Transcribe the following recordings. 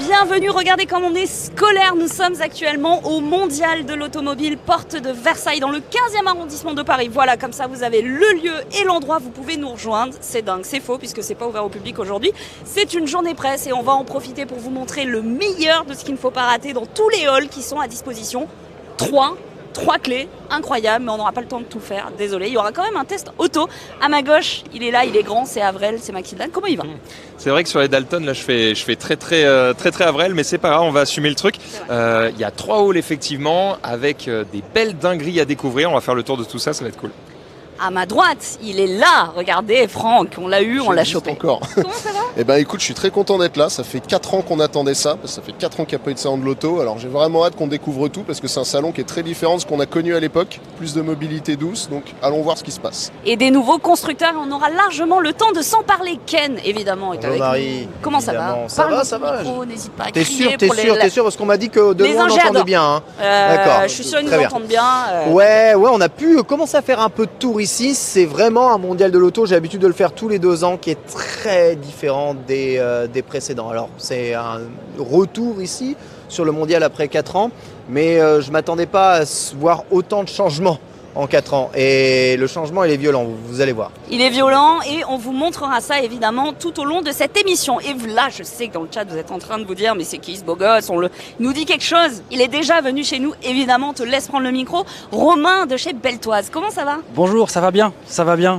Bienvenue, regardez comme on est scolaire. Nous sommes actuellement au Mondial de l'Automobile, porte de Versailles, dans le 15e arrondissement de Paris. Voilà, comme ça vous avez le lieu et l'endroit, vous pouvez nous rejoindre. C'est dingue, c'est faux puisque c'est pas ouvert au public aujourd'hui. C'est une journée presse et on va en profiter pour vous montrer le meilleur de ce qu'il ne faut pas rater dans tous les halls qui sont à disposition. Trois clés, incroyable, mais on n'aura pas le temps de tout faire, désolé. Il y aura quand même un test auto. À ma gauche, il est là, il est grand, c'est Avrel, c'est Maxildan. Comment il va? C'est vrai que sur les Dalton, là, je fais très Avrel, mais c'est pas grave, on va assumer le truc. Il y a 3 halls effectivement, avec des belles dingueries à découvrir. On va faire le tour de tout ça, ça va être cool. À ma droite, il est là. Regardez, Franck, on l'a eu, on l'a chopé. Encore. Comment ça va? Eh ben écoute, je suis très content d'être là. Ça fait 4 ans qu'on attendait ça. Ça fait 4 ans qu'il n'y a pas eu de salon de l'auto. Alors j'ai vraiment hâte qu'on découvre tout parce que c'est un salon qui est très différent de ce qu'on a connu à l'époque. Plus de mobilité douce. Donc allons voir ce qui se passe. Et des nouveaux constructeurs, on aura largement le temps de s'en parler. Ken, évidemment, est Bonjour avec Marie, nous. Comment ça va? Ça Parle va, dans ça ton va. micro, n'hésite pas à T'es crier sûr, pour t'es sûr parce qu'on m'a dit que de Les loin on Angers entendait adorent. bien. Hein. D'accord. Je suis sûre qu'ils Très nous bien. entendent bien. Ouais, on a pu commencer à faire un peu de tour ici. C'est vraiment un mondial de l'auto. J'ai l'habitude de le faire tous les 2 ans, qui est très différent des précédents. Alors c'est un retour ici sur le mondial après 4 ans, mais je m'attendais pas à voir autant de changements en 4 ans. Et le changement, il est violent, vous allez voir. Il est violent et on vous montrera ça évidemment tout au long de cette émission. Et là, je sais que dans le chat, vous êtes en train de vous dire mais c'est qui ce beau gosse? Il nous dit quelque chose. Il est déjà venu chez nous, évidemment, on te laisse prendre le micro. Romain de chez Beltoise, comment ça va? Bonjour, ça va bien.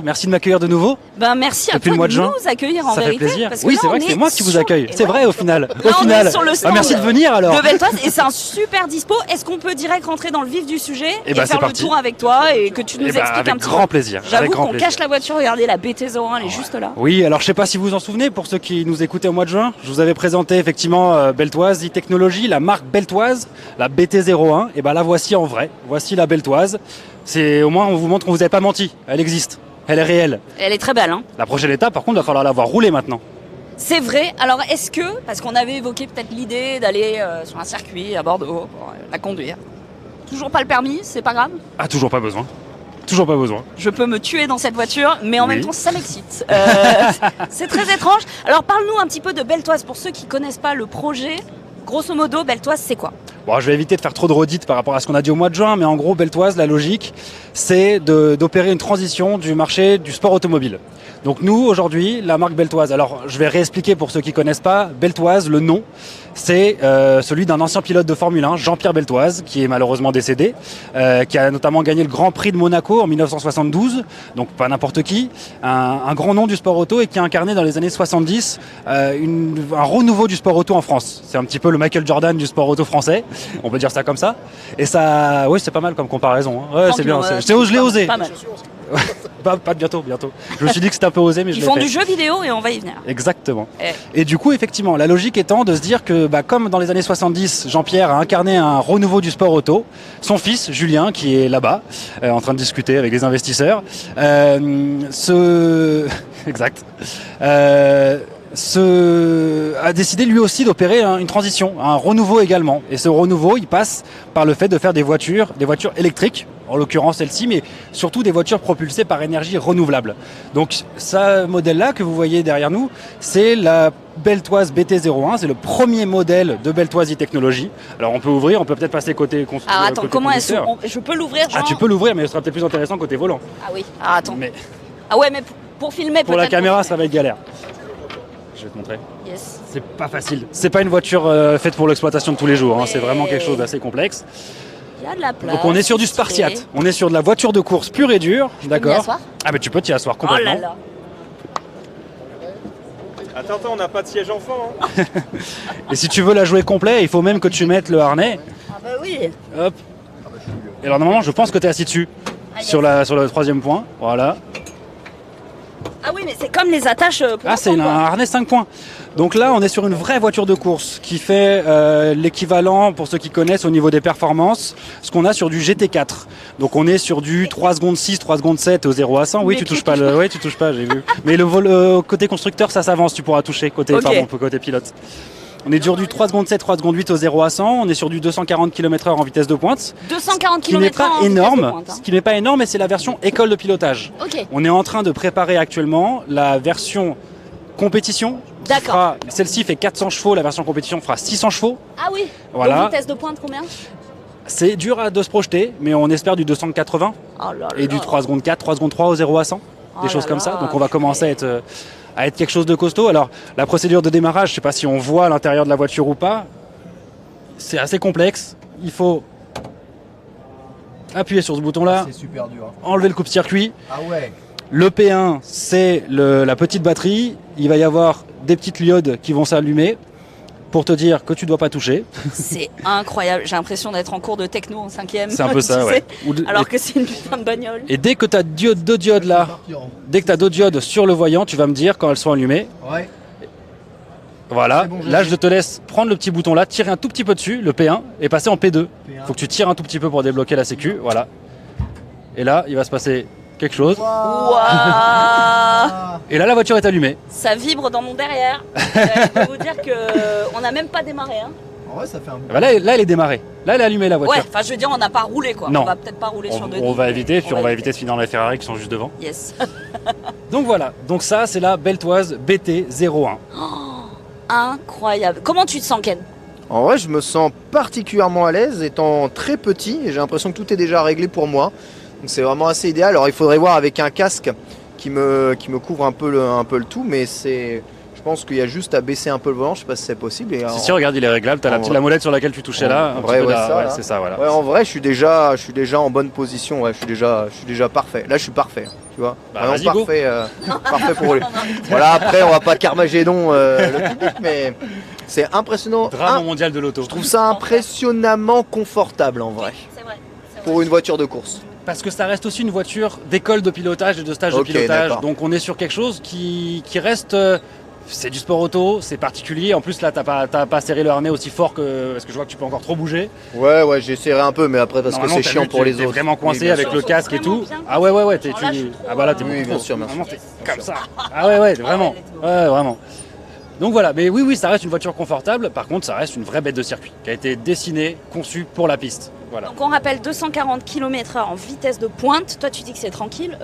Merci de m'accueillir de nouveau. Ben merci à Depuis toi le mois de de juin. nous accueillir en Ça vérité. fait plaisir. Parce que Oui, là, c'est vrai on que c'est est moi qui vous sur- accueille. Et C'est vrai au final. Là, on est sur le stand merci de venir alors. de Beltoise et c'est un super dispo. Est-ce qu'on peut direct rentrer dans le vif du sujet et ben, faire c'est le parti. tour avec toi et que tu nous expliques avec un petit grand peu? plaisir. J'avoue Avec grand qu'on plaisir. cache la voiture, regardez la BT01, elle est juste là. Oui, alors je sais pas si vous vous en souvenez, pour ceux qui nous écoutaient au mois de juin, je vous avais présenté effectivement Beltoise e-Technologies, la marque Beltoise, la BT01, et ben la voici en vrai. Voici la Beltoise. C'est au moins on vous montre qu'on vous avait pas menti. Elle existe. Elle est réelle. Elle est très belle, hein. La prochaine étape, par contre, il va falloir la voir rouler maintenant. C'est vrai. Alors, est-ce que, parce qu'on avait évoqué peut-être l'idée d'aller sur un circuit à Bordeaux pour la conduire, toujours pas le permis, c'est pas grave. Ah, toujours pas besoin. Toujours pas besoin. Je peux me tuer dans cette voiture, mais en Oui. même temps, ça m'excite. C'est très étrange. Alors, parle-nous un petit peu de Beltoise pour ceux qui connaissent pas le projet. Grosso modo, Beltoise, c'est quoi? Bon, je vais éviter de faire trop de redites par rapport à ce qu'on a dit au mois de juin, mais en gros, Beltoise, la logique, c'est d'opérer une transition du marché du sport automobile. Donc nous, aujourd'hui, la marque Beltoise, alors je vais réexpliquer pour ceux qui connaissent pas, Beltoise, le nom, c'est celui d'un ancien pilote de Formule 1, Jean-Pierre Beltoise, qui est malheureusement décédé, qui a notamment gagné le Grand Prix de Monaco en 1972, donc pas n'importe qui, un grand nom du sport auto et qui a incarné dans les années 70 un renouveau du sport auto en France. C'est un petit peu le Michael Jordan du sport auto français, on peut dire ça comme ça. Et ça, oui, c'est pas mal comme comparaison. Hein. Ouais, c'est bien. Je l'ai osé. Pas mal. Pas bientôt. Je me suis dit que c'était un peu osé, mais je Ils l'ai font fait. du jeu vidéo et on va y venir. Exactement. Eh. Et du coup, effectivement, la logique étant de se dire que, comme dans les années 70, Jean-Pierre a incarné un renouveau du sport auto, son fils, Julien, qui est là-bas, en train de discuter avec les investisseurs, exact. A décidé lui aussi d'opérer une transition, un renouveau également. Et ce renouveau, il passe par le fait de faire des voitures électriques, en l'occurrence celle-ci, mais surtout des voitures propulsées par énergie renouvelable. Donc ce modèle-là que vous voyez derrière nous, c'est la Beltoise BT01, c'est le premier modèle de Beltoise e-Technologies. Alors on peut ouvrir, on peut peut-être passer côté constructeur. Alors attends, comment est-ce je peux l'ouvrir, genre... Ah, tu peux l'ouvrir, mais ce sera peut-être plus intéressant côté volant. Ah oui. Ah attends. Mais Ah ouais, mais pour filmer pour la peut-être caméra, pour ça va être galère. Je vais te montrer. Yes. C'est pas facile. C'est pas une voiture faite pour l'exploitation de tous les jours. Hein. Ouais. C'est vraiment quelque chose d'assez complexe. Il y a de la place. Donc on est sur du Spartiate. On est sur de la voiture de course pure et dure. m'y D'accord. asseoir Ah mais tu peux t'y asseoir Oh complètement. là là. Attends, on n'a pas de siège enfant. Hein. Et si tu veux la jouer complet, il faut même que tu mettes le harnais. Ah bah oui. Hop. Et alors normalement, je pense que tu es assis dessus. Sur le troisième point. Voilà. Ah oui, mais c'est comme les attaches pour Ah, c'est enfants, un quoi. harnais 5 points. Donc là, on est sur une vraie voiture de course qui fait l'équivalent, pour ceux qui connaissent, au niveau des performances, ce qu'on a sur du GT4. Donc on est sur du 3 secondes 6, 3 secondes 7 au 0 à 100. Oui, Mais tu tu touches pas touches oui, tu touches pas, j'ai vu. Mais côté constructeur, ça s'avance, tu pourras toucher côté, Ok. côté pilote. On est sur du 3 secondes 7, 3 secondes 8 au 0 à 100. On est sur du 240 km/h en vitesse de pointe. 240 Ce qui n'est km/h pas en vitesse de énorme, pointe, hein. ce qui n'est pas énorme, mais c'est la version école de pilotage. Ok. On est en train de préparer actuellement la version compétition, D'accord. Celle-ci fait 400 chevaux, la version compétition fera 600 chevaux. Ah oui. Voilà. Donc vitesse de pointe combien? C'est dur de se projeter, mais on espère du 280 Oh là et là. du 3 secondes 4, 3 secondes 3 au 0 à 100, Oh des choses là comme là, ça. Donc on va commencer à être quelque chose de costaud. Alors la procédure de démarrage, je ne sais pas si on voit l'intérieur de la voiture ou pas, c'est assez complexe. Il faut appuyer sur ce bouton-là, C'est super dur. enlever le coupe-circuit. Ah ouais. Le P1, c'est la petite batterie. Il va y avoir des petites diodes qui vont s'allumer pour te dire que tu ne dois pas toucher. C'est incroyable. J'ai l'impression d'être en cours de techno en 5e. C'est un peu ça, tu ouais. sais, alors que c'est une putain de bagnole. Et dès que tu as deux diodes là, dès que tu as deux diodes sur le voyant, tu vas me dire quand elles sont allumées. Ouais. Voilà, C'est bon, je là sais. je te laisse prendre le petit bouton là, tirer un tout petit peu dessus, le P1, et passer en P2. Faut que tu tires un tout petit peu pour débloquer la sécu, voilà. Et là, il va se passer quelque chose. Waouh. Et là, la voiture est allumée. Ça vibre dans mon derrière. Je peux vous dire qu'on n'a même pas démarré. Hein. En vrai, ça fait un Bah là, elle est démarrée. Là, elle est allumée la voiture. Ouais, enfin je veux dire, on n'a pas roulé quoi. Non. On va peut-être pas rouler sur deux. On va éviter, puis on va éviter de finir dans les Ferrari qui sont juste devant. Yes. Donc voilà, donc ça c'est la Beltoise BT01. Incroyable. Comment tu te sens, Ken? En vrai, je me sens particulièrement à l'aise étant très petit et j'ai l'impression que tout est déjà réglé pour moi. Donc c'est vraiment assez idéal. Alors il faudrait voir avec un casque qui me couvre un peu le tout, mais je pense qu'il y a juste à baisser un peu le volant, je sais pas si c'est possible. Et Si, regarde, il est réglable, t'as la molette sur laquelle tu touchais là. En un vrai, petit peu ouais, là, ça, ouais, là. c'est ça, voilà. Ouais, en vrai, je suis déjà en bonne position. Ouais, je suis déjà parfait. Là, je suis parfait. Tu vois, Bah, vraiment vas-y, go. parfait, parfait pour rouler. Voilà. Après, on va pas carmagédon le public, mais c'est impressionnant. Drame mondial de l'auto. Je trouve ça impressionnamment confortable en vrai C'est vrai. pour une voiture de course. Parce que ça reste aussi une voiture d'école de pilotage et de stage Ok, de pilotage. d'accord. Donc on est sur quelque chose qui reste. C'est du sport auto, c'est particulier. En plus là, t'as pas serré le harnais aussi fort que. Parce que je vois que tu peux encore trop bouger. Ouais, j'essaierai un peu, mais après parce que Normalement, c'est t'as chiant vu, pour les t'es autres. vraiment coincé Oui, bien avec sûr. le casque et Vraiment tout. bien Ah ouais, Alors là, je suis Ah bah là, t'es trop, beaucoup Oui, bien trop. sûr, bien Vraiment, sûr. t'es comme ça. Ah ouais, vraiment. Ouais, vraiment. Donc voilà, mais oui, ça reste une voiture confortable. Par contre, ça reste une vraie bête de circuit qui a été dessinée, conçue pour la piste. Voilà. Donc on rappelle 240 km/h en vitesse de pointe. Toi, tu dis que c'est tranquille.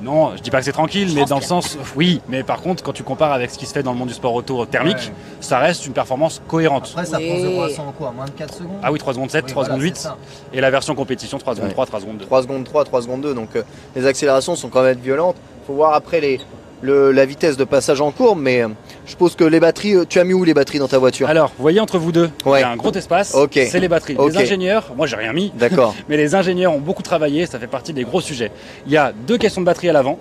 Non, je dis pas que c'est tranquille, Je mais pense dans le que- sens, oui, mais par contre, quand tu compares avec ce qui se fait dans le monde du sport auto thermique, Ouais. ça reste une performance cohérente. Après, ça Oui. prend 0 à 100 en quoi Moins de 4 secondes Ah oui, 3 secondes 7, 3 secondes 8, et la version compétition 3 secondes Ouais. 3, 3 secondes 2. 3 secondes 3, 3 secondes 2, donc les accélérations sont quand même violentes. Faut voir après la vitesse de passage en courbe, mais je suppose que les batteries, tu as mis où les batteries dans ta voiture? Alors, vous voyez entre vous deux, Ouais. il y a un gros espace, Ok. c'est les batteries. Ok. Les ingénieurs, moi j'ai rien mis, D'accord. mais les ingénieurs ont beaucoup travaillé, ça fait partie des gros sujets. Il y a 2 caissons de batterie à l'avant,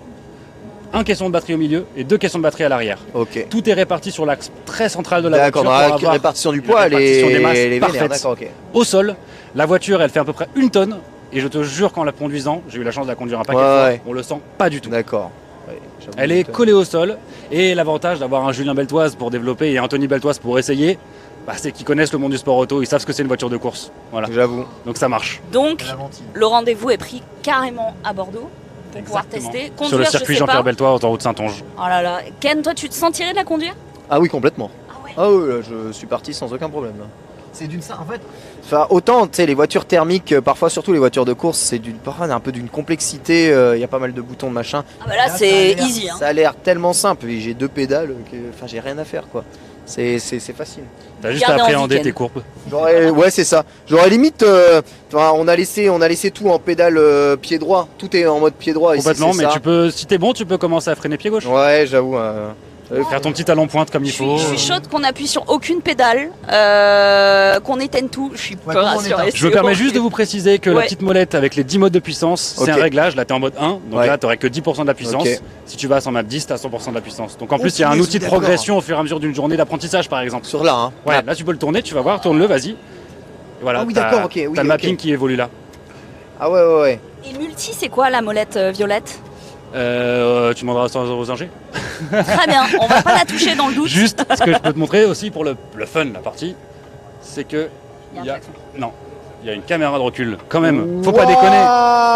1 caisson de batterie au milieu et 2 caissons de batterie à l'arrière. Ok. Tout est réparti sur l'axe très central de la D'accord, voiture dans pour la avoir répartition du une poids, répartition des masses les vénères, parfaite. d'accord, ok. Au sol. La voiture, elle fait à peu près 1 tonne. Et je te jure qu'en la conduisant, j'ai eu la chance de la conduire un paquet de Ouais, fois, ouais. on le sent pas du tout. D'accord. Ouais, j'avoue Elle est que- collée au sol. Et l'avantage d'avoir un Julien Beltoise pour développer et Anthony Beltoise pour essayer, bah, c'est qu'ils connaissent le monde du sport auto, ils savent ce que c'est une voiture de course. Voilà. J'avoue. Donc ça marche. Donc, La lentille. le rendez-vous est pris carrément à Bordeaux pour pouvoir Exactement. tester. Sur le Conduire, je circuit sais Jean-Pierre pas. Beltoise, autoroute Saint-Onge. Oh là là. Ken, toi, tu te sentirais de la conduire? Ah oui, complètement. Ah ouais. Ah oui, là, je suis parti sans aucun problème. Là. C'est d'une en fait. Enfin, autant, tu sais, les voitures thermiques, parfois surtout les voitures de course, c'est parfois un peu d'une complexité. Il y a pas mal de boutons de machin. Ah bah là, ça a c'est l'air- easy. Hein. Ça a l'air tellement simple. Et j'ai 2 pédales. Enfin, j'ai rien à faire, quoi. C'est facile. T'as juste à Gardez en appréhender week-end. tes courbes. Ouais, c'est ça. J'aurais limite. Enfin, on a laissé tout en pédale pied droit. Tout est en mode pied droit. ici, Complètement, c'est mais ça. tu peux, si t'es bon, tu peux commencer à freiner pied gauche. Ouais, j'avoue. Faire ton petit talon pointe comme il faut. Je suis chaude qu'on appuie sur aucune pédale, qu'on éteigne tout. Je suis Ouais, peu comment on rassurée. Je me permets juste de vous préciser que la Ouais. petite molette avec les 10 modes de puissance, c'est Ok. un réglage. Là, tu es en mode 1, donc Ouais. là, tu n'aurais que 10% de la puissance. Ok. Si tu vas à 100 10, tu as 100% de la puissance. Donc en Oh, plus, il y a un punaise, outil de d'accord. progression au fur et à mesure d'une journée d'apprentissage, par exemple. Sur là, hein. Ouais, là, tu peux le tourner, tu vas voir, tourne-le, vas-y. Et voilà, Ah oui, t'as- d'accord, ok, oui, t'as le ok. mapping qui évolue là. Ah ouais. Et multi, c'est quoi la molette violette? Tu demanderas ça aux ingés. Très bien, on va pas la toucher dans le doute. Juste, ce que je peux te montrer aussi pour le fun, la partie, c'est que il y a, non, il y a une caméra de recul. Quand même, faut pas déconner.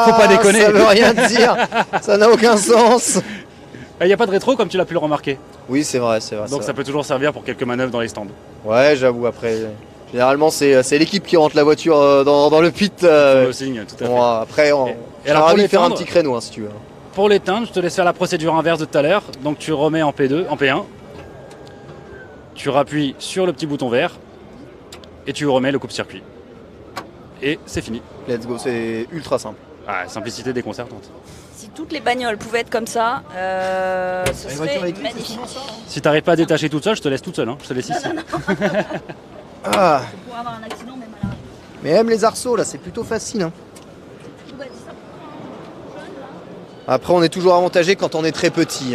Faut pas déconner. Ça veut rien dire. Ça n'a aucun sens. Il n'y a pas de rétro comme tu l'as pu le remarquer. Oui, c'est vrai. Donc ça peut toujours servir pour quelques manœuvres dans les stands. Ouais, j'avoue. Après, généralement, c'est l'équipe qui rentre la voiture dans le pit. Le signe, tout à fait. Bon, après, on Et je alors, serais pour ravi de faire un l'éteindre- petit créneau, hein, si tu veux. Pour l'éteindre, je te laisse faire la procédure inverse de tout à l'heure. Donc tu remets en P2, en P1. tu rappuies sur le petit bouton vert et tu remets le coupe-circuit. Et c'est fini. Let's go, c'est ultra simple. Ah, simplicité déconcertante. Si toutes les bagnoles pouvaient être comme ça, ce serait magnifique. Si t'arrives pas à détacher toute seule, je te laisse toute seule. Je te laisse ici. Ah, Pour avoir un accident, même à la mais même les arceaux, là, c'est plutôt facile. Après, on est toujours avantagé quand on est très petit.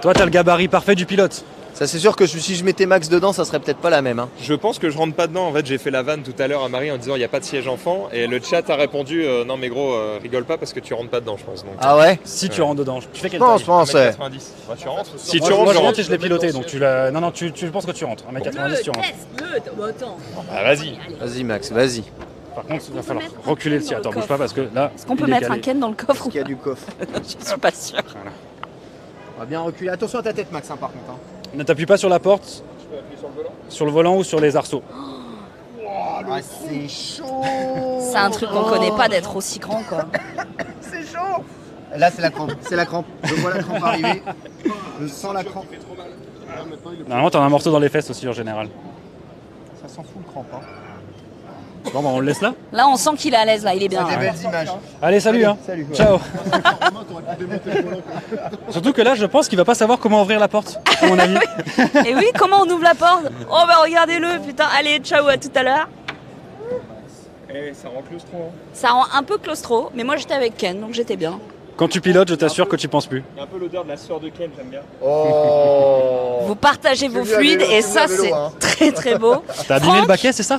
Toi, t'as le gabarit parfait du pilote. Ça, c'est sûr que si je mettais Max dedans, ça serait peut-être pas la même. Je pense que je rentre pas dedans. En fait, j'ai fait la vanne tout à l'heure à Marie en disant il n'y a pas de siège enfant. Et le chat a répondu non, mais gros, rigole pas parce que tu rentres pas dedans, je pense. Donc, Ah ouais? Si tu rentres dedans, tu fais quelle Non, taille je pense, ouais. 1m90. Bah, tu rentres. Si Moi, tu rentres, moi, je je rentre rentre. et je l'ai piloté, donc tu l'as. Non, tu penses que tu rentres. 1m90, tu rentres. Attends. Ah, vas-y. Vas-y, Max, vas-y. Par contre, il va falloir mettre un reculer le Ken ciel. dans Attends, le bouge pas parce que là. Est-ce qu'on peut il est mettre un calé. Ken dans le coffre ou Il y a pas? du coffre. Je suis pas sûre. Voilà. On va bien reculer. Attention à ta tête, Max, par contre. Ne t'appuie pas sur la porte. Sur le volant ou sur les arceaux. Ah, c'est chaud. C'est un truc qu'on connaît pas d'être aussi grand, quoi. C'est chaud. Là, c'est la crampe. C'est la crampe. Je vois la crampe arriver. Je sens la crampe. Normalement, t'as un morceau dans les fesses aussi en général. Ça s'en fout le crampe. Bon, bah, on le laisse là. Là, on sent qu'il est à l'aise, là, il est bien. Des belles images. Allez, salut. Salut. Ciao. Surtout que là, je pense qu'il va pas savoir comment ouvrir la porte, à mon avis. Et oui, comment on ouvre la porte? Oh bah regardez-le, putain. Allez, ciao, à tout à l'heure. Ça rend claustro. Ça rend un peu claustro, mais moi j'étais avec Ken, donc j'étais bien. Quand tu pilotes, je t'assure que tu penses plus. Il y a un peu l'odeur de la sœur de Ken, j'aime bien. Oh. Vous partagez vos mieux à fluides vélo, et c'est mieux ça à vélo, c'est hein. très très beau. T'as abîmé Franck le baquet, c'est ça?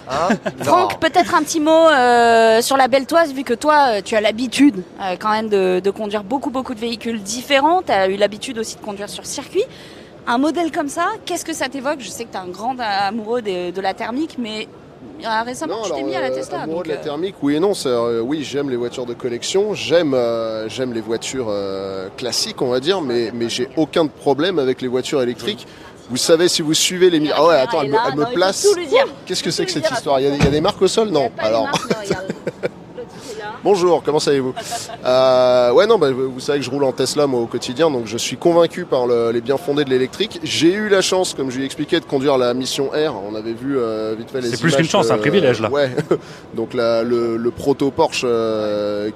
Franck, peut-être un petit mot sur la Beltoise, vu que toi tu as l'habitude quand même de conduire beaucoup de véhicules différents, tu as eu l'habitude aussi de conduire sur circuit. Un modèle comme ça, qu'est-ce que ça t'évoque? Je sais que tu es un grand amoureux de la thermique, mais récemment tu t'es mis à la Tesla. Amoureux Donc, de la thermique, oui et non. Oui, j'aime les voitures de collection, j'aime les voitures classiques, on va dire, mais j'ai aucun problème avec les voitures électriques. Vous savez, si vous suivez les... Ah ouais, attends, elle me place. Tout lui dire. Qu'est-ce que c'est que cette histoire? Il y a des marques au sol? Non. Alors, Bonjour. bonjour, comment allez-vous? Ouais, non, vous savez que je roule en Tesla, moi, au quotidien, donc je suis convaincu par les bien-fondés de l'électrique. J'ai eu la chance, comme je lui ai expliqué, de conduire la Mission R. On avait vu vite fait les images. C'est plus qu'une chance, c'est un privilège, là. Ouais, donc le proto Porsche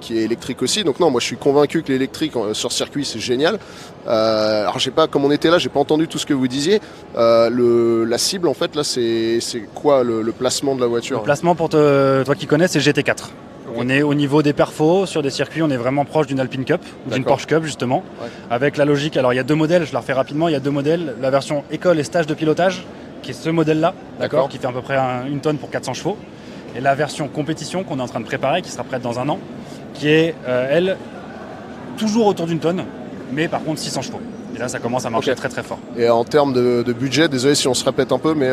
qui est électrique aussi. Donc non, moi je suis convaincu que l'électrique sur circuit, c'est génial. Alors j'ai pas, comme on était là, j'ai pas entendu tout ce que vous disiez. La cible, en fait, là, c'est quoi le placement de la voiture? Le placement, pour toi qui connais, c'est GT4. On est au niveau des perfos, sur des circuits, on est vraiment proche d'une Alpine Cup, ou d'une Porsche Cup justement, avec la logique. Alors il y a deux modèles, je la refais rapidement, il y a deux modèles, la version école et stage de pilotage, qui est ce modèle-là, d'accord, qui fait à peu près 1 tonne pour 400 chevaux, et la version compétition qu'on est en train de préparer, qui sera prête dans un an, qui est, elle, toujours autour d'1 tonne, mais par contre 600 chevaux. Et là, ça commence à marcher très très fort. Et en termes de budget, désolé si on se répète un peu, mais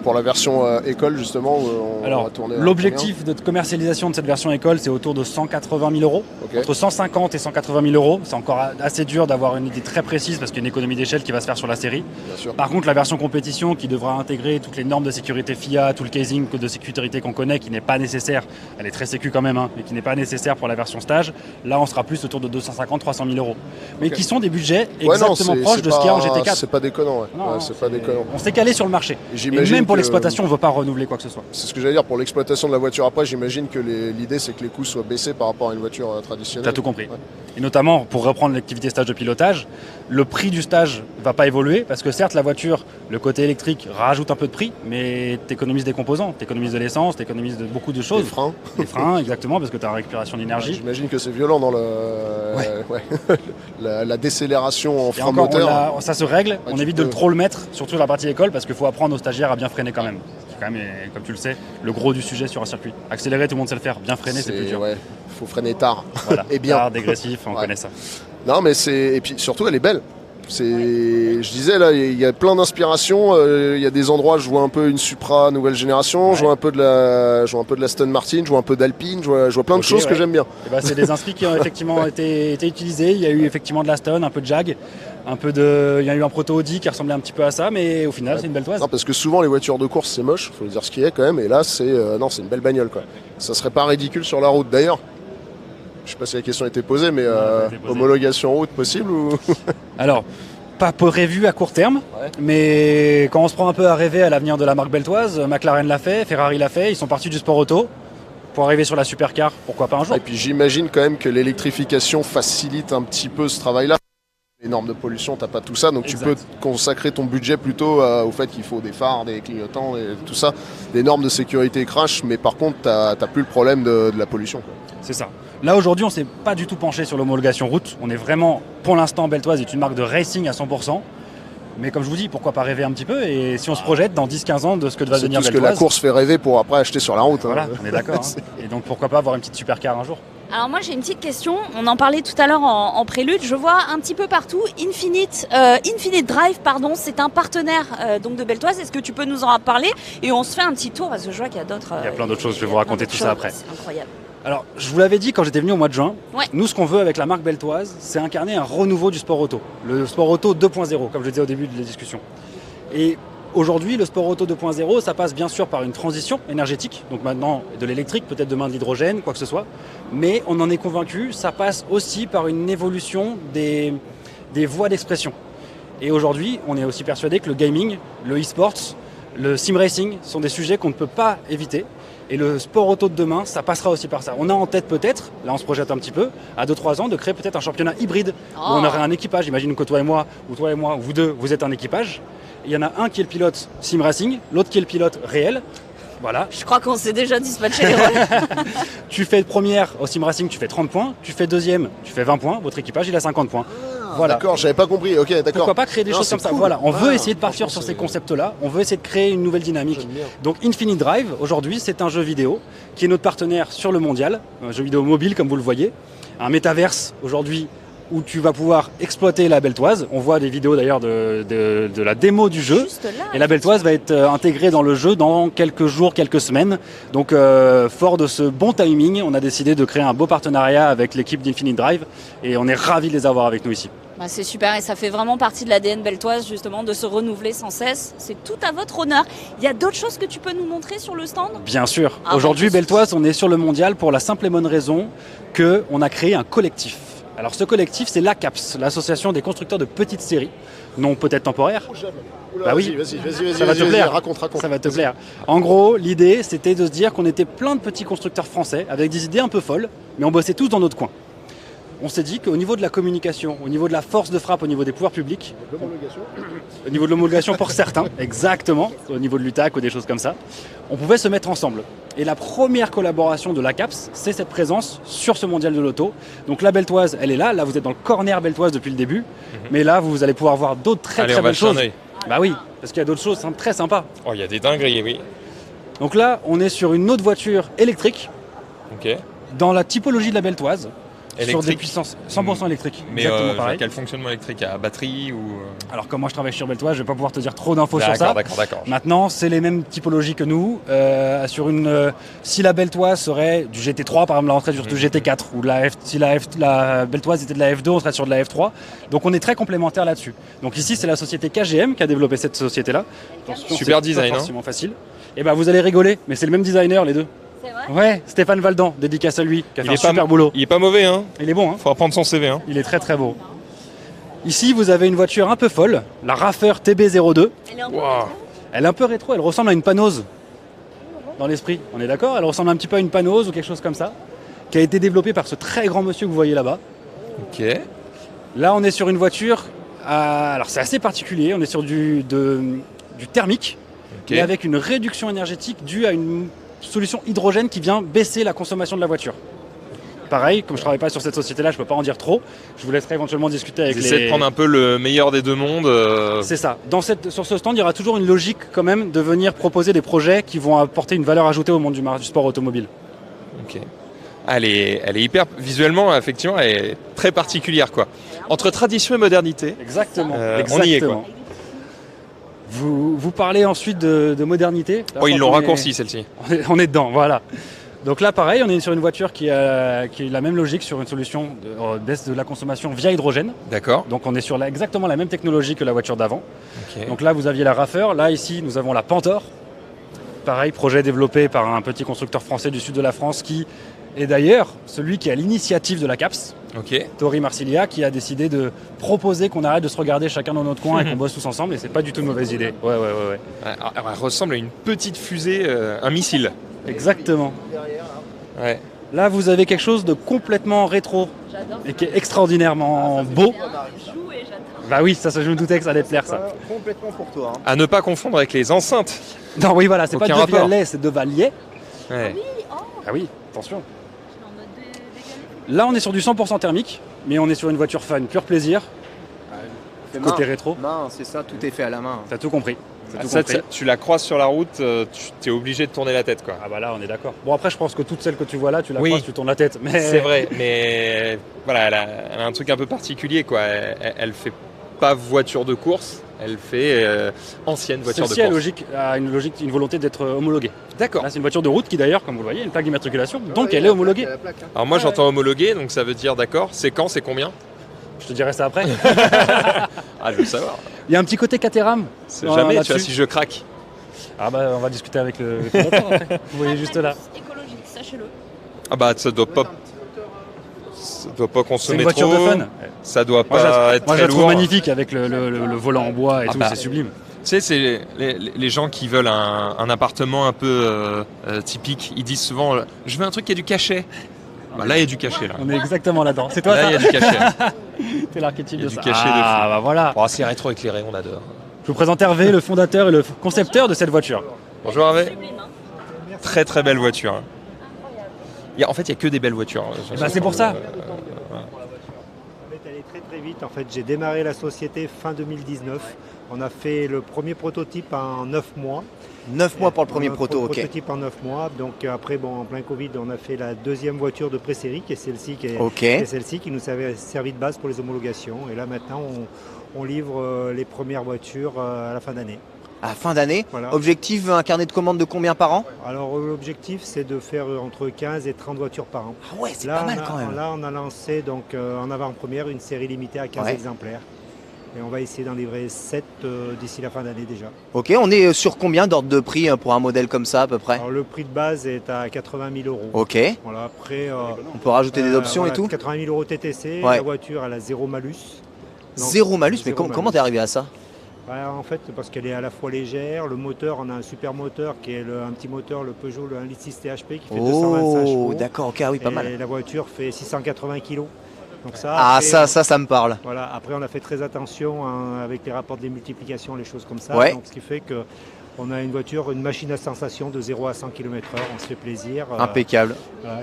pour la version école, justement, on alors, va tourner. l'objectif de commercialisation de cette version école, c'est autour de 180 000 euros. Okay. Entre 150 et 180 000 euros. C'est encore assez dur d'avoir une idée très précise parce qu'il y a une économie d'échelle qui va se faire sur la série. Bien sûr. Par contre, la version compétition qui devra intégrer toutes les normes de sécurité FIA, tout le casing de sécurité qu'on connaît, qui n'est pas nécessaire, elle est très sécu quand même, mais qui n'est pas nécessaire pour la version stage, là on sera plus autour de 250-300 000 euros. Mais qui sont des budgets exactement proches de ce qu'il y a en GT4. C'est pas déconnant, ouais. Non, c'est pas déconnant. On s'est calé sur le marché. Et même pour l'exploitation, on ne veut pas renouveler quoi que ce soit. C'est ce que j'allais dire, pour l'exploitation de la voiture après, j'imagine que l'idée c'est que les coûts soient baissés par rapport à une voiture traditionnelle. T'as tout compris. Ouais. Et notamment, pour reprendre l'activité stage de pilotage, le prix du stage ne va pas évoluer parce que certes, la voiture, le côté électrique rajoute un peu de prix, mais t'économises des composants, t'économises de l'essence, t'économises de beaucoup de choses. Des freins. Des freins, exactement, parce que tu as la récupération d'énergie. J'imagine que c'est violent dans la décélération en frein moteur. Ça se règle, on évite de trop le mettre, surtout sur la partie école, parce qu'il faut apprendre aux stagiaires à bien freiner quand même. C'est quand même, comme tu le sais, le gros du sujet sur un circuit. Accélérer, tout le monde sait le faire. Bien freiner, c'est plus dur. Ouais, faut freiner tard. Voilà, et bien. Tard, dégressif, on connaît ça. Non, mais et puis surtout, elle est belle. Je disais là, il y a plein d'inspirations. Il y a des endroits, je vois un peu une Supra nouvelle génération, je vois un peu de la Aston Martin, je vois un peu d'Alpine, je vois plein de choses que j'aime bien. C'est des inscrits qui ont effectivement été utilisés. Il y a eu effectivement de l'Aston, un peu de Jag, il y a eu un proto Audi qui ressemblait un petit peu à ça, mais au final c'est une belle toise. Non, parce que souvent les voitures de course c'est moche, faut dire ce qu'il y a quand même. Et là c'est une belle bagnole quoi. Ça serait pas ridicule sur la route d'ailleurs. Je sais pas si la question a été posée, mais homologation route possible ou... Alors, pas prévu à court terme, mais quand on se prend un peu à rêver à l'avenir de la marque beltoise, McLaren l'a fait, Ferrari l'a fait, ils sont partis du sport auto pour arriver sur la supercar, pourquoi pas un jour. Et puis j'imagine quand même que l'électrification facilite un petit peu ce travail-là. Les normes de pollution, t'as pas tout ça, donc Exact. tu peux consacrer ton budget plutôt au fait qu'il faut des phares, des clignotants, et tout ça, des normes de sécurité crash, mais par contre t'as plus le problème de la pollution, quoi. C'est ça. Là aujourd'hui on s'est pas du tout penché sur l'homologation route, on est vraiment, pour l'instant Beltoise est une marque de racing à 100%, mais comme je vous dis, pourquoi pas rêver un petit peu, et si on se projette dans 10-15 ans de ce que va C'est devenir tout ce que Beltoise. la course fait rêver pour après acheter sur la route. Voilà, hein. on est d'accord. Hein. Et donc pourquoi pas avoir une petite supercar un jour. Alors moi j'ai une petite question, on en parlait tout à l'heure en prélude, je vois un petit peu partout Infinite Drive, c'est un partenaire donc de Beltoise, est-ce que tu peux nous en parler et on se fait un petit tour parce que je vois qu'il y a d'autres... Il y a plein d'autres choses, je vais vous raconter tout ça après. C'est incroyable. Alors, je vous l'avais dit quand j'étais venu au mois de juin, Ouais. nous ce qu'on veut avec la marque beltoise, c'est incarner un renouveau du sport auto. Le sport auto 2.0, comme je le disais au début de la discussion. Et aujourd'hui, le sport auto 2.0, ça passe bien sûr par une transition énergétique, donc maintenant de l'électrique, peut-être demain de l'hydrogène, quoi que ce soit. Mais on en est convaincu, ça passe aussi par une évolution des voies d'expression. Et aujourd'hui, on est aussi persuadé que le gaming, le e-sports, le sim racing sont des sujets qu'on ne peut pas éviter. Et le sport auto de demain, ça passera aussi par ça. On a en tête peut-être, là on se projette un petit peu, à 2-3 ans, de créer peut-être un championnat hybride où on aurait un équipage. Imagine que toi et moi, vous deux, vous êtes un équipage. Il y en a un qui est le pilote sim racing, l'autre qui est le pilote réel. Voilà. Je crois qu'on s'est déjà dispatché les rôles. Tu fais première au sim racing, tu fais 30 points. Tu fais deuxième, tu fais 20 points. Votre équipage, il a 50 points. Voilà. D'accord, j'avais pas compris. Ok, d'accord. Pourquoi pas créer des Non, choses c'est comme ça. cool. Voilà, on veut essayer de franchement, partir sur c'est- ces concepts-là. On veut essayer de créer une nouvelle dynamique. J'aime bien. Donc Infinite Drive, aujourd'hui, c'est un jeu vidéo qui est notre partenaire sur le mondial, un jeu vidéo mobile comme vous le voyez, un métaverse aujourd'hui où tu vas pouvoir exploiter la beltoise. On voit des vidéos d'ailleurs de la démo du jeu. Juste là. Et la beltoise va être intégrée dans le jeu dans quelques jours, quelques semaines. Donc fort de ce bon timing, on a décidé de créer un beau partenariat avec l'équipe d'Infinite Drive et on est ravis de les avoir avec nous ici. Bah, c'est super et ça fait vraiment partie de l'ADN beltoise justement de se renouveler sans cesse. C'est tout à votre honneur. Il y a d'autres choses que tu peux nous montrer sur le stand? Bien sûr. Ah, Aujourd'hui, bon, Beltoise, on est sur le mondial pour la simple et bonne raison qu'on a créé un collectif. Alors ce collectif, c'est l'ACAPS, l'association des constructeurs de petites séries, non peut-être temporaires. Oula, Bah oui. vas-y, Ça va te plaire. raconte. Ça va te plaire. En gros, l'idée, c'était de se dire qu'on était plein de petits constructeurs français avec des idées un peu folles, mais on bossait tous dans notre coin. On s'est dit qu'au niveau de la communication, au niveau de la force de frappe, au niveau des pouvoirs publics, au niveau de l'homologation pour certains, exactement, au niveau de l'UTAC ou des choses comme ça, on pouvait se mettre ensemble. Et la première collaboration de l'ACAPS, c'est cette présence sur ce mondial de l'auto. Donc la beltoise, elle est là. Là, vous êtes dans le corner beltoise depuis le début. Mais là, vous allez pouvoir voir d'autres très Allez, très on va belles jeter un choses. œil. Bah oui, parce qu'il y a d'autres choses très sympas. Oh, il y a des dingueries, oui. Donc là, on est sur une autre voiture électrique Ok. dans la typologie de la beltoise. Sur des Électrique. puissances 100% électriques. Mais Exactement pareil. quel fonctionnement électrique? À batterie ou... Alors comme moi je travaille sur Beltoise, je vais pas pouvoir te dire trop d'infos sur ça. D'accord. Maintenant, c'est les mêmes typologies que nous. Si la Beltoise serait du GT3, par exemple, là on serait sur du GT4. Ou si la Beltoise était de la F2, on serait sur de la F3. Donc on est très complémentaires là-dessus. Donc ici, c'est la société KGM qui a développé cette société-là. Attention, Super c'est design, pas hein. forcément facile. Et ben vous allez rigoler, mais c'est le même designer les deux. C'est vrai? Ouais, Stéphane Valdan, dédicace à lui, qui a Il fait un est pas super boulot. Il est pas mauvais, hein. Il est bon, hein. Faudra prendre son CV, hein. Il est très très beau. Ici, vous avez une voiture un peu folle, la Raffer TB02. Elle est un peu Wow. Elle est un peu rétro, elle ressemble à une panose dans l'esprit, on est d'accord? Elle ressemble un petit peu à une panose ou quelque chose comme ça, qui a été développée par ce très grand monsieur que vous voyez là-bas. Ok. Là, on est sur une voiture, alors c'est assez particulier, on est sur du thermique, Ok. mais avec une réduction énergétique due à une solution hydrogène qui vient baisser la consommation de la voiture. Pareil, comme je ne travaille pas sur cette société-là, je ne peux pas en dire trop. Je vous laisserai éventuellement discuter avec Ils essaient de prendre un peu le meilleur des deux mondes. C'est ça. Sur ce stand, il y aura toujours une logique quand même de venir proposer des projets qui vont apporter une valeur ajoutée au monde du sport automobile. Ok. Elle est hyper visuellement, effectivement, elle est très particulière, quoi. Entre tradition et modernité. Exactement. On y est, quoi. Vous parlez ensuite de modernité. Là, Oh, je ils crois l'ont qu'on raccourci, celle-ci. on est dedans, voilà. Donc là, pareil, on est sur une voiture qui a la même logique, sur une solution de baisse de la consommation via hydrogène. D'accord. Donc on est sur exactement la même technologie que la voiture d'avant. Ok. Donc là, vous aviez la Raffer. Là, ici, nous avons la Panther. Pareil, projet développé par un petit constructeur français du sud de la France qui Et d'ailleurs, celui qui a l'initiative de la CAPS, Ok. Tori Marsilia, qui a décidé de proposer qu'on arrête de se regarder chacun dans notre coin et qu'on bosse tous ensemble, et c'est pas du tout une mauvaise idée. Ouais. Elle ressemble à une petite fusée, un missile. Exactement. Ouais. Là, vous avez quelque chose de complètement rétro J'adore. et qui est extraordinairement beau. Joue et j'adore. Bah oui, ça je me doutais que ça allait te plaire, ça. Complètement pour toi. À ne pas confondre avec les enceintes. Non, oui, voilà, c'est pas Aucun de rapport. Vialet, c'est de Valier. Ouais. Oui, oh, Ah oui, attention. je suis en mode décalé. Là, on est sur du 100% thermique, mais on est sur une voiture fun, pur plaisir. Côté rétro, Main, c'est ça, tout est fait à la main. t'as tout compris. T'as tout Ça, compris. tu la croises sur la route, tu es obligé de tourner la tête, quoi. Ah bah là, on est d'accord. Bon, après, je pense que toutes celles que tu vois là, tu la Oui. croises, tu tournes la tête. Mais... C'est vrai, mais voilà, elle a un truc un peu particulier, quoi. Elle fait pas voiture de course, elle fait ancienne voiture de Celle-ci course. a une volonté d'être homologuée. D'accord. Là, c'est une voiture de route qui, d'ailleurs, comme vous le voyez, a une plaque d'immatriculation, donc elle est homologuée. Alors moi, j'entends homologué, donc ça veut dire d'accord. C'est quand, c'est combien? Je te dirai ça après. Ah, je veux savoir. Il y a un petit côté Caterham. C'est jamais, tu vois, là-dessus. si je craque. Ah bah, on va discuter avec le fondateur après. Vous voyez juste là. Écologique, sachez-le. Ah bah, ça doit pas C'est une consommer voiture trop. de fun. Ça doit Moi, pas être je très la trouve lourd. magnifique avec le volant en bois et tout, bah. c'est sublime. Tu sais, c'est les gens qui veulent un appartement un peu typique. Ils disent souvent, je veux un truc qui a du cachet. Bah, là, il y a du cachet. Là, On est exactement là-dedans. C'est toi là, ça il y a du cachet. C'est l'archétype il y a de du ça. cachet de fou. Ah bah voilà. Oh, c'est rétro éclairé, on adore. Je vous présente Hervé, le fondateur et le concepteur de cette voiture. Bonjour Hervé. Sublime, hein. Très très belle voiture. En fait, il n'y a que des belles voitures. Bah, c'est pour ça. En fait, elle est très très vite. En fait, j'ai démarré la société fin 2019. On a fait le premier prototype en 9 mois. 9 mois pour le premier On a proto, fait le ok. prototype en 9 mois. Donc après, bon, en plein Covid, on a fait la deuxième voiture de pré-série, qui est celle-ci, Ok. celle-ci qui nous avait servi de base pour les homologations. Et là maintenant, on livre les premières voitures à la fin d'année. À la fin d'année, Voilà. objectif, un carnet de commandes de combien par an? Alors l'objectif, c'est de faire entre 15 et 30 voitures par an. Ah ouais, c'est Là, pas mal on a, quand même. là, on a lancé donc, en avant-première une série limitée à 15 Ouais. exemplaires. Et on va essayer d'en livrer 7 d'ici la fin d'année déjà. Ok, on est sur combien d'ordre de prix pour un modèle comme ça à peu près? Alors le prix de base est à 80 000 euros. Ok, Voilà, après, on peut rajouter des options voilà, et tout? 80 000 euros TTC, Ouais. la voiture elle a zéro malus. Donc, Zéro malus, mais zéro comment t'es arrivé à ça? Bah, en fait, parce qu'elle est à la fois légère, le moteur, on a un super moteur qui est un petit moteur, le Peugeot, le 1,6 litre THP qui fait 225 chevaux. Oh, d'accord, ok, ah oui, pas Et mal. la voiture fait 680 kg. Donc ça, Ah, après, ça me parle. Voilà, après on a fait très attention hein, avec les rapports de multiplication, les choses comme ça. Ouais. Donc, ce qui fait que on a une voiture, une machine à sensation de 0 à 100 km/h, on se fait plaisir. Impeccable.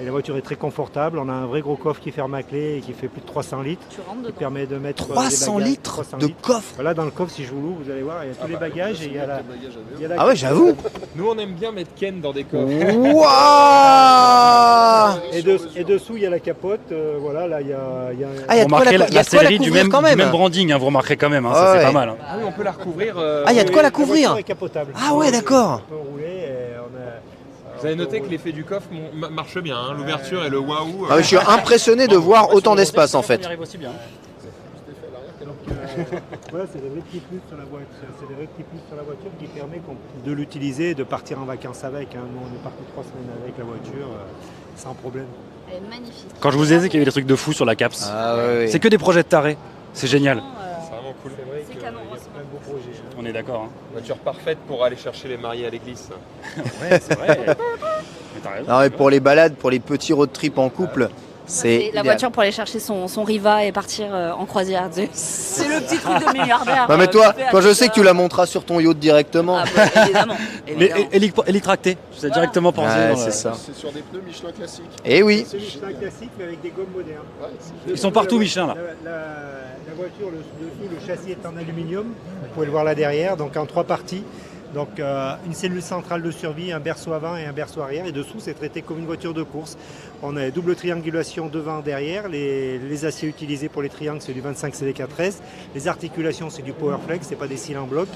Et la voiture est très confortable, on a un vrai gros coffre qui ferme à clé et qui fait plus de 300 litres, Tu rentres qui dedans. permet de mettre des 300 bagages, litres 300 de litres. coffre. Voilà, dans le coffre, si je vous l'ouvre, vous allez voir, il y a tous les bagages et il y a la... il y a la- Ah ouais, j'avoue. Nous, on aime bien mettre Ken dans des coffres. Waouh! Et dessous, il y a la capote, voilà, là, il y a... Ah, il y a Vous de quoi remarquez la, il y a de quoi la série du couvrir même, quand du même même. branding, hein, vous remarquerez quand même, hein, Ah ça c'est ouais. pas mal. Hein. Ah oui, on peut la recouvrir. Ah, il y a de quoi la voiture couvrir. est capotable. Ah ouais, d'accord. On peut rouler et on a... Vous avez on peut noté que rouler. l'effet du coffre marche bien, hein, l'ouverture et le waouh. Ah oui, je suis impressionné de voir autant d'espace en fait. On y arrive aussi bien. Voilà, c'est des vrais petits plus sur la voiture. C'est des vrais petits plus sur la voiture qui permet de l'utiliser et de partir en vacances avec. Hein. Nous, on est parti 3 semaines avec la voiture sans problème. Elle est magnifique. Quand je vous ai dit qu'il y avait des trucs de fou sur la CAPS, Ah ouais, c'est que des projets de tarés. C'est génial. C'est vraiment cool. C'est vrai C'est qu'il y canon, a c'est plein de beaux projets. On est d'accord. Hein. Voiture parfaite pour aller chercher les mariés à l'église. Ouais, c'est vrai. Mais t'as raison. Non, mais pour les balades, pour les petits road trips en couple, c'est C'est la idéal. voiture pour aller chercher son Riva et partir en croisière. C'est le petit truc de milliardaire. Non mais toi, tu fais toi je avec sais que tu la monteras sur ton yacht directement. Ah, bah, évidemment. Mais évidemment. hélitracté, tu sais Voilà. directement penser. Ouais, dans c'est le- ça. C'est sur des pneus Michelin classiques. Et oui. C'est Michelin classique mais avec des gommes modernes. Ils sont partout Michelin là. La voiture, le châssis est en aluminium. Vous pouvez le voir là derrière, donc en 3 parties. Donc une cellule centrale de survie, un berceau avant et un berceau arrière. Et dessous, c'est traité comme une voiture de course. On a double triangulation devant, derrière. Les aciers utilisés pour les triangles, c'est du 25 CD4S. Les articulations, c'est du Powerflex, c'est pas des cils en bloc.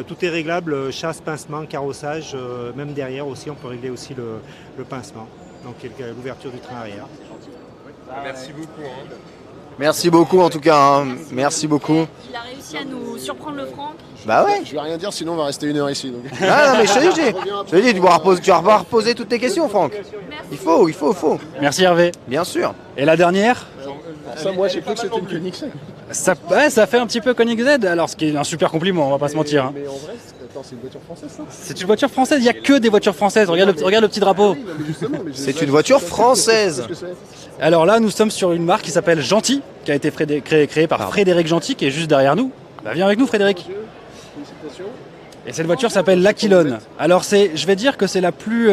Tout est réglable, chasse, pincement, carrossage. Même derrière aussi, on peut régler aussi le pincement. Donc l'ouverture du train arrière. Merci beaucoup. Hein. Merci beaucoup en tout cas, hein. Merci beaucoup. Il a réussi à nous surprendre le Franck. Bah ouais. Je vais rien dire, sinon on va rester 1 heure ici. Donc. Ah non mais je te dis, tu vas reposer toutes tes questions, Franck. Il faut. Merci Hervé. Bien sûr. Et la dernière, Ça, moi, j'ai cru que c'était une Koenigsegg. ça fait un petit peu Koenigsegg, alors ce qui est un super compliment, on va pas se mentir. Hein. Mais en vrai, c'est une voiture française, ça. C'est une voiture française, il n'y a que des voitures françaises, regarde le petit drapeau. C'est une voiture française. Alors là, nous sommes sur une marque qui s'appelle Gentil, qui a été créée par Frédéric Gentil, qui est juste derrière nous. Bah, viens avec nous Frédéric. Et cette voiture s'appelle l'Aquilone. Alors je vais dire que c'est la plus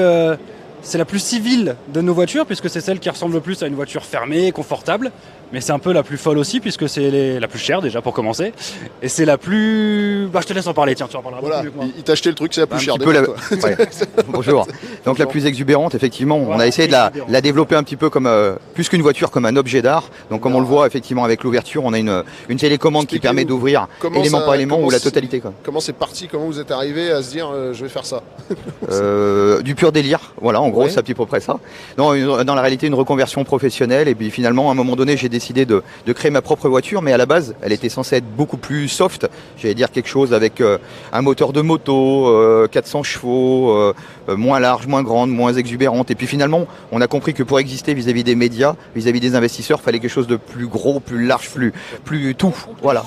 civile de nos voitures, puisque c'est celle qui ressemble le plus à une voiture fermée, confortable. Mais c'est un peu la plus folle aussi, puisque c'est la plus chère déjà pour commencer. Et c'est la plus... Bah je te laisse en parler, tiens, tu en parleras beaucoup mieux que moi. Il t'a acheté le truc, c'est la plus chère. Ouais. Bonjour. Donc la plus exubérante, effectivement, on a essayé de la développer un petit peu comme plus qu'une voiture, comme un objet d'art. Donc comme on le voit effectivement avec l'ouverture, on a une télécommande qui permet d'ouvrir élément par élément ou la totalité. Comment c'est parti? Comment vous êtes arrivé à se dire je vais faire ça? Du pur délire, voilà, en gros c'est à peu près ça. Non, dans la réalité une reconversion professionnelle et puis finalement à un moment donné j'ai décidé de créer ma propre voiture, mais à la base elle était censée être beaucoup plus soft, j'allais dire quelque chose avec un moteur de moto, 400 chevaux, moins large, moins grande, moins exubérante. Et puis finalement on a compris que pour exister vis-à-vis des médias, vis-à-vis des investisseurs, il fallait quelque chose de plus gros, plus large, plus tout, voilà.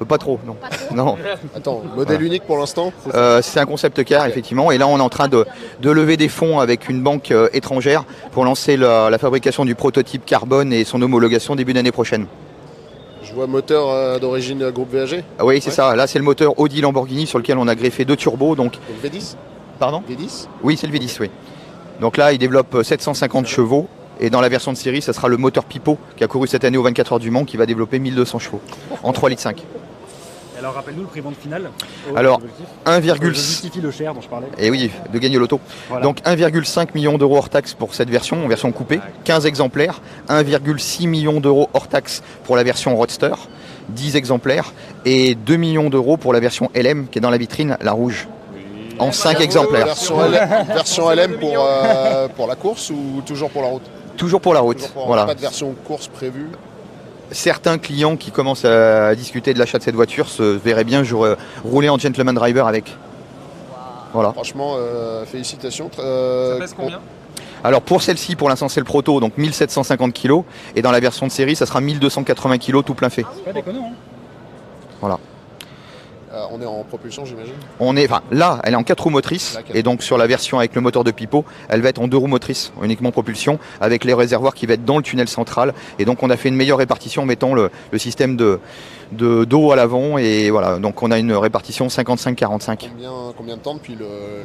Pas trop, non. Non. Attends, modèle unique pour l'instant? C'est un concept car, effectivement. Et là, on est en train de lever des fonds avec une banque étrangère pour lancer la fabrication du prototype carbone et son homologation début d'année prochaine. Je vois moteur d'origine groupe VAG. Ah oui, c'est ça. Là, c'est le moteur Audi Lamborghini sur lequel on a greffé 2 turbos. Donc... Le V10? Pardon? V10? Oui, c'est le V10, oui. Donc là, il développe 750 chevaux. Et dans la version de série, ça sera le moteur Pipo qui a couru cette année aux 24 heures du Mans qui va développer 1200 chevaux en 3,5 litres. Alors rappelle-nous le prix vente final. Alors 1, je justifie le cher dont je parlais. Et oui, de gagner l'auto. Voilà. Donc 1,5 million d'euros hors taxe pour cette version, en version coupée, 15 exemplaires, 1,6 million d'euros hors taxe pour la version Roadster, 10 exemplaires, et 2 millions d'euros pour la version LM qui est dans la vitrine, la rouge. En 5 exemplaires. Version LM pour la course ou toujours pour la route? Toujours pour la route. Voilà. Pas de version course prévue? Certains clients qui commencent à discuter de l'achat de cette voiture se verraient bien rouler en gentleman driver avec. Voilà. Franchement, félicitations. Ça pèse combien? Alors pour celle-ci, pour l'instant c'est le proto, donc 1750 kg. Et dans la version de série, ça sera 1280 kg tout plein fait. C'est pas déconnant, hein. Voilà. On est en propulsion, j'imagine? Là, elle est en 4 roues motrices. Et donc sur la version avec le moteur de Pipo, elle va être en 2 roues motrices, uniquement propulsion, avec les réservoirs qui vont être dans le tunnel central. Et donc on a fait une meilleure répartition en mettant le système d'eau à l'avant. Et voilà, donc on a une répartition 55-45. Combien de temps depuis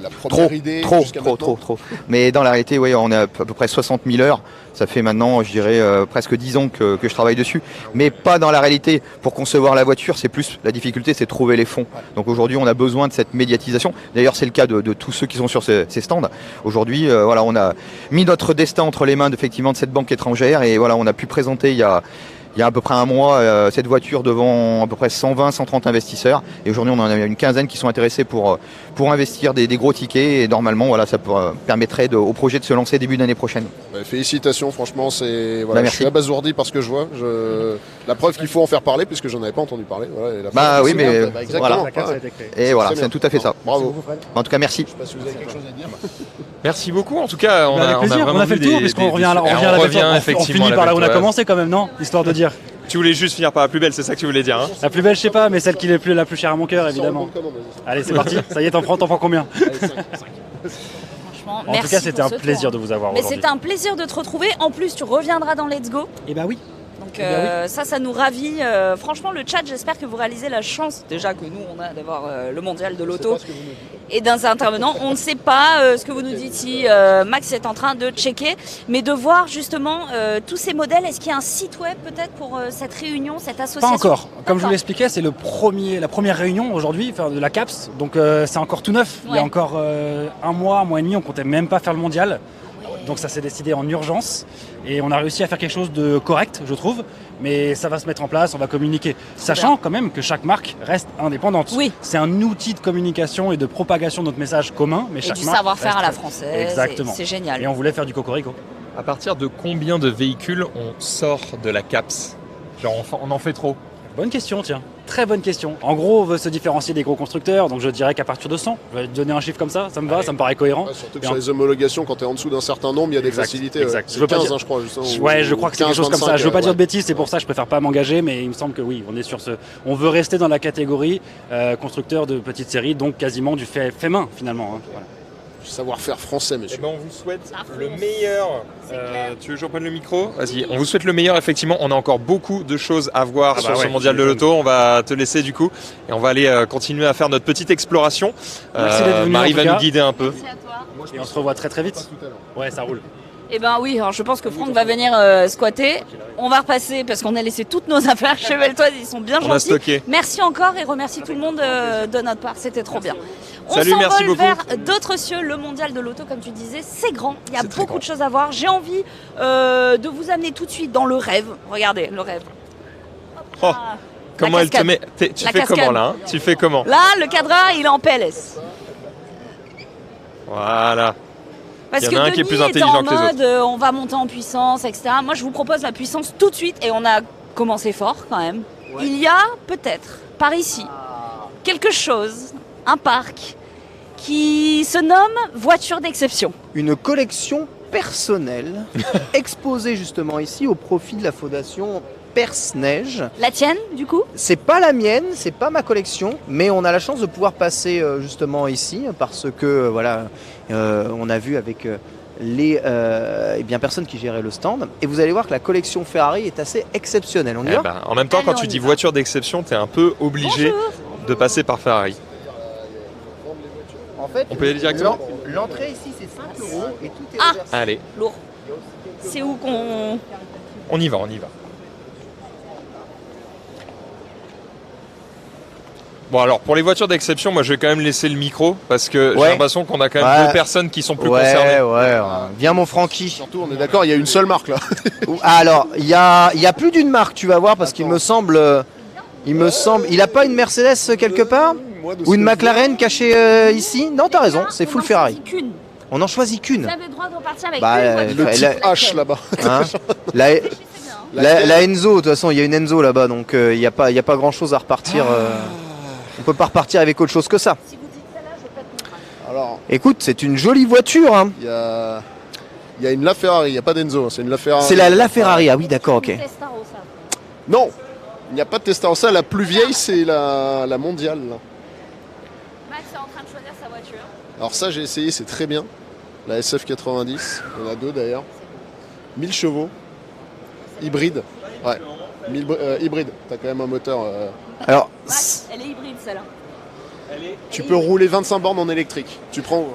la première idée jusqu'à maintenant? Trop. Mais dans la réalité, oui, on a à peu près 60 000 heures. Ça fait maintenant, je dirais, presque 10 ans que je travaille dessus. Mais pas dans la réalité. Pour concevoir la voiture, c'est plus la difficulté, c'est de trouver les fonds. Donc aujourd'hui, on a besoin de cette médiatisation. D'ailleurs, c'est le cas de tous ceux qui sont sur ces stands. Aujourd'hui, voilà, on a mis notre destin entre les mains effectivement de cette banque étrangère. Et voilà, on a pu présenter il y a à peu près un mois cette voiture devant à peu près 120-130 investisseurs. Et aujourd'hui, on en a une quinzaine qui sont intéressés pour investir des gros tickets. Et normalement, voilà, ça permettrait au projet de se lancer début d'année prochaine. Félicitations, franchement, je suis abasourdi par ce que je vois. La preuve qu'il faut en faire parler, puisque j'en avais pas entendu parler. Voilà, oui, mais exactement. Voilà. Et voilà, c'est tout à fait ça. Bravo. En tout cas, merci. Je sais pas si vous avez quelque chose à dire. Merci beaucoup. En tout cas, on a fait le tour, puisqu'on revient à la on finit par là où on a commencé quand même, non? Histoire de dire. Tu voulais juste finir par la plus belle, c'est ça que tu voulais dire, hein? La plus belle, je sais pas, mais celle qui est la plus chère à mon cœur, évidemment. Allez, c'est parti. Ça y est, t'en prends combien? En tout cas, c'était un plaisir de vous avoir aujourd'hui. Mais c'était un plaisir de te retrouver. En plus, tu reviendras dans Let's Go. Eh bah oui. Donc ça nous ravit. Franchement, le chat, j'espère que vous réalisez la chance déjà que nous, on a d'avoir le mondial de l'auto et d'un intervenant. On ne sait pas ce que vous nous dites si Max est en train de checker, mais de voir justement tous ces modèles. Est-ce qu'il y a un site web peut-être pour cette réunion, cette association? Pas encore. Comme je vous l'expliquais, c'est la première réunion aujourd'hui de la CAPS. Donc c'est encore tout neuf. Ouais. Il y a encore un mois et demi, on comptait même pas faire le mondial. Donc ça s'est décidé en urgence et on a réussi à faire quelque chose de correct, je trouve, mais ça va se mettre en place, on va communiquer, sachant quand même que chaque marque reste indépendante. Oui. C'est un outil de communication et de propagation de notre message commun, mais chaque marque savoir-faire à la française. Exactement. C'est génial. Et on voulait faire du cocorico. À partir de combien de véhicules on sort de la CAPS? Genre on en fait trop? Bonne question, tiens. Très bonne question. En gros, on veut se différencier des gros constructeurs, donc je dirais qu'à partir de 100. Je vais te donner un chiffre comme ça me va, ça me paraît cohérent. Ouais, surtout que Et sur les homologations, quand tu es en dessous d'un certain nombre, il y a des Exact, facilités. exact. C'est Je veux pas 15, dire- je crois. Justement, Ouais, je crois que c'est quelque chose comme ça. Je veux pas dire de ouais. bêtises, c'est pour ça que je préfère pas m'engager, mais il me semble que oui, on est sur ce. On veut rester dans la catégorie constructeur de petites séries, donc quasiment du fait main finalement. Hein. Voilà. Savoir-faire français, Eh monsieur. ben, on vous souhaite Ça le fonce. meilleur. C'est clair. Tu veux que je reprenne le micro? Vas-y. On vous souhaite le meilleur. Effectivement, on a encore beaucoup de choses à voir Ah sur bah ce ouais, mondial de l'auto. On va te laisser du coup et on va aller continuer à faire notre petite exploration. Merci d'être venu, Marie en tout va cas. nous guider un peu. Merci à toi. Et on se revoit très très vite. Ouais, ça roule. Eh ben oui, alors je pense que Franck va venir squatter. On va repasser parce qu'on a laissé toutes nos affaires chez Beltoise, ils sont bien On a gentils. stocké. Merci encore et remercie tout le monde de notre part, c'était trop bien. On Salut, merci s'envole beaucoup. vers d'autres cieux, le mondial de l'auto comme tu disais, c'est grand, il y a C'est très beaucoup grand. de choses à voir. J'ai envie de vous amener tout de suite dans le rêve. Regardez, le rêve. Oh, Ah, comment la elle te cascade. met? Tu La fais cascade. comment là hein? Tu fais comment? Là, le cadre, il est en PLS. Voilà. Parce Il y que en a un Denis qui est plus était intelligent en que les mode on va monter en puissance, etc. Moi, je vous propose la puissance tout de suite et on a commencé fort quand même. Ouais. Il y a peut-être par ici quelque chose, un parc qui se nomme voiture d'exception. Une collection personnelle exposée justement ici au profit de la fondation Perce-Neige. La tienne, du coup? C'est pas la mienne, c'est pas ma collection, mais on a la chance de pouvoir passer justement ici parce que voilà, on a vu avec les personnes qui géraient le stand et vous allez voir que la collection Ferrari est assez exceptionnelle. On y Eh va ben, en même temps, quand Alors, tu on y dis va. voiture d'exception, tu es un peu obligé Bonjour. de passer par Ferrari. En fait, On peut y aller directement l'entrée ici c'est 5 € et tout est Ah. reversé. Allez, Lourd. C'est où qu'on... on y va, on y va. Bon alors pour les voitures d'exception, moi je vais quand même laisser le micro parce que j'ai Ouais. l'impression qu'on a quand même Ouais. deux personnes qui sont plus Ouais, concernées. ouais. Viens mon Francky. Surtout, on est d'accord, il y a une seule marque là. Alors, il y a plus d'une marque, tu vas voir, parce qu'il me semble, il a pas une Mercedes quelque part Moi, de ce ou une que je McLaren cachée ici? Non, t'as raison, c'est On full en Ferrari. choisit qu'une. On en choisit qu'une. Vous avez le droit de repartir avec Bah, une vois. voiture. Le type la- H là-bas. Hein la, Réfléchissez bien, hein. la Enzo, de toute façon, il y a une Enzo là-bas, donc il n'y a pas grand chose à repartir. On peut pas repartir avec autre chose que ça. Si vous dites celle-là, je vais pas te comprendre. Alors, Écoute, c'est une jolie voiture. Hein. il y a une LaFerrari, il n'y a pas d'Enzo, c'est une LaFerrari. C'est la Ferrari, ah oui, d'accord, ok. Une Testarossa. Non, il n'y a pas de Testarossa, la plus vieille c'est la mondiale. Là. Max est en train de choisir sa voiture. Alors ça j'ai essayé, c'est très bien. La SF90, il y en a deux d'ailleurs. 1000 chevaux, hybride. Ouais, hybride, t'as quand même un moteur. Alors, Max, elle est hybride celle-là. Tu peux rouler 25 bornes en électrique. Tu prends.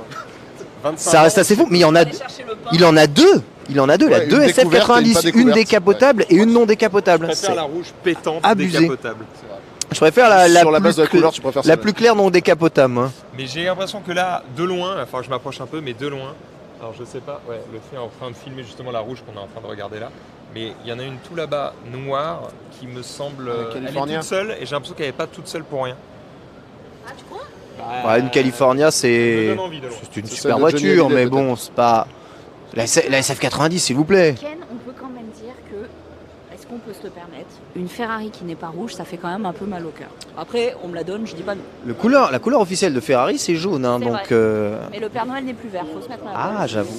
25 ça reste assez fou, mais il y en a, Aller chercher le pain. il en a deux. Il en a deux, Ouais, là, une deux découverte et une pas SF90, une découverte. décapotable et une non Je décapotable. préfère C'est- la rouge pétante abusé. décapotable. Je préfère la Sur la plus base de la cla- couleur, tu préfères la ça. plus claire non décapotable. Moi. Mais j'ai l'impression que là, de loin, enfin je m'approche un peu, mais de loin. Alors je sais pas, ouais, le fait est en train de filmer justement la rouge qu'on est en train de regarder là. Mais il y en a une tout là-bas, noire, qui me semble. La Elle est California. toute seule et j'ai l'impression qu'elle n'est pas toute seule pour rien. Ah, tu crois? Ouais, une California, Ça me c'est donne envie de loin. c'est une C'est super celle de Johnny voiture, Hallyday, mais bon, c'est pas. La SF90, s'il vous plaît. Ken, on peut quand même dire que, est-ce qu'on peut se le permettre, une Ferrari qui n'est pas rouge, ça fait quand même un peu mal au cœur. Après, on me la donne, je dis pas non. La couleur officielle de Ferrari, c'est jaune, hein, C'est donc. Mais le Père Noël n'est plus vert, faut se mettre à la Ah, bonne. j'avoue.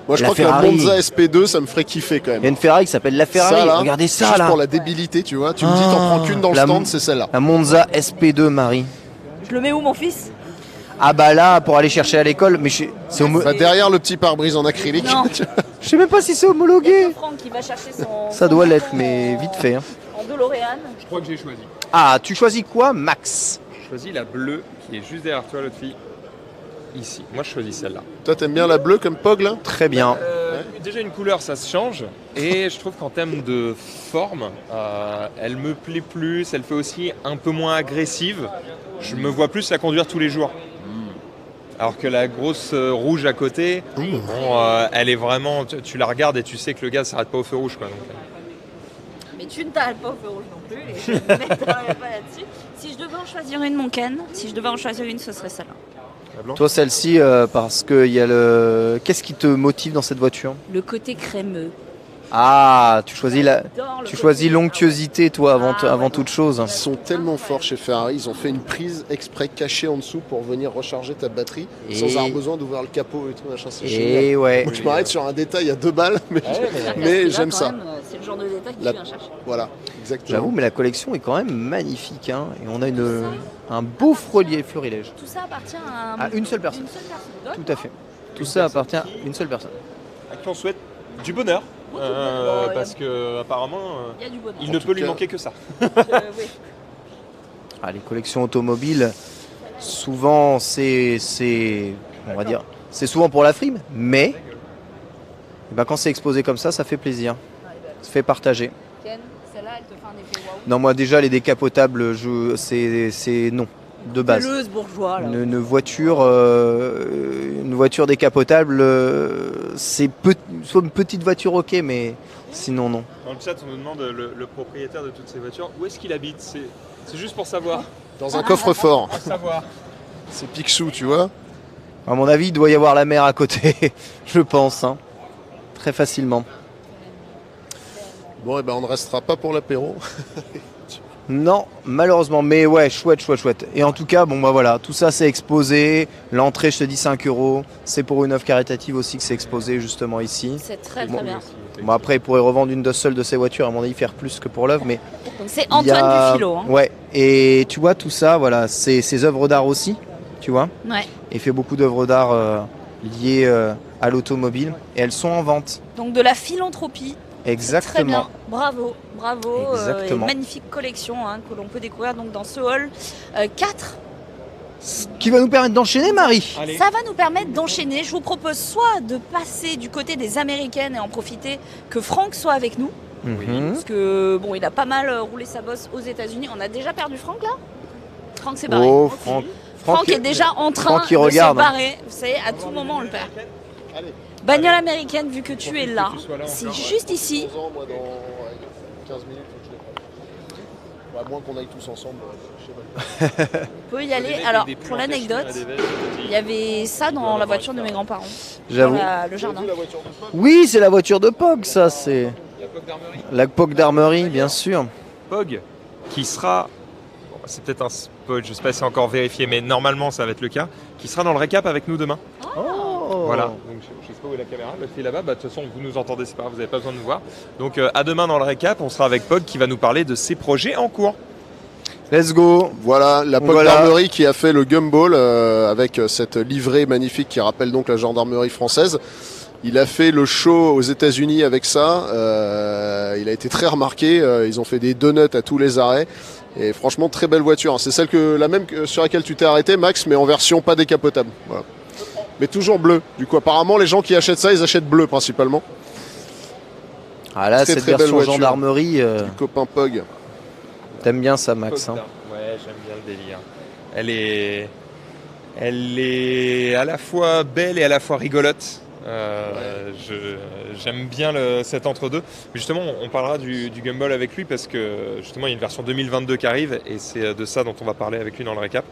Moi je La crois que Ferrari. la Monza SP2 ça me ferait kiffer quand Il y a même. une Ferrari qui s'appelle la Ferrari. Ça, là, Regardez ça Juste là. pour la débilité, tu vois. Tu me dis t'en prends qu'une dans le la stand, Mon- c'est celle-là. La Monza SP2 Marie. Je le mets où, mon fils? Ah bah là, pour aller chercher à l'école, mais c'est Bah, derrière le petit pare-brise en acrylique. Non. je sais même pas si c'est Il y a homologué. que Franck qui va chercher son. Ça son doit bouton l'être, mais vite fait. Hein. En DeLorean. Je crois que j'ai choisi. Ah, tu choisis quoi, Max? J'ai choisi la bleue qui est juste derrière toi, l'autre fille. Ici. Moi je choisis celle-là. Toi t'aimes bien la bleue comme Pog là? Très bien. Déjà une couleur ça se change et je trouve qu'en termes de forme elle me plaît plus, elle fait aussi un peu moins agressive. Je me vois plus la conduire tous les jours. Alors que la grosse rouge à côté, bon, elle est vraiment, tu la regardes et tu sais que le gars s'arrête pas au feu rouge quoi. Donc, Mais tu ne t'arrêtes pas au feu rouge non plus. Et je ne m'étendrai pas là-dessus. Si je devais en choisir une, mon Ken, si je devais en choisir une, ce serait celle-là. la blanche. Toi, celle-ci, parce qu'il y a le. Qu'est-ce qui te motive dans cette voiture? Le côté crémeux. Ah, tu choisis J'adore le tu côté- choisis l'onctuosité, toi, avant Ouais. toute chose. Ils sont tellement forts chez Ferrari, ils ont fait une prise exprès cachée en dessous pour venir recharger ta batterie sans Et- avoir besoin d'ouvrir le capot et tout machin. C'est génial. Et ouais. Moi, je m'arrête sur un détail à 2 balles, mais, mais Là, j'aime quand ça. même, c'est le genre de détail que La- tu viens chercher. Voilà, exactement. J'avoue, mais la collection est quand même magnifique. Hein. Et on a un beau florilège. Tout ça appartient à, À une seule personne. Une seule personne. Tout à fait. Tout ça appartient à une seule personne. À qui on souhaite du bonheur. Beaucoup de bonheur. Parce que apparemment, Il y a du bonheur. il En ne tout peut lui cas- manquer que ça. Oui. Ah, les collections automobiles, souvent, on va dire, c'est souvent pour la frime, mais eh ben, quand c'est exposé comme ça fait plaisir. Ça fait partager. Ken, celle-là, elle te fait un effet waouh. Non, moi déjà, les décapotables, c'est non, de base. Pelleuse bourgeois, là. Une voiture décapotable, c'est soit une petite voiture, ok, mais sinon non. Dans le chat, on nous demande le propriétaire de toutes ces voitures, où est-ce qu'il habite. C'est juste pour savoir. Dans un coffre-fort. Pour savoir. C'est Picsou, tu vois. À mon avis, il doit y avoir la mer à côté, je pense, hein. Très facilement. Bon, et ben on ne restera pas pour l'apéro. Non, malheureusement, mais ouais, chouette. Et en tout cas, bon bah voilà, tout ça c'est exposé. L'entrée, je te dis 5 €. C'est pour une œuvre caritative aussi que c'est exposé justement ici. C'est très Bon, bien. Bon après, il pourrait revendre une seule de ses voitures, à mon avis, faire plus que pour l'œuvre, mais Donc c'est il y Antoine a- Dufilo. Hein. Ouais, et tu vois tout ça, voilà, c'est ses œuvres d'art aussi, tu vois. Ouais. Et il fait beaucoup d'œuvres d'art liées à l'automobile, et elles sont en vente. Donc de la philanthropie. Très bien. Exactement. Bravo. Exactement. Et magnifique collection hein, que l'on peut découvrir donc dans ce hall 4. Qui va nous permettre d'enchaîner, Marie. Allez. Ça va nous permettre d'enchaîner. Je vous propose soit de passer du côté des Américaines et en profiter que Franck soit avec nous. Mhm. Parce que bon, il a pas mal roulé sa bosse aux États-Unis. On a déjà perdu Franck là. Franck s'est barré. Oh, Franck est déjà en train Franck, il de regarde. se barrer. Vous savez, à tout moment on le perd. Allez. Bagnole américaine, vu que tu es là, que tu sois là c'est encore. juste ici. 11 ans, moi, dans 15 minutes, faut que je les prenne. À moins qu'on aille tous ensemble, je sais pas. On peut y aller. Alors, pour l'anecdote, il y avait ça dans la voiture de mes grands-parents. J'avoue. Dans le Vous jardin. avez vu la voiture de Pog Oui, c'est la voiture de Pog, ça, c'est La Pog d'armerie. la Pog d'armerie, bien sûr. Pog, qui sera, bon, c'est peut-être un spoil, je ne sais pas si c'est encore vérifié, mais normalement ça va être le cas, qui sera dans le récap avec nous demain. Oh. Voilà, donc je sais pas où est la caméra, elle est là-bas, bah, de toute façon vous nous entendez, c'est pas grave, vous n'avez pas besoin de nous voir. Donc à demain dans le récap, on sera avec Pog qui va nous parler de ses projets en cours. Let's go. Voilà, la Pog Voilà. d'armerie qui a fait le Gumball avec cette livrée magnifique qui rappelle donc la gendarmerie française. Il a fait le show aux États-Unis avec ça. Il a été très remarqué. Ils ont fait des donuts à tous les arrêts. Et franchement, très belle voiture. C'est la même sur laquelle tu t'es arrêté, Max, mais en version pas décapotable. Voilà. Mais toujours bleu. Du coup, apparemment, les gens qui achètent ça, ils achètent bleu principalement. Ah là, Très, cette très belle version voiture. gendarmerie, Du copain Pog. t'aimes bien ça, Max. Hein. Ouais, j'aime bien le délire. Elle est à la fois belle et à la fois rigolote. J'aime bien cet entre-deux. Justement, on parlera du Gumball avec lui parce que justement il y a une version 2022 qui arrive et c'est de ça dont on va parler avec lui dans le récap.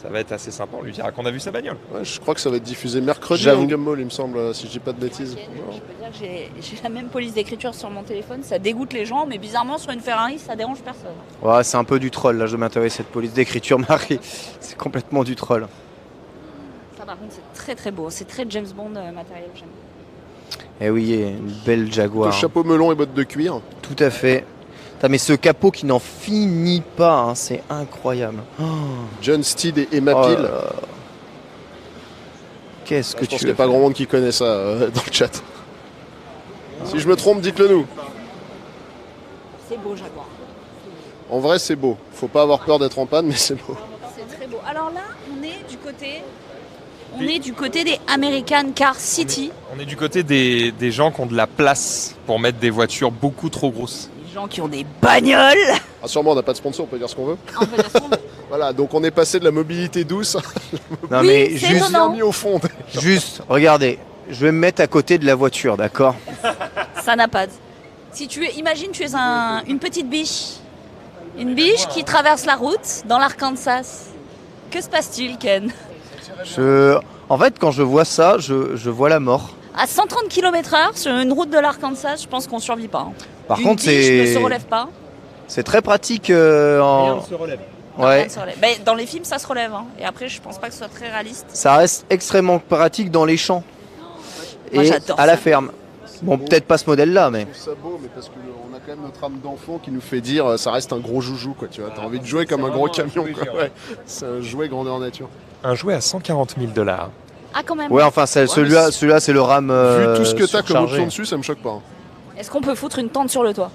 Ça va être assez sympa. On lui dira qu'on a vu sa bagnole. Ouais, je crois que ça va être diffusé mercredi, J'avoue. un Gumball, il me semble, si je dis pas de bêtises. Je peux dire que j'ai la même police d'écriture sur mon téléphone. Ça dégoûte les gens, mais bizarrement, sur une Ferrari, ça dérange personne. Ouais, c'est un peu du troll, là, je m'intéresse cette police d'écriture, Marie. C'est complètement du troll. Ça, par contre, c'est très très beau. C'est très James Bond matériel. J'aime. Eh oui, une belle Jaguar. Chapeau melon et bottes de cuir. Tout à fait. Putain, mais ce capot qui n'en finit pas, hein, c'est incroyable. Oh, John Steed et Emma oh là Peel. là. Qu'est-ce que Je pense tu qu'il n'y veux a pas faire grand monde qui connaît ça dans le chat. Si je me trompe, dites-le nous. C'est beau, Jaguar. En vrai, c'est beau. Faut pas avoir peur d'être en panne, mais c'est beau. C'est très beau. Alors là, on est du côté des American Car City. On est du côté des gens qui ont de la place pour mettre des voitures beaucoup trop grosses. Les gens qui ont des bagnoles. Sûrement, on n'a pas de sponsor, on peut dire ce qu'on veut. En fait, elles sont- Voilà, donc on est passé de la mobilité douce Non Oui, mais c'est juste, étonnant. mis au fond. juste, regardez, je vais me mettre à côté de la voiture, d'accord? Ça n'a pas de... Si tu es, imagine, tu es une petite biche. Une biche qui traverse la route dans l'Arkansas. Que se passe-t-il, Ken? En fait, quand je vois ça, je vois la mort. À 130 km/h sur une route de l'Arkansas, je pense qu'on survit pas. Hein. Par Une contre, biche ne se c'est relève pas. très pratique Rien en... ne se relève. Ouais. Rien ne se relève. Ben, dans les films, ça se relève. Hein. Et après, je pense pas que ce soit très réaliste. Ça reste extrêmement pratique dans les champs Moi, et j'adore à la ça. ferme. Bon, peut-être pas ce modèle-là, mais... Je trouve ça beau, mais parce qu'on a quand même notre âme d'enfant qui nous fait dire ça reste un gros joujou, quoi, tu vois. T'as envie de jouer comme un gros camion, quoi. Ouais. C'est un jouet grandeur nature. Un jouet à 140 000 $. Ah, quand même. Ouais, enfin, celui-là, c'est le RAM Vu tout ce que t'as comme surchargé. option dessus, ça me choque pas. Hein. Est-ce qu'on peut foutre une tente sur le toit?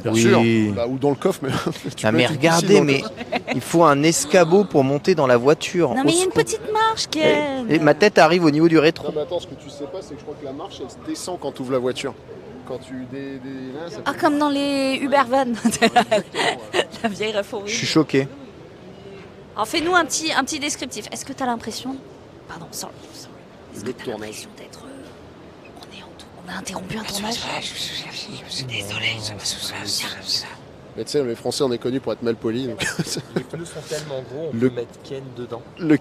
Bien Oui. sûr. Bah, ou dans le coffre, mais. tu Ah, peux mais être regardez, ici dans le mais coffre. il faut un escabeau pour monter dans la voiture. Non, Au mais il y a une secours. petite marche, Ken. Et ma tête arrive au niveau du rétro. Non, mais attends, ce que tu sais pas, c'est que je crois que la marche, elle se descend quand tu ouvres la voiture. Quand tu. Là, ça Ah, fait- comme dans les Uber Van. Exactement, ouais. La vieille ref Je horrible. suis choqué. Alors, fais-nous un petit descriptif. Est-ce que tu as l'impression. Pardon, sorry. Est-ce que Le tu as tournage. l'impression d'être. On a interrompu un tournage. Mais tu sais, les Français, on est connus pour être mal polis. Donc... Les pneus sont tellement gros, on Le- peut mettre Ken dedans. le...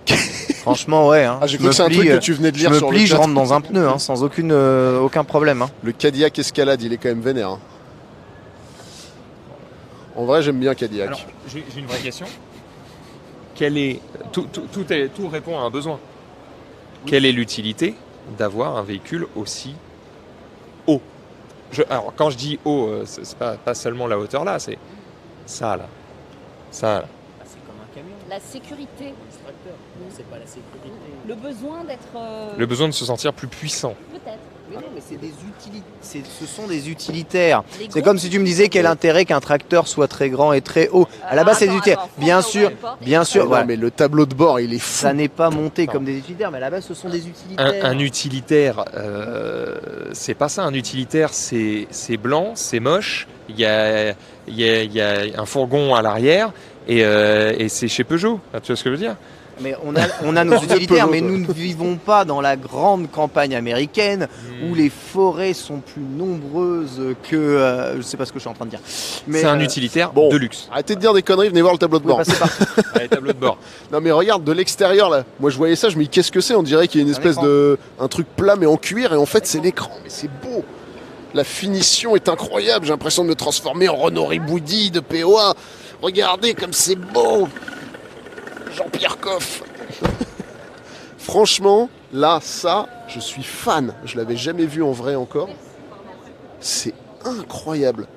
Franchement, ouais. Hein. Ah, j'ai Je cru me que c'est un plie, truc que tu venais de je lire me sur plie, le je chat. rentre dans un pneu, hein, sans aucun problème. Hein. Le Cadillac Escalade, il est quand même vénère. Hein. En vrai, j'aime bien Cadillac. Alors, j'ai une vraie question. Tout répond à un besoin. Quelle est l'utilité d'avoir un véhicule aussi haut? Alors, quand je dis haut, c'est pas seulement la hauteur là, c'est ça là. Ça là. C'est comme un camion, La sécurité. un tracteur. C'est pas la sécurité. Le besoin d'être. Le besoin de se sentir plus puissant. Peut-être. Mais non, mais c'est des ce sont des utilitaires. Les C'est gros- comme si tu me disais quel intérêt qu'un tracteur soit très grand et très haut. À la base, c'est des Attends, utilitaires. attends, Bien faut sûr, pas. bien Ah sûr. non, Voilà. mais le tableau de bord, il est fou. Ça n'est pas monté Non. comme des utilitaires, mais à la base, ce sont des utilitaires. Un utilitaire, c'est pas ça. Un utilitaire, c'est blanc, c'est moche. Il y a un fourgon à l'arrière et c'est chez Peugeot. Tu vois ce que je veux dire? Mais on a nos utilitaires, mais nous ne vivons pas dans la grande campagne américaine où les forêts sont plus nombreuses que. Je sais pas ce que je suis en train de dire. Mais C'est un utilitaire bon. de luxe. Arrêtez de dire des conneries, venez voir le tableau de Vous pouvez bord. passer par. Allez, tableau de bord. Non mais regarde, de l'extérieur là, moi je voyais ça, je me dis qu'est-ce que c'est? On dirait qu'il y a une Un espèce écran. de... un truc plat mais en cuir et en fait c'est l'écran. Mais c'est beau. La finition est incroyable, j'ai l'impression de me transformer en Renaud Riboudi de POA. Regardez comme c'est beau. Jean-Pierre Coff. Franchement, là, ça, je suis fan. Je l'avais jamais vu en vrai encore. C'est incroyable.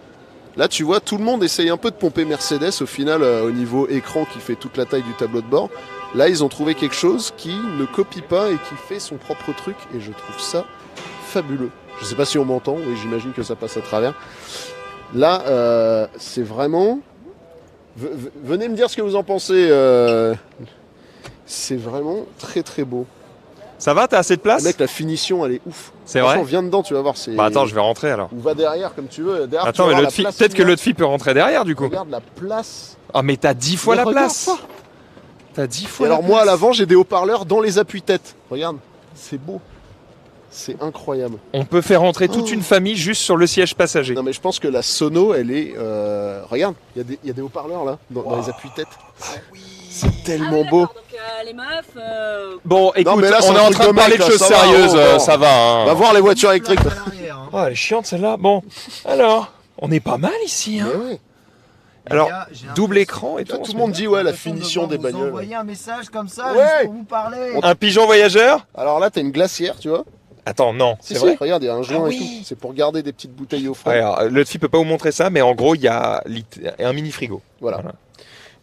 Là, tu vois, tout le monde essaye un peu de pomper Mercedes au final au niveau écran qui fait toute la taille du tableau de bord. Là, ils ont trouvé quelque chose qui ne copie pas et qui fait son propre truc et je trouve ça fabuleux. Je sais pas si on m'entend, oui, j'imagine que ça passe à travers. Là, c'est vraiment... Venez me dire ce que vous en pensez. C'est vraiment très très beau. Ça va? T'as assez de place? Mec, la finition, elle est ouf. C'est Franchement, vrai? viens dedans, tu vas voir. Bah attends, je vais rentrer alors. Ou va derrière comme tu veux. Derrière, Attends, tu mais vas voir l'autre la fille, place peut-être que finale. l'autre fille peut rentrer derrière du coup. Regarde la place. Ah mais t'as 10 fois Mais la regarde place. ça. T'as 10 Et fois alors la moi, à place. l'avant, j'ai des haut-parleurs dans les appuis-têtes. Regarde, c'est beau. C'est incroyable. On peut faire rentrer toute une famille juste sur le siège passager. Non mais je pense que la sono, elle est... Regarde, il y a des haut-parleurs là, dans les appuis-têtes. C'est tellement beau. Donc les meufs. Bon, écoute, mais là, c'est on est un en truc train de de parler mec, de là, choses ça va, sérieuses, oh, oh. ça va. Hein. Va voir les voitures électriques. Oh, elle est chiante celle-là. Bon, alors, on est pas mal ici. Hein. Mais ouais. Alors, double écran et Là, tout. tout le monde dit ouais, la finition des bagnoles. Envoyer un message comme ça Ouais. juste pour vous parler. Un pigeon voyageur? Alors là, t'as une glacière, tu vois. Attends, non, Si, c'est si, vrai. regarde, il y a un joint Ah et tout. oui. C'est pour garder des petites bouteilles au frais. Ouais, alors, l'autre fille peut pas vous montrer ça, mais en gros, il y a un mini frigo. Voilà. Voilà.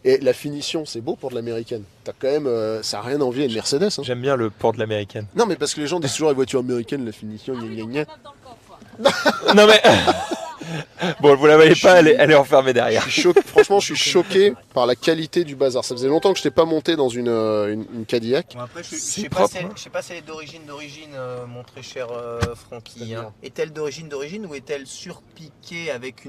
Et la finition, c'est beau pour de l'américaine. T'as quand même, ça a rien envie à une Mercedes. Hein. J'aime bien le port de l'américaine. Non, mais parce que les gens disent toujours les voitures américaines, la finition, gna gna gna. Non mais. Bon, vous la voyez pas, elle est enfermée derrière. Franchement, je suis choqué par la qualité du bazar. Ça faisait longtemps que je n'étais pas monté dans une Cadillac. Bon, après, je C'est sais propre, pas, hein. je sais pas si elle est d'origine, mon très cher Francky. C'est-à-dire Hein. Est-elle d'origine ou est-elle surpiquée avec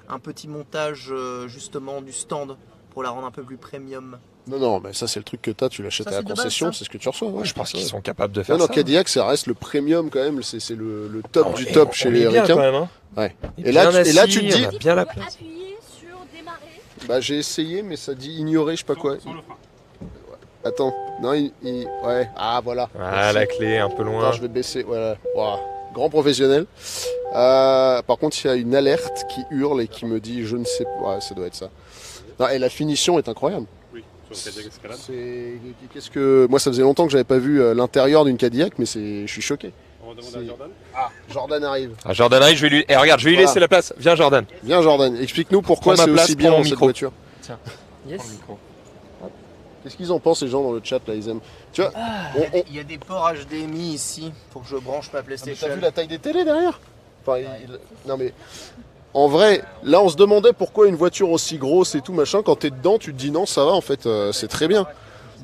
un petit montage justement du stand pour la rendre un peu plus premium? Non, non, mais ça c'est le truc que t'as, tu l'achètes Ça, à la c'est de base, concession, ça. c'est ce que tu reçois. Ouais, Je pense qu'ils ça. sont capables de faire Non, non, ça. Cadillac, ça reste le premium quand même, c'est le top Ah, du et top on chez est les bien, ricains. quand même, hein. Ouais. Et, Et là, bien tu te assis, dis- on a bien la place. Appuyer sur démarrer. Bah j'ai essayé, mais ça dit ignorer, je sais pas quoi. Attends. Non, ouais. Ah, voilà. Ah, la clé un peu loin. Attends, je vais baisser. Voilà. Wow. Grand professionnel. Par contre, il y a une alerte qui hurle et qui me dit je ne sais pas. Ouais, ça doit être ça. Non, et la finition est incroyable. Oui, sur le Cadillac Escalade. Qu'est-ce que moi, ça faisait longtemps que j'avais pas vu l'intérieur d'une Cadillac, mais je suis choqué. On va demander à Jordan. Ah, Jordan arrive. Ah, Jordan arrive, je vais lui. Regarde, je vais lui Voilà. laisser la place. Viens, Jordan. Viens, Jordan. Explique-nous pourquoi Prends ma c'est place, aussi bien prends mon dans cette micro. voiture. Tiens. Yes. Prends le micro. Qu'est-ce qu'ils en pensent les gens dans le chat là? Ils aiment. Tu vois Il y a des ports HDMI ici pour que je branche ma Ah, mais PlayStation. t'as vu la taille des télés derrière? Enfin, non mais en vrai, là on se demandait pourquoi une voiture aussi grosse et tout machin. Quand t'es dedans, tu te dis non, ça va en fait, c'est très bien.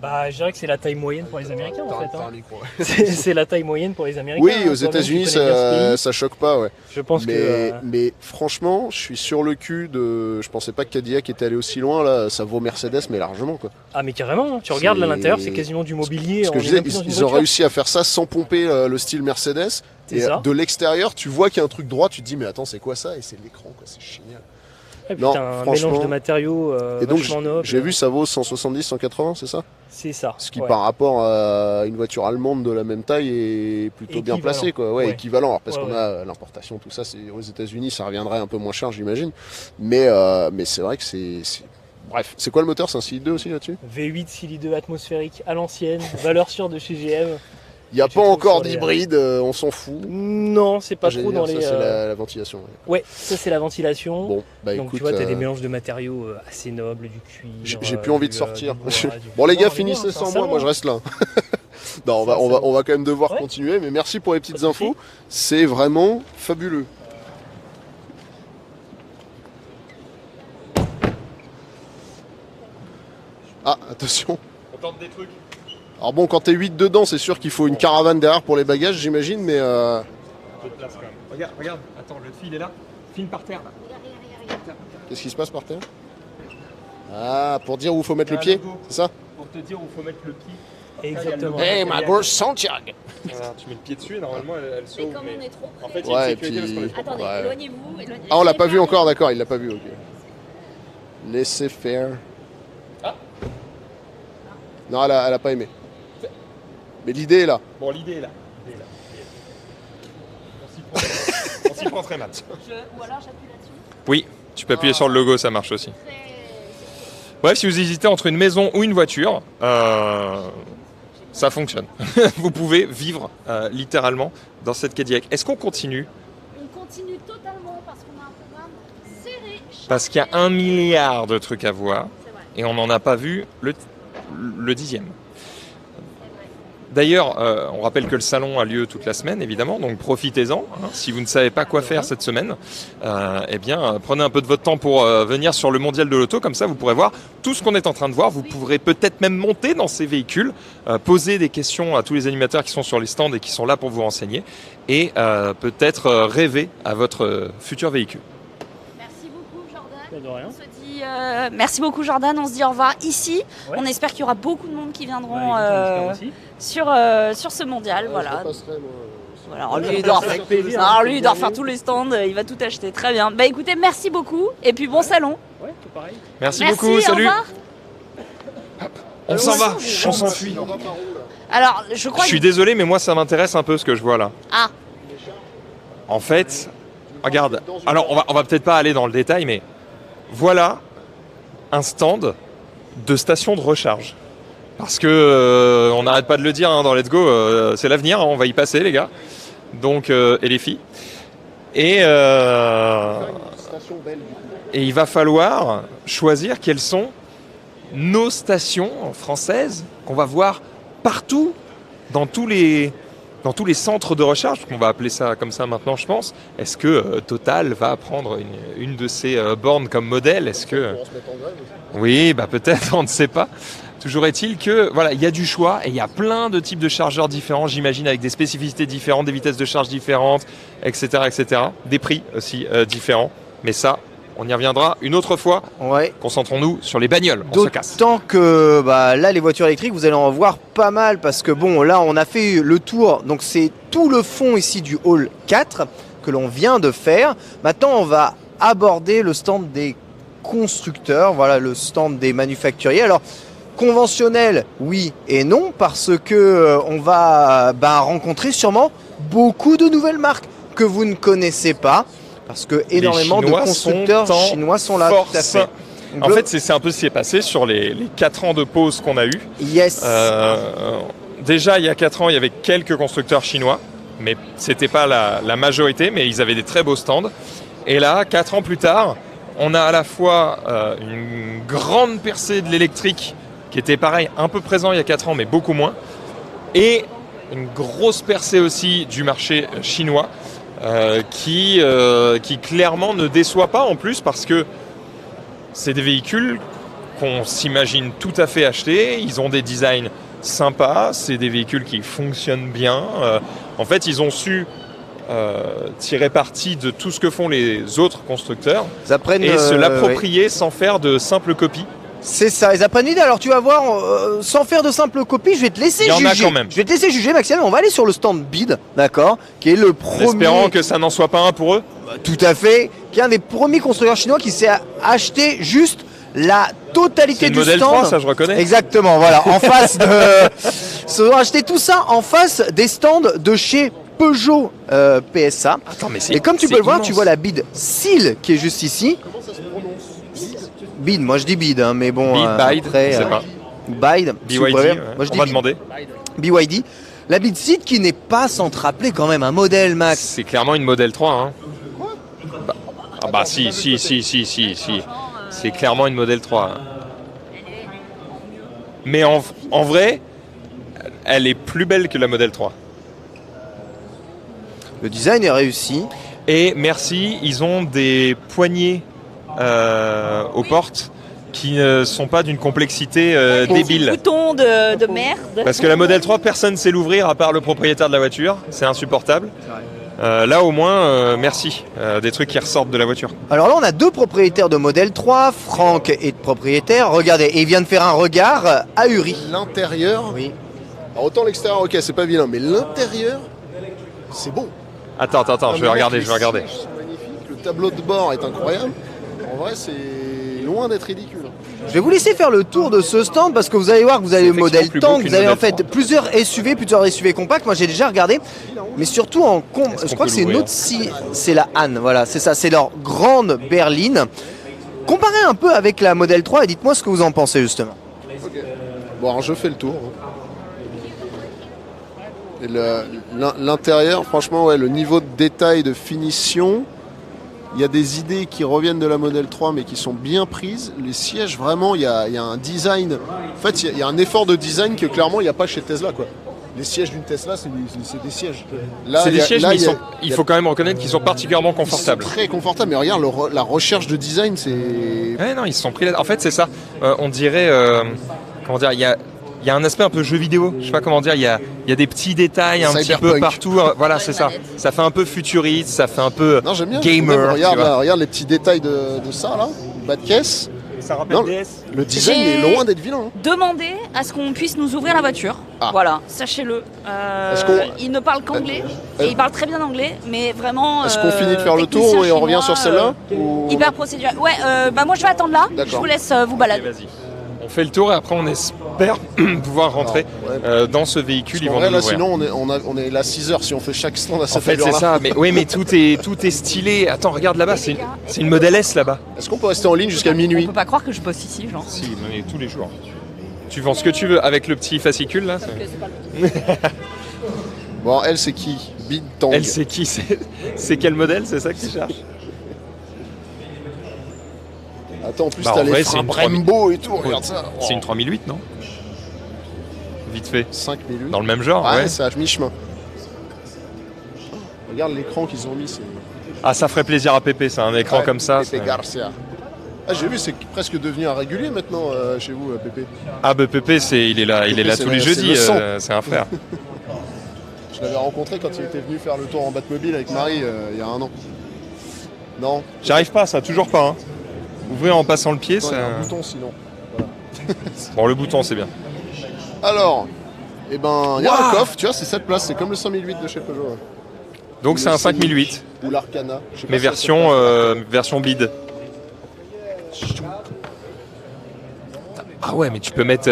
Bah, je dirais que c'est la taille moyenne pour les Américains en fait. T'as un Hein. micro. C'est la taille moyenne pour les Américains. Oui, hein. aux Toi-même, États-Unis, tu connais bien ce pays. ça choque pas, ouais. Je pense que. Mais franchement, je suis sur le cul de. Je pensais pas que Cadillac était allé aussi loin là. Ça vaut Mercedes, mais largement quoi. Ah, mais carrément, hein. Tu regardes là à C'est- l'intérieur, c'est quasiment du mobilier. Ce que on je est disais, même plus dans une ils ont voiture. réussi à faire ça sans pomper le style Mercedes. C'est Et ça. de l'extérieur, tu vois qu'il y a un truc droit, tu te dis mais attends, c'est quoi ça? Et c'est l'écran quoi, c'est génial. Et puis Non, t'as un franchement. mélange de matériaux Et donc vachement noble. j'ai vu ça vaut 170, 180, c'est ça? C'est ça. Ce qui ouais. par rapport à une voiture allemande de la même taille est plutôt bien Équivalent. placé quoi. Ouais, Ouais. équivalent. Alors, parce Ouais, qu'on ouais. a l'importation, tout ça, c'est aux États-Unis, ça reviendrait un peu moins cher, j'imagine. Mais c'est vrai que bref, c'est quoi le moteur? C'est un 6.2 aussi là-dessus? V8 6 litres 2 atmosphérique à l'ancienne, valeur sûre de chez GM. Il n'y a Tu pas trouves encore sur les- d'hybride, on s'en fout. Non, c'est pas trop Génial, dans ça, les. c'est la ventilation. Ouais. Ouais, ça c'est la ventilation. Bon, bah Donc écoute, tu vois, t'as des mélanges de matériaux assez nobles, du cuir. j'ai plus envie de sortir. du bois, du- Bon les Non, gars, mais finissez bien, sans c'est un moi, salon. je reste là. Non, on va quand même devoir Ouais. continuer, mais merci pour les petites Pas de infos. C'est vraiment fabuleux. Ah, attention. On tente des trucs. Alors bon, quand t'es 8 dedans, c'est sûr qu'il faut une caravane derrière pour les bagages, j'imagine, mais Un peu de place quand même. Regarde. Attends, le fil est là. Filme par terre. Là. qu'est-ce qui se passe par terre? Ah, pour dire où il faut mettre le pied, c'est ça? Pour te dire où il faut mettre le pied. Exactement. Hey, my girl Santiago! Voilà, tu mets le pied dessus et normalement elle sauve. Mais comme on est trop En près. fait, il y a Ouais, une et sécurité parce qu'on est puis... trop Attendez, ouais. éloignez-vous. Ah, on l'a pas vu encore, d'accord, il l'a pas vu, ok. Laissez faire. Ah. Non, elle a pas aimé. Mais l'idée est là. Bon, l'idée est là. On s'y prend très mal. Ou alors j'appuie là-dessus. Oui, tu peux appuyer sur le logo, ça marche aussi. Bref, si vous hésitez entre une maison ou une voiture, ça fonctionne. Vous pouvez vivre littéralement dans cette Cadillac. Est-ce qu'on continue? On continue totalement parce qu'on a un programme serré. Parce qu'il y a 1 milliard de trucs à voir C'est vrai. et on n'en a pas vu le dixième. D'ailleurs, on rappelle que le salon a lieu toute la semaine, évidemment, donc profitez-en. Hein. Si vous ne savez pas quoi faire cette semaine, eh bien, prenez un peu de votre temps pour venir sur le Mondial de l'Auto, comme ça vous pourrez voir tout ce qu'on est en train de voir. Vous pourrez peut-être même monter dans ces véhicules, poser des questions à tous les animateurs qui sont sur les stands et qui sont là pour vous renseigner, et peut-être rêver à votre futur véhicule. Merci beaucoup Jordan. De rien. On se dit, merci beaucoup Jordan, on se dit au revoir ici. Ouais. On espère qu'il y aura beaucoup de monde qui viendront Bah, écoute, on espère aussi. sur ce mondial. Voilà. Voilà, alors lui, il Avec doit, plaisir. alors lui, il doit refaire tous les stands, il va tout acheter. Très bien. Bah écoutez, merci beaucoup et puis bon salon. Ouais, tout pareil. Merci, Merci, beaucoup, au salut. revoir. On s'en va, on s'enfuit. Alors, je crois Je suis que... désolé, mais moi ça m'intéresse un peu ce que je vois là. Ah, En fait, regarde, alors on va peut-être pas aller dans le détail, mais voilà un stand de station de recharge. Parce que on n'arrête pas de le dire hein, dans Let's Go, c'est l'avenir, hein, on va y passer les gars. Donc, et les filles. Et il va falloir choisir quelles sont nos stations françaises qu'on va voir partout dans tous les centres de recharge, on va appeler ça comme ça maintenant je pense. Est-ce que Total va prendre une de ces bornes comme modèle? Est-ce que... Oui, bah peut-être, on ne sait pas. Toujours est-il que voilà, il y a du choix et il y a plein de types de chargeurs différents, j'imagine, avec des spécificités différentes, des vitesses de charge différentes, etc. etc. Des prix aussi différents. Mais ça, on y reviendra une autre fois. Ouais. Concentrons-nous sur les bagnoles, on se casse. D'autant que là, les voitures électriques, vous allez en voir pas mal parce que bon, là, on a fait le tour. Donc, c'est tout le fond ici du hall 4 que l'on vient de faire. Maintenant, on va aborder le stand des constructeurs, voilà, le stand des manufacturiers. Alors, conventionnel, oui et non, parce que on va rencontrer sûrement beaucoup de nouvelles marques que vous ne connaissez pas, parce que énormément de constructeurs chinois sont là. Tout à fait. En fait, c'est un peu ce qui est passé sur les 4 ans de pause qu'on a eu. Yes. Déjà, il y a 4 ans, il y avait quelques constructeurs chinois, mais c'était pas la majorité, mais ils avaient des très beaux stands. Et là, 4 ans plus tard, on a à la fois une grande percée de l'électrique, qui était pareil, un peu présent il y a 4 ans, mais beaucoup moins, et une grosse percée aussi du marché chinois, qui clairement ne déçoit pas en plus, parce que c'est des véhicules qu'on s'imagine tout à fait acheter, ils ont des designs sympas, c'est des véhicules qui fonctionnent bien. En fait, ils ont su tirer parti de tout ce que font les autres constructeurs et se l'approprier sans faire de simples copies. C'est ça, ils apprennent l'idée. Alors tu vas voir, sans faire de simples copies, je vais te laisser juger. Il y en a quand même. Je vais te laisser juger, Maxime. On va aller sur le stand BID, d'accord, qui est le premier. Espérant que ça n'en soit pas un pour eux. Tout à fait. Qui est un des premiers constructeurs chinois qui s'est acheté juste la totalité du modèle stand. 3, ça je reconnais. Exactement, voilà. En face de. Se sont acheté tout ça en face des stands de chez Peugeot PSA. Attends, mais et comme tu peux le voir, immense. tu vois la BID Seal qui est juste ici. Comment ça se prononce? BID, moi je dis BID, hein, mais bon. BID, après, je sais pas. BID, si vous BYD, préférez. ouais. Moi je On dis va BID. demander. BYD. La BID Seal qui n'est pas sans te rappeler quand même un modèle, Max. C'est clairement une modèle 3. Hein. Ah bah si. C'est clairement une modèle 3. Hein. Mais en vrai, elle est plus belle que la modèle 3. Le design est réussi. Et merci, ils ont des poignées aux portes qui ne sont pas d'une complexité débile. Bouton de merde. Parce que la modèle 3, personne ne sait l'ouvrir à part le propriétaire de la voiture. C'est insupportable. Là au moins, merci. Des trucs qui ressortent de la voiture. Alors là, on a deux propriétaires de modèle 3. Franck est propriétaire. Regardez, et il vient de faire un regard ahuri. L'intérieur, Oui. alors autant l'extérieur, ok, c'est pas vilain, mais l'intérieur, c'est beau. Attends, Non, je mais vais mec, regarder. les sièges sont magnifiques, le tableau de bord est incroyable. En vrai, c'est loin d'être ridicule. Je vais vous laisser faire le tour de ce stand parce que vous allez voir que vous avez le modèle plus beau tank, qu'une vous avez en modèle fait 3. plusieurs SUV compacts. Moi j'ai déjà regardé, mais surtout je crois que c'est une autre, c'est la Han, voilà, c'est ça, c'est leur grande berline. Comparez un peu avec la modèle 3 et dites-moi ce que vous en pensez justement. Ok. Bon, alors je fais le tour. Et l'intérieur, franchement, ouais, le niveau de détail, de finition, il y a des idées qui reviennent de la modèle 3 mais qui sont bien prises. Les sièges, vraiment, il y a un design. En fait, il y a un effort de design que clairement il n'y a pas chez Tesla, quoi. Les sièges d'une Tesla, c'est des sièges. Là, C'est des sièges, mais il il faut quand même reconnaître qu'ils sont particulièrement confortables. Ils sont très confortables, mais regarde, la recherche de design, c'est... Ouais, non, ils se sont pris là. En fait, c'est ça. On dirait. Comment dire, il y a un aspect un peu jeu vidéo. Je sais pas comment dire. Il y a des petits détails un petit peu Cyberpunk. partout. Voilà, c'est ça. Ça fait un peu futuriste, ça fait un peu Non, j'aime bien. gamer. Regarde, tu vois. là, regarde les petits détails de ça, là. Bas de caisse. Ça rappelle Non, DS. le design J'ai- est loin d'être vilain. Hein. Demander à ce qu'on puisse nous ouvrir la voiture. Ah. Voilà, sachez-le. Est-ce qu'on- Il ne parle qu'anglais. Et il parle très bien anglais, mais vraiment. Est-ce qu'on finit de faire le technicien tour et on revient chinois, sur celle-là ou- Hyper procédural. Ouais, bah moi je vais attendre là. D'accord. Je vous laisse vous Allez, balader. vas-y. On fait le tour et après on espère pouvoir rentrer Ouais. dans ce véhicule. Parce Ils qu'en vont vrai, nous là, l'ouvrir. sinon, on est là 6 heures si on fait chaque stand à En cette fait, c'est allure-là. ça. Mais oui, mais tout est stylé. Attends, regarde là-bas. C'est une modèle S là-bas. Est-ce qu'on peut rester en ligne jusqu'à On minuit peut pas croire que je bosse ici, genre. Si, mais tous les jours. Tu vends ce que tu veux avec le petit fascicule là. Bon, elle, c'est qui Bid Tang. Elle, c'est qui? C'est quel modèle? C'est ça que tu cherches? Attends, en plus, Bah, en t'as les vrai, freins c'est une 3000. Brembo et tout, regarde ça. C'est une 3008, non? Vite fait. 5008. Dans le même genre, Ouais, ouais. c'est à mi-chemin. Regarde l'écran qu'ils ont mis, c'est... Ah, ça ferait plaisir à Pépé, ça, un écran Ouais, comme ça. Pépé Garcia. Ah, j'ai vu, c'est presque devenu un régulier maintenant chez vous, Pépé. Ah, bah Pépé, il est là Pépé, c'est tous les le jeudis. sang. C'est un frère. Je l'avais rencontré quand il était venu faire le tour en Batmobile avec Marie il y a 1 an. Non, J'arrive pas, ça, toujours pas. Hein. Ouvrir en passant le pied, attends, il y a un ça. bouton sinon. Bon, le bouton, c'est bien. Alors, eh ben, il y a Waouh. un coffre, tu vois, c'est cette place, c'est comme le 5008 de chez Peugeot. Ouais. Donc, c'est Le un 5008, Ou l'Arcana. je sais pas mais si ça version bide. Ah ouais, mais tu peux mettre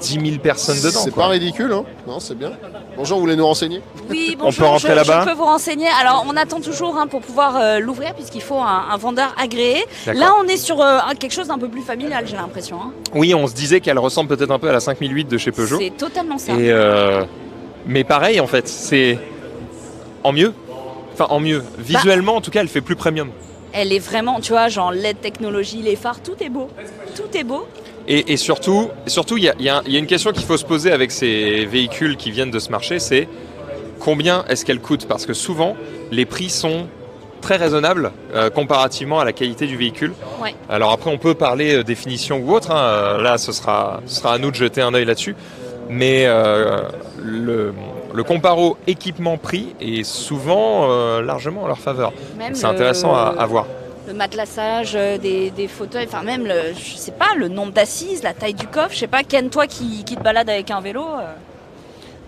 10 000 personnes dedans. C'est quoi. pas ridicule, hein? Non, c'est bien. Bonjour, vous voulez nous renseigner? Oui, On bonjour, peut rentrer là-bas je peux vous renseigner. Alors, on attend toujours pour pouvoir l'ouvrir puisqu'il faut un vendeur agréé. D'accord. Là, on est sur quelque chose d'un peu plus familial, j'ai l'impression. Hein. Oui, on se disait qu'elle ressemble peut-être un peu à la 5008 de chez Peugeot. C'est totalement ça. Et mais pareil, en fait, c'est en mieux. Enfin, en mieux. Visuellement, en tout cas, elle fait plus premium. Elle est vraiment, tu vois, genre LED technologie, les phares, tout est beau. Tout est beau. Et surtout, il y a une question qu'il faut se poser avec ces véhicules qui viennent de ce marché, c'est combien est-ce qu'elles coûtent? Parce que souvent, les prix sont très raisonnables comparativement à la qualité du véhicule. Ouais. Alors après, on peut parler définition ou autre. Hein. Là, ce sera à nous de jeter un œil là-dessus. Mais le comparo équipement-prix est souvent largement en leur faveur. Même C'est intéressant à voir. Le matelassage des fauteuils, enfin même, je sais pas, le nombre d'assises, la taille du coffre, je sais pas, Ken, toi qui te balades avec un vélo.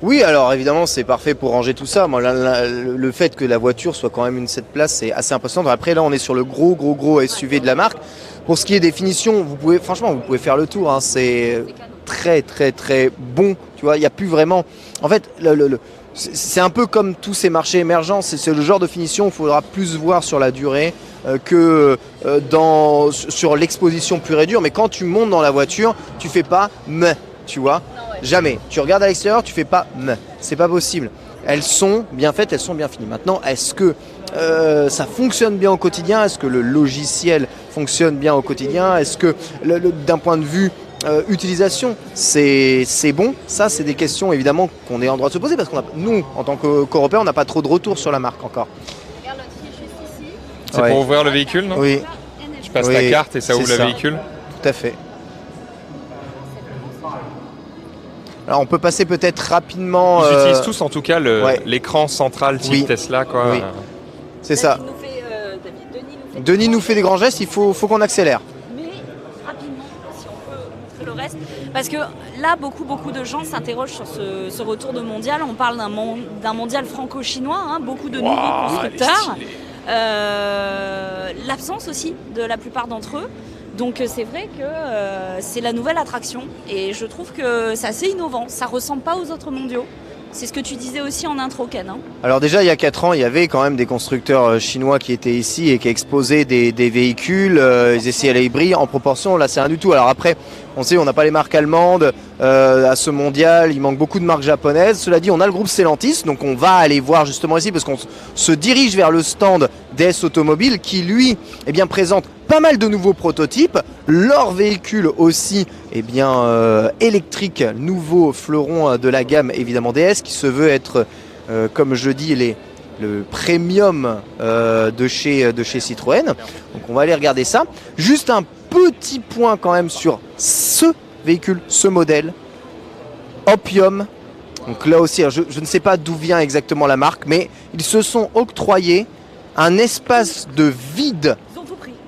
Oui, alors évidemment, c'est parfait pour ranger tout ça. Moi, le fait que la voiture soit quand même une 7 places, c'est assez impressionnant. Après, là, on est sur le gros SUV de la marque. Pour ce qui est des finitions, vous pouvez faire le tour. Hein. C'est très bon. Tu vois, il n'y a plus vraiment. En fait, c'est un peu comme tous ces marchés émergents. C'est le genre de finition qu'il faudra plus voir sur la durée que sur l'exposition pure et dure. Mais quand tu montes dans la voiture, tu fais pas tu vois. Jamais. Tu regardes à l'extérieur, tu fais pas c'est pas possible. Elles sont bien faites, elles sont bien finies. Maintenant, est-ce que ça fonctionne bien au quotidien? Est-ce que le logiciel fonctionne bien au quotidien? Est-ce que d'un point de vue utilisation, c'est bon? Ça, c'est des questions évidemment qu'on est en droit de se poser parce qu'on nous, en tant qu'Européens, on n'a pas trop de retour sur la marque encore. C'est pour ouvrir le véhicule, non? Oui. Tu passes ta carte et ça ouvre le véhicule? Tout à fait. Alors on peut passer peut-être rapidement... Ils utilisent tous en tout cas l'écran central type Tesla, quoi. Oui. C'est ça. Denis nous fait des grands gestes, il faut qu'on accélère. Mais rapidement, si on peut montrer le reste. Parce que là, beaucoup de gens s'interrogent sur ce retour de mondial. On parle d'un mondial franco-chinois, hein, beaucoup de nouveaux constructeurs. L'absence aussi de la plupart d'entre eux. Donc c'est vrai que c'est la nouvelle attraction et je trouve que c'est assez innovant, ça ressemble pas aux autres mondiaux. C'est ce que tu disais aussi en intro, Ken. Hein. Alors déjà, il y a 4 ans, il y avait quand même des constructeurs chinois qui étaient ici et qui exposaient des véhicules. Ils essayaient les hybrides en proportion. Là, c'est rien du tout. Alors après, on sait, on n'a pas les marques allemandes à ce mondial. Il manque beaucoup de marques japonaises. Cela dit, on a le groupe Stellantis. Donc on va aller voir justement ici parce qu'on se dirige vers le stand DS Automobile qui, lui, présente pas mal de nouveaux prototypes. Leur véhicule aussi électrique, nouveau fleuron de la gamme évidemment DS qui se veut être, comme je dis, le premium de chez Citroën. Donc on va aller regarder ça. Juste un petit point quand même sur ce véhicule, ce modèle. Opium. Donc là aussi, je ne sais pas d'où vient exactement la marque, mais ils se sont octroyés un espace de vide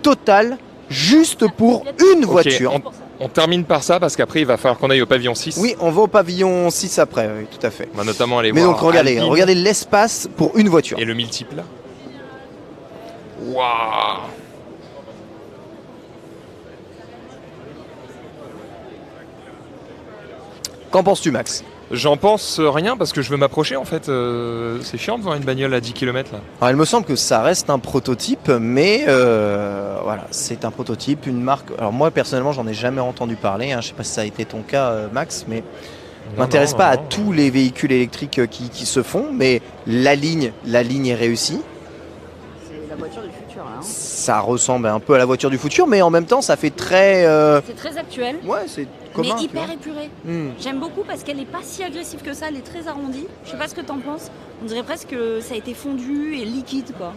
total juste pour une voiture. On termine par ça parce qu'après il va falloir qu'on aille au pavillon 6. Oui, on va au pavillon 6 après, oui, tout à fait. On va notamment aller Mais voir. donc regardez l'espace pour une voiture. Et le multiple là. Waouh! Qu'en penses-tu, Max? J'en pense rien parce que je veux m'approcher en fait. C'est chiant de voir une bagnole à 10 km là. Alors, il me semble que ça reste un prototype, mais voilà, c'est un prototype, une marque. Alors moi personnellement, j'en ai jamais entendu parler. Hein. Je ne sais pas si ça a été ton cas, Max, mais je m'intéresse pas à tous les véhicules électriques qui se font, mais la ligne est réussie. C'est la voiture du futur. Hein. Ça ressemble un peu à la voiture du futur, mais en même temps, ça fait très. C'est très actuel. Ouais, c'est commun. Mais hyper épuré. Mm. J'aime beaucoup parce qu'elle n'est pas si agressive que ça, elle est très arrondie. Je sais pas ce que t'en penses. On dirait presque que ça a été fondu et liquide, quoi.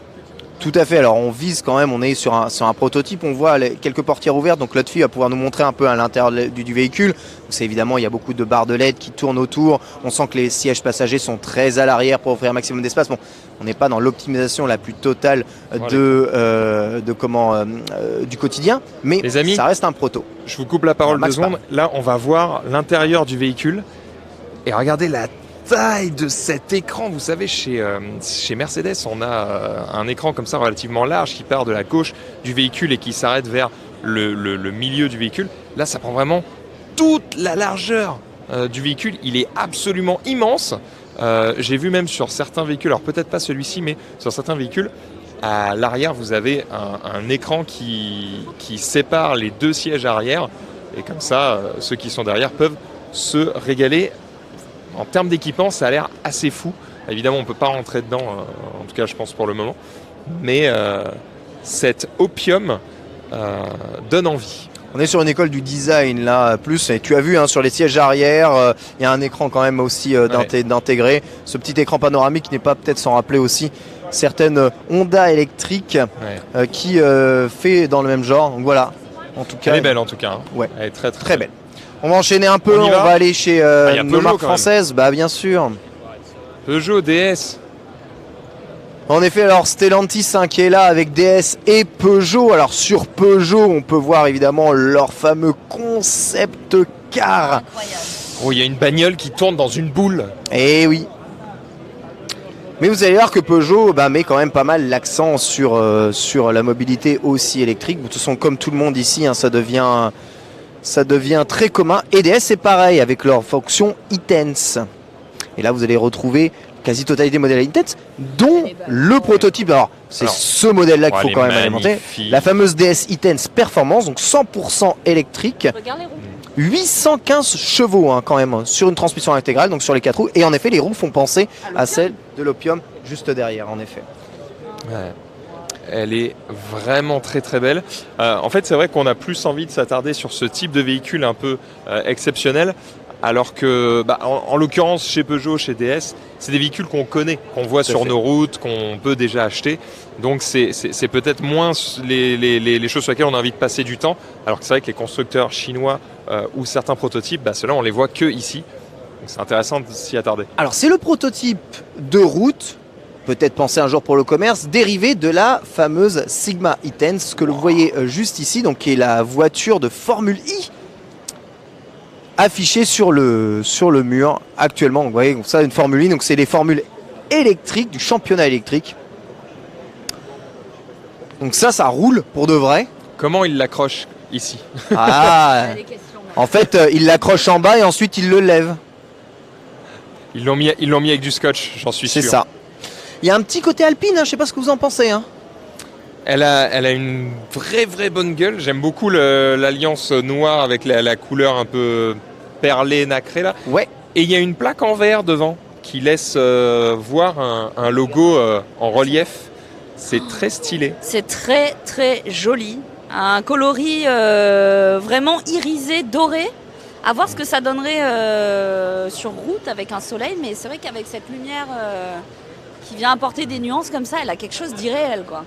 Tout à fait, alors on vise quand même, on est sur un prototype, on voit quelques portières ouvertes, donc l'autre fille va pouvoir nous montrer un peu à l'intérieur du véhicule. C'est évidemment, il y a beaucoup de barres de LED qui tournent autour, on sent que les sièges passagers sont très à l'arrière pour offrir un maximum d'espace. Bon, on n'est pas dans l'optimisation la plus totale du quotidien, mais les amis, ça reste un proto. Je vous coupe la parole 2 secondes, là on va voir l'intérieur du véhicule et regardez la taille de cet écran. Vous savez, chez Mercedes, on a un écran comme ça relativement large qui part de la gauche du véhicule et qui s'arrête vers le milieu du véhicule. Là, ça prend vraiment toute la largeur du véhicule. Il est absolument immense. J'ai vu même sur certains véhicules, alors peut-être pas celui-ci, mais sur certains véhicules, à l'arrière, vous avez un écran qui sépare les deux sièges arrière. Et comme ça, ceux qui sont derrière peuvent se régaler. En termes d'équipement, ça a l'air assez fou. Évidemment, on ne peut pas rentrer dedans, en tout cas, je pense pour le moment. Mais cet Opium donne envie. On est sur une école du design là, plus, et tu as vu sur les sièges arrière, il y a un écran quand même aussi d'intégrer. Ce petit écran panoramique n'est pas peut-être sans rappeler aussi certaines Honda électriques qui fait dans le même genre. Donc voilà, en tout cas. Elle est belle en tout cas. Ouais. Elle est très très belle. On va enchaîner un peu, on va aller chez nos marques françaises, bah bien sûr. Peugeot DS. En effet, alors Stellantis qui est là avec DS et Peugeot. Alors sur Peugeot, on peut voir évidemment leur fameux concept car. Oh, il y a une bagnole qui tourne dans une boule. Eh oui. Mais vous allez voir que Peugeot met quand même pas mal l'accent sur la mobilité aussi électrique. De toute façon, comme tout le monde ici, ça devient très commun. Et DS, c'est pareil avec leur fonction e-Tense. Et là, vous allez retrouver quasi-totalité modèle e-Tense, dont le prototype. Alors, c'est ce modèle-là qu'il faut quand même alimenter. La fameuse DS e-Tense Performance, donc 100% électrique. Regarde les roues. 815 chevaux quand même sur une transmission intégrale, donc sur les 4 roues. Et en effet, les roues font penser à celles de l'Opium juste derrière, en effet. Ouais. Elle est vraiment très très belle. En fait, c'est vrai qu'on a plus envie de s'attarder sur ce type de véhicule un peu exceptionnel. Alors que, en l'occurrence, chez Peugeot, chez DS, c'est des véhicules qu'on connaît, qu'on voit sur nos routes, qu'on peut déjà acheter. Donc c'est peut-être moins les choses sur lesquelles on a envie de passer du temps. Alors que c'est vrai que les constructeurs chinois ou certains prototypes, ceux-là, on les voit que ici. Donc c'est intéressant de s'y attarder. Alors c'est le prototype de route, peut-être pensé un jour pour le commerce, dérivé de la fameuse Sigma e-Tense que vous voyez juste ici, donc qui est la voiture de Formule I affichée sur le mur actuellement. Donc, vous voyez, ça une Formule I, donc c'est les formules électriques du championnat électrique. Donc ça roule pour de vrai. Comment il l'accroche ici? En fait, il l'accroche en bas et ensuite il le lève. Ils l'ont mis avec du scotch, j'en suis sûr. C'est ça. Il y a un petit côté alpine, je ne sais pas ce que vous en pensez. Elle a une vraie bonne gueule. J'aime beaucoup l'alliance noire avec la couleur un peu perlée, nacrée là. Ouais. Et il y a une plaque en verre devant qui laisse voir un logo en relief. C'est très stylé. C'est très joli. Un coloris vraiment irisé, doré. À voir ce que ça donnerait sur route avec un soleil. Mais c'est vrai qu'avec cette lumière qui vient apporter des nuances comme ça, elle a quelque chose d'irréel, quoi.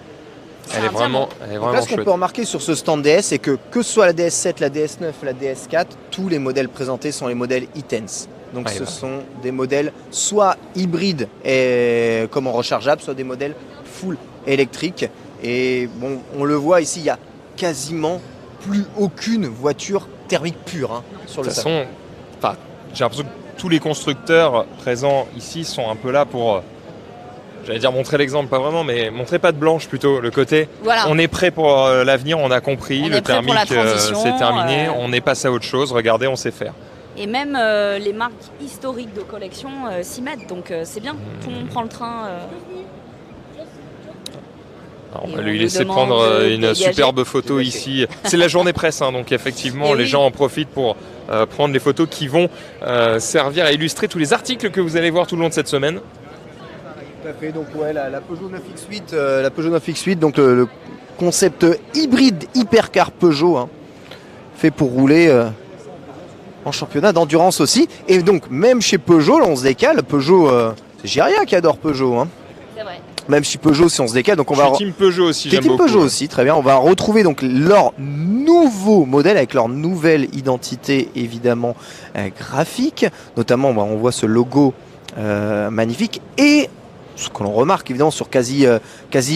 Elle est vraiment là, ce qu'on peut remarquer sur ce stand DS, c'est que ce soit la DS7, la DS9, la DS4, tous les modèles présentés sont les modèles e-Tense. Donc ce sont des modèles soit hybrides et comme en rechargeable, soit des modèles full électriques. Et bon, on le voit ici, il y a quasiment plus aucune voiture thermique pure sur le salon. J'ai l'impression que tous les constructeurs présents ici sont un peu là pour... J'allais dire montrer l'exemple, pas vraiment, mais montrer patte blanche plutôt, le côté. Voilà. On est prêt pour l'avenir, on a compris, le thermique c'est terminé, on est passé à autre chose, regardez, on sait faire. Et même les marques historiques de collection s'y mettent, donc c'est bien, tout le monde prend le train. On va lui laisser prendre une superbe photo ici. C'est la journée presse, donc effectivement, les gens en profitent pour prendre les photos qui vont servir à illustrer tous les articles que vous allez voir tout le long de cette semaine. Tout à fait, donc la Peugeot 9X8, la Peugeot 9X8, donc le concept hybride hypercar Peugeot, fait pour rouler en championnat d'endurance aussi. Et donc même chez Peugeot, là, on se décale. Peugeot, c'est Giria qui adore Peugeot. C'est vrai. Même chez Peugeot, si on se décale, donc on va. Team Peugeot aussi, j'aime beaucoup. Team Peugeot ouais. aussi, très bien. On va retrouver donc leur nouveau modèle avec leur nouvelle identité évidemment graphique. Notamment, on voit ce logo magnifique et ce que l'on remarque évidemment sur quasi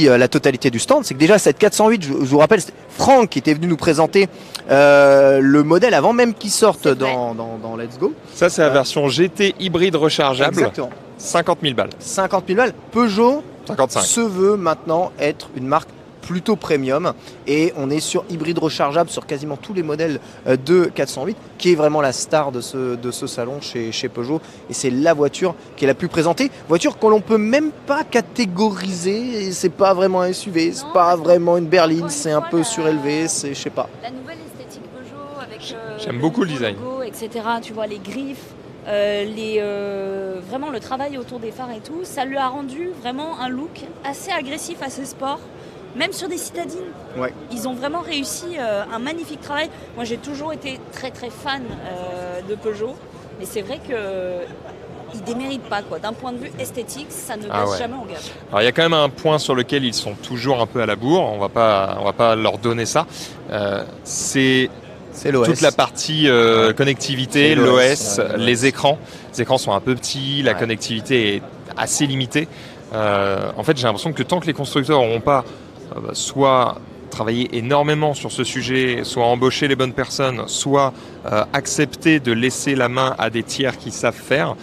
la totalité du stand, c'est que déjà cette 408, je vous rappelle, c'est Franck qui était venu nous présenter le modèle avant même qu'il sorte dans Let's Go. Ça c'est la version GT hybride rechargeable. Exactement. 50 000 balles. 50 000 balles. Peugeot 55. se veut maintenant être une marque plutôt premium. Et on est sur hybride rechargeable sur quasiment tous les modèles de 408, qui est vraiment la star de ce salon chez Peugeot. Et c'est la voiture qui est la plus présentée. Voiture que l'on peut même pas catégoriser. C'est pas vraiment un SUV, c'est pas vraiment une berline, c'est un peu surélevé, c'est je sais pas. La nouvelle esthétique Peugeot avec J'aime beaucoup le design. logo, etc. Tu vois les griffes, vraiment le travail autour des phares et tout, ça lui a rendu vraiment un look assez agressif, assez sport. Même sur des citadines, Ouais. ils ont vraiment réussi un magnifique travail. Moi, j'ai toujours été très très fan de Peugeot, mais c'est vrai que ils déméritent pas quoi. D'un point de vue esthétique, ça ne baisse jamais en gamme. Alors il y a quand même un point sur lequel ils sont toujours un peu à la bourre, on va pas leur donner ça. C'est l'OS. toute la partie connectivité, C'est l'OS, l'OS. les écrans. Les écrans sont un peu petits, la Ouais. connectivité est assez limitée. En fait, j'ai l'impression que tant que les constructeurs n'auront pas soit travaillé énormément sur ce sujet, soit embauché les bonnes personnes, soit accepté de laisser la main à des tiers qui savent faire,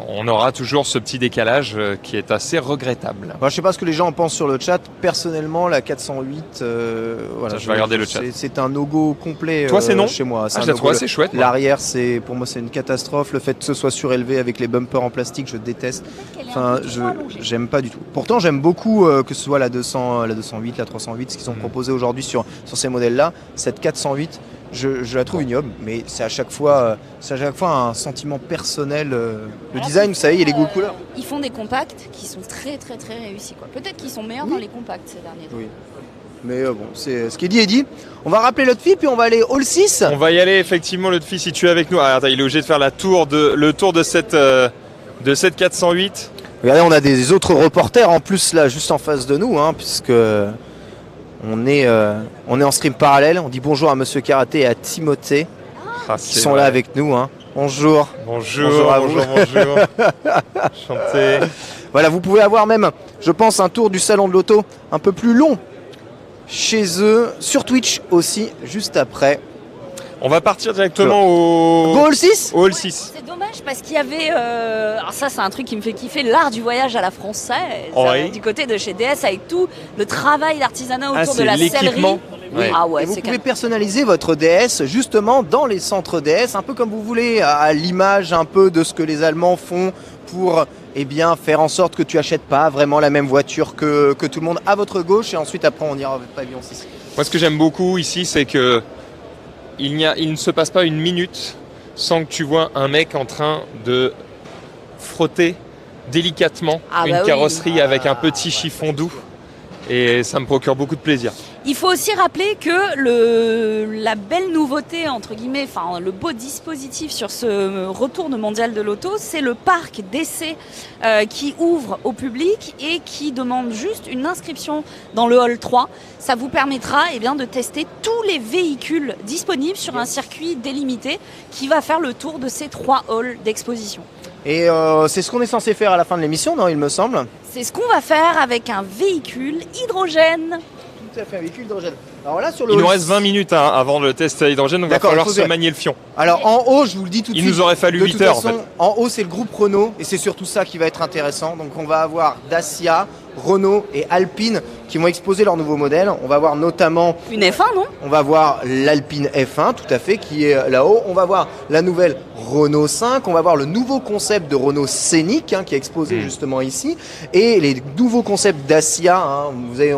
on aura toujours ce petit décalage qui est assez regrettable. Moi, je sais pas ce que les gens en pensent sur le chat. Personnellement, la 408, voilà, Je vais regarder le chat. C'est un no-go complet Toi, c'est non chez moi. C'est Ah, un je la no-go. trouve assez chouette. moi. L'arrière, pour moi, c'est une catastrophe. Le fait que ce soit surélevé avec les bumpers en plastique, je déteste. Enfin, j'aime pas du tout. Pourtant, j'aime beaucoup que ce soit la 208, la 308, ce qu'ils ont proposé aujourd'hui sur ces modèles-là. Cette 408, je la trouve ignoble, mais c'est à chaque fois un sentiment personnel. Le design, vous savez, il y a les goûts de couleur. Ils font des compacts qui sont très très très réussis quoi. Peut-être qu'ils sont meilleurs dans les compacts ces derniers temps. Oui. Mais bon, c'est ce qui est dit est dit. On va rappeler l'autre fille, puis on va aller Hall 6. On va y aller effectivement, l'autre fille, si tu es avec nous. Ah, attends, il est obligé de faire le tour de cette 408. Regardez, on a des autres reporters en plus là, juste en face de nous, puisque on est en stream parallèle. On dit bonjour à Monsieur Karaté et à Timothée qui sont là avec nous. Bonjour. Bonjour à vous. Bonjour. Enchanté. Voilà, vous pouvez avoir même, je pense, un tour du salon de l'auto un peu plus long chez eux, sur Twitch aussi, juste après. On va partir directement au Go Hall 6 Hall 6. C'est dommage parce qu'il y avait. Alors, ça, c'est un truc qui me fait kiffer, l'art du voyage à la française, Oui. du côté de chez DS, avec tout le travail d'artisanat autour de c'est la l'équipement. sellerie. Ouais. Ah ouais, Et vous c'est pouvez personnaliser votre DS justement dans les centres DS, un peu comme vous voulez, à l'image un peu de ce que les Allemands font pour faire en sorte que tu achètes pas vraiment la même voiture que tout le monde à votre gauche, et ensuite après on ira au pavillon 6. Moi, ce que j'aime beaucoup ici, c'est que il ne se passe pas une minute sans que tu vois un mec en train de frotter délicatement une carrosserie avec un petit chiffon doux. Et ça me procure beaucoup de plaisir. Il faut aussi rappeler que la belle nouveauté, entre guillemets, enfin le beau dispositif sur ce retour de mondial de l'auto, c'est le parc d'essai qui ouvre au public et qui demande juste une inscription dans le hall 3. Ça vous permettra de tester tous les véhicules disponibles sur un circuit délimité qui va faire le tour de ces 3 halls d'exposition. Et c'est ce qu'on est censé faire à la fin de l'émission, non, il me semble. C'est ce qu'on va faire avec un véhicule hydrogène. Tout à fait, un véhicule hydrogène. Alors là, sur le Il nous reste 20 minutes avant le test à hydrogène, donc il va D'accord, falloir il faut se dire. manier le fion. Alors en haut, je vous le dis tout de Il suite. nous aurait fallu de 8 toute heures, façon, en haut, c'est le groupe Renault et c'est surtout ça qui va être intéressant. Donc on va avoir Dacia, Renault et Alpine qui vont exposer leurs nouveaux modèles. On va voir notamment Une F1, non? On va voir l'Alpine F1, tout à fait, qui est là-haut. On va voir la nouvelle Renault 5. On va voir le nouveau concept de Renault Scénic, qui est exposé justement ici. Et les nouveaux concepts Dacia.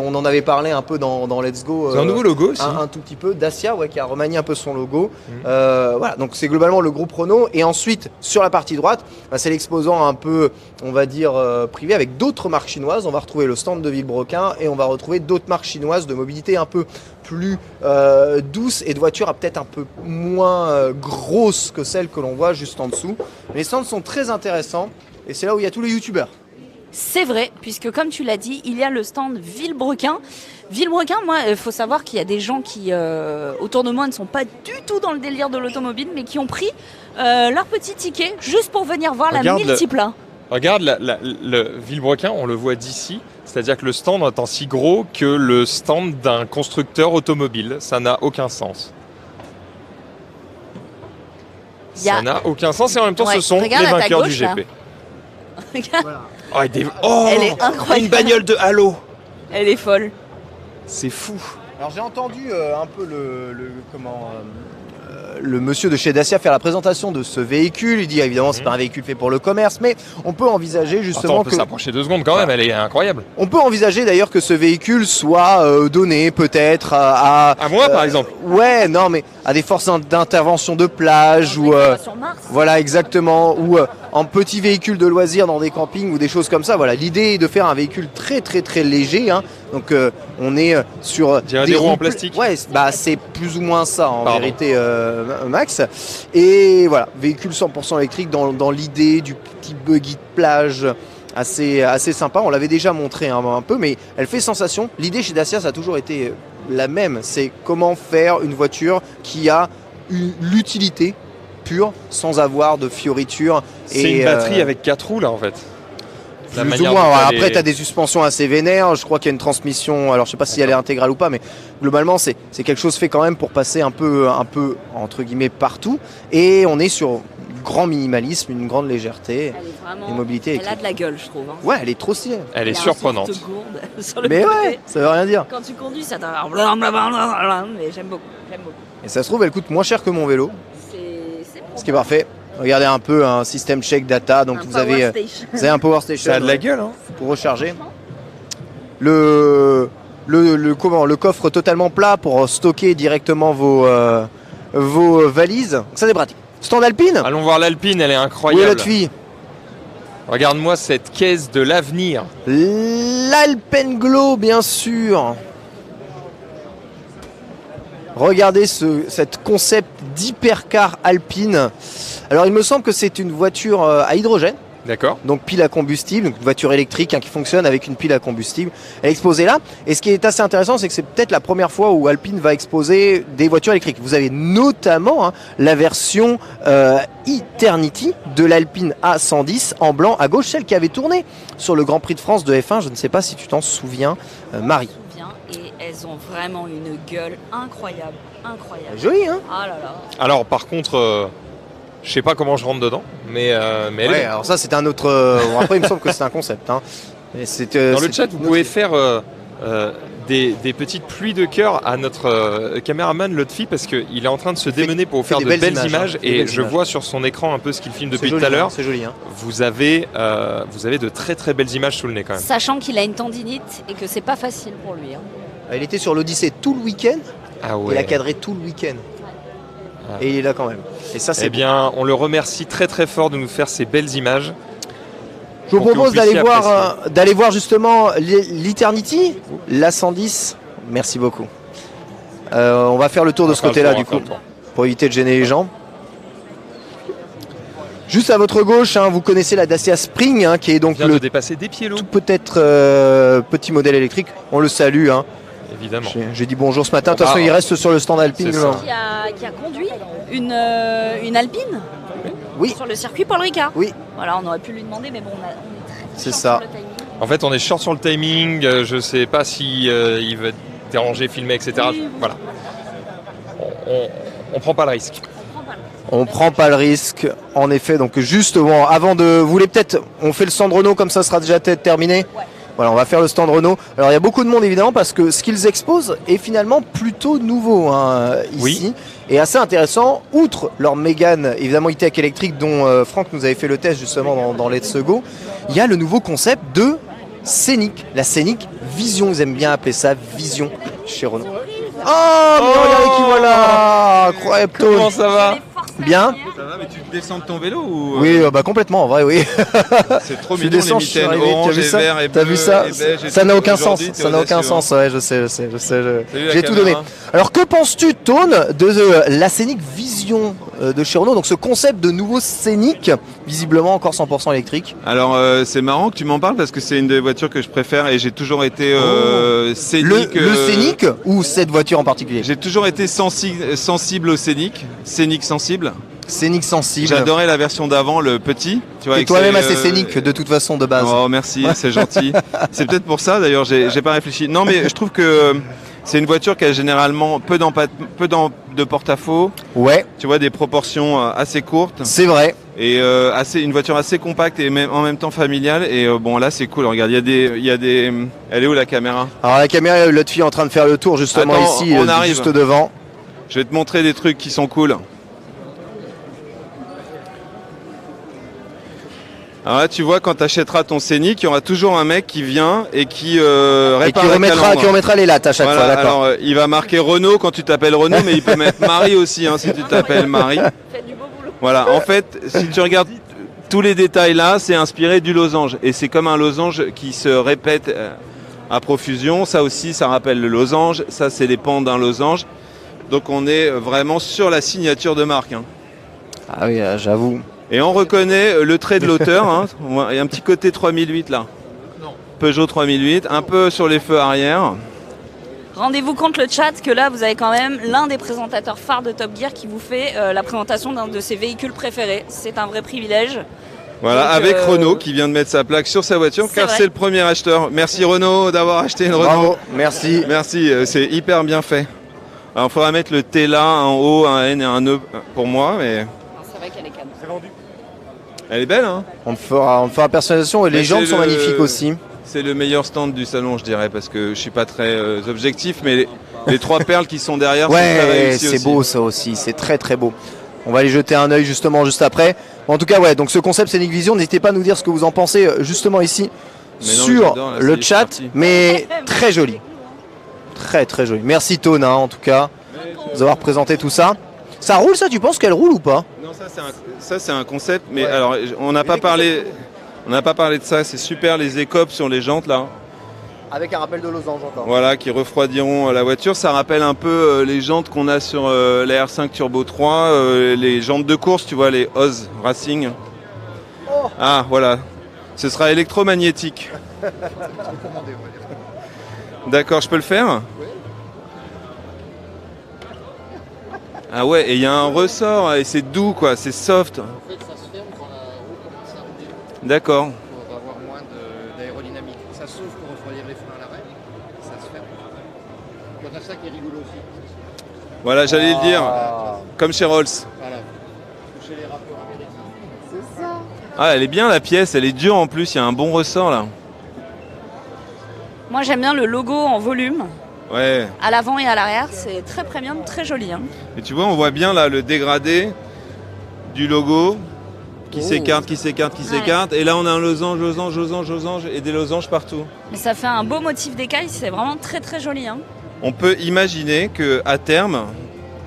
On en avait parlé un peu dans Let's Go. C'est un nouveau logo aussi. Un tout petit peu. Dacia, qui a remanié un peu son logo. Voilà, donc c'est globalement le groupe Renault. Et ensuite, sur la partie droite, c'est l'exposant un peu, on va dire, privé avec d'autres marques chinoises. On va retrouver le stand de Villebrequin et on va retrouver d'autres marques chinoises de mobilité un peu plus douce et de voitures peut-être un peu moins grosses que celles que l'on voit juste en dessous. Les stands sont très intéressants et c'est là où il y a tous les youtubeurs. C'est vrai, puisque comme tu l'as dit, il y a le stand Villebrequin. Villebrequin, moi, il faut savoir qu'il y a des gens qui, autour de moi, ne sont pas du tout dans le délire de l'automobile, mais qui ont pris leur petit ticket juste pour venir voir la multipla. Regarde le Villebrequin, on le voit d'ici. C'est-à-dire que le stand est aussi gros que le stand d'un constructeur automobile. Ça n'a aucun sens. Ça n'a aucun sens et en même temps, ce sont les vainqueurs du GP. Regarde. Voilà. Oh, Elle est incroyable. Une bagnole de Halo. Elle est folle. C'est fou. Alors j'ai entendu un peu le monsieur de chez Dacia faire la présentation de ce véhicule. Il dit évidemment c'est pas un véhicule fait pour le commerce, mais on peut envisager justement Attends, on peut s'approcher 2 secondes quand même, elle est incroyable. On peut envisager d'ailleurs que ce véhicule soit donné peut-être à moi par exemple. Ouais, non mais à des forces d'intervention de plage ou Sur Mars. voilà exactement, ou en petit véhicule de loisirs dans des campings ou des choses comme ça. Voilà, l'idée est de faire un véhicule très très très léger, hein. Donc on est sur des roues en plastique. Ouais, bah c'est plus ou moins ça en Pardon. vérité, Max. Et voilà, véhicule 100% électrique dans l'idée du petit buggy de plage. Assez sympa, on l'avait déjà montré un peu, mais elle fait sensation. L'idée chez Dacia, ça a toujours été la même, c'est comment faire une voiture qui a l'utilité pure sans avoir de fioritures. C'est une batterie avec 4 roues là en fait. La Plus ou manière moins. dont elle Après, est- tu as des suspensions assez vénères. Je crois qu'il y a une transmission. Alors, je sais pas si elle est intégrale ou pas, mais globalement, c'est quelque chose fait quand même pour passer un peu entre guillemets partout. Et on est sur grand minimalisme, une grande légèreté, Elle est vraiment. une mobilité Elle a électrique. de la gueule, je trouve. Hein. Ouais, elle est trop stylée. Elle est Il y a un surprenante. sorte de gourde sur le Mais côté. ouais, ça veut rien dire. Quand tu conduis, ça t'a. Mais j'aime beaucoup. J'aime beaucoup. Et ça se trouve, elle coûte moins cher que mon vélo, C'est ce qui est parfait. Regardez un peu un système check data. Donc vous avez un power station. Ça a de la gueule hein. Pour recharger. Le coffre totalement plat pour stocker directement vos valises. Donc ça c'est pratique. Stand Alpine. Allons voir l'Alpine, elle est Où est incroyable. notre fille? Regarde-moi cette caisse de l'avenir. L'Alpenglow bien sûr. Regardez cette concept d'hypercar alpine. Alors il me semble que c'est une voiture à hydrogène. D'accord. Donc pile à combustible, donc une voiture électrique qui fonctionne avec une pile à combustible. Elle est exposée là. Et ce qui est assez intéressant, c'est que c'est peut-être la première fois où Alpine va exposer des voitures électriques. Vous avez notamment la version Eternity de l'Alpine A110 en blanc à gauche, celle qui avait tourné sur le Grand Prix de France de F1. Je ne sais pas si tu t'en souviens, Marie. Et elles ont vraiment une gueule incroyable. Incroyable. Joli, hein? Ah là là. Alors par contre, je sais pas comment je rentre dedans, mais elle Ouais, est... alors ça c'est un autre. Bon, après il me semble que c'est un concept. Hein. Et Dans le chat, vous pouvez faire des petites pluies de cœur à notre caméraman Lotfi parce qu'il est en train de se démener pour vous faire des de belles belles images, images hein, des et belles je images. vois sur son écran un peu ce qu'il filme depuis joli, tout à l'heure. hein, c'est joli. Hein. Vous avez de très très belles images sous le nez quand même. Sachant qu'il a une tendinite et que c'est pas facile pour lui. Hein. Il était sur l'Odyssée tout le week-end. Ah Il a ouais. cadré tout le week-end. Ah. Et il est là quand même. Et ça c'est. Eh bien, on le remercie très très fort de nous faire ces belles images. Je vous pour que propose vous puissiez d'aller voir justement l'Eternity, la 110. Merci beaucoup. On va faire le tour de ce côté-là du coup, pour éviter de gêner les gens. Juste à votre gauche, hein, vous connaissez la Dacia Spring, hein, qui est donc On vient de le dépasser des pieds tout peut-être petit modèle électrique. On le salue. Hein. évidemment. J'ai dit bonjour ce matin. De toute façon, il reste sur le stand Alpine. C'est ça. Qui a conduit une Alpine Oui. sur le circuit Paul Ricard. Oui. Voilà, on aurait pu lui demander, mais bon, on est C'est short ça. sur le timing. En fait, on est short sur le timing. Je sais pas si il veut déranger, filmer, etc. Oui. Voilà. On prend pas le risque. On prend pas le risque, en effet. Donc juste bon, avant de, vous voulez peut-être, on fait le stand Renault comme ça sera déjà peut-être terminé. Ouais. Voilà, on va faire le stand Renault. Alors il y a beaucoup de monde évidemment parce que ce qu'ils exposent est finalement plutôt nouveau hein, ici Oui. et assez intéressant. Outre leur Mégane évidemment e-tech électrique dont Franck nous avait fait le test justement dans Let's Go, il y a le nouveau concept de Scénic, la Scénic Vision. Ils aiment bien appeler ça Vision chez Renault. Oh, mais regardez qui voilà, incroyable. Comment ça va? Bien. Ça va, mais tu descends de ton vélo ou Oui, bah complètement, en vrai, oui. C'est trop Je mignon les descends, je suis mitaines arrivé, orange t'as vu et ça vert et T'as bleu vu ça et beige et Ça tout. n'a aucun sens, Aujourd'hui, t'es ça n'a aucun audacieux, sens, ouais, je sais. Salut J'ai la tout donné. caméra. Alors que penses-tu, Tone, de la Scénic Vision de chez Renault, donc ce concept de nouveau Scénic, visiblement encore 100% électrique? Alors c'est marrant que tu m'en parles parce que c'est une des voitures que je préfère et j'ai toujours été Scénic. Le Scénic ou cette voiture en particulier? J'ai toujours été sensible au Scénic, Scénic sensible. Scénic sensible. J'adorais la version d'avant, le petit. Tu vois, Et avec toi-même ses, assez scénique de toute façon de base. Oh merci, c'est gentil. C'est peut-être pour ça d'ailleurs, j'ai pas réfléchi. Non mais je trouve que c'est une voiture qui a généralement peu de porte-à-faux. Ouais. Tu vois, des proportions assez courtes. C'est vrai. Et une voiture assez compacte et en même temps familiale. Et bon, là, c'est cool. Regarde, il y a des. Elle est où la caméra? Alors la caméra, l'autre fille est en train de faire le tour justement. Attends, ici, on arrive. juste devant. Je vais te montrer des trucs qui sont cool. Alors là, tu vois, quand tu achèteras ton Scénic, il y aura toujours un mec qui vient et qui répare la calandre. Qui remettra les lattes à chaque fois, d'accord. Alors, il va marquer Renault quand tu t'appelles Renault, mais il peut mettre Marie aussi, hein, si tu t'appelles Marie. Voilà, en fait, si tu regardes tous les détails là, c'est inspiré du losange. Et c'est comme un losange qui se répète à profusion. Ça aussi, ça rappelle le losange. Ça, c'est les pans d'un losange. Donc on est vraiment sur la signature de marque. Hein. Ah oui, j'avoue. Et on reconnaît le trait de l'auteur. Hein. Il y a un petit côté 3008 là. Peugeot 3008, un peu sur les feux arrière. Rendez-vous compte le chat que là vous avez quand même l'un des présentateurs phares de Top Gear qui vous fait la présentation d'un de ses véhicules préférés. C'est un vrai privilège. Voilà, donc, avec Renault qui vient de mettre sa plaque sur sa voiture car c'est le premier acheteur. Merci Renault d'avoir acheté une Renault. Bravo, merci. Merci, c'est hyper bien fait. Alors il faudra mettre le T là, un O, un N et un E pour moi, mais... C'est vrai qu'elle est calme. C'est vendu. Elle est belle, hein? On fera personnalisation et les jantes sont magnifiques aussi. C'est le meilleur stand du salon, je dirais, parce que je suis pas très objectif, mais les trois perles qui sont derrière sont très réussies c'est aussi. beau ça aussi, c'est très très beau. On va aller jeter un œil justement juste après. En tout cas, ouais, donc ce concept Scénic Vision, n'hésitez pas à nous dire ce que vous en pensez justement ici sur le chat, mais très joli. Très très joli. Merci Tone, hein, en tout cas, de nous avoir présenté tout ça. Ça roule ça, tu penses qu'elle roule ou pas? Non, ça c'est un concept, mais alors on n'a pas parlé de ça, c'est super les écopes sur les jantes là. Avec un rappel de losange encore. Voilà, qui refroidiront la voiture. Ça rappelle un peu les jantes qu'on a sur la R5 Turbo 3, les jantes de course, tu vois, les Oz Racing. Oh. Ah, voilà. Ce sera électromagnétique. D'accord, je peux le faire? Oui. Ah ouais, et il y a un ressort, et c'est doux, quoi, c'est soft. En fait, ça se ferme quand la roue commence à rouler. D'accord. Pour avoir moins d'aérodynamique. Ça s'ouvre pour refroidir les freins à l'arrêt, et ça se ferme. Il y en a ça qui est rigolo aussi. Voilà, j'allais le dire. Comme chez Rolls. Voilà. Chez les rappeurs américains. C'est ça. Ah, elle est bien la pièce, elle est dure en plus, il y a un bon ressort là. Moi j'aime bien le logo en volume. Ouais. À l'avant et à l'arrière, c'est très premium, très joli. Hein. Et tu vois, on voit bien là le dégradé du logo qui s'écarte, qui s'écarte, qui s'écarte. Et là, on a un losange, losange, losange, losange et des losanges partout. Mais ça fait un beau motif d'écaille, c'est vraiment très très joli. Hein. On peut imaginer qu'à terme,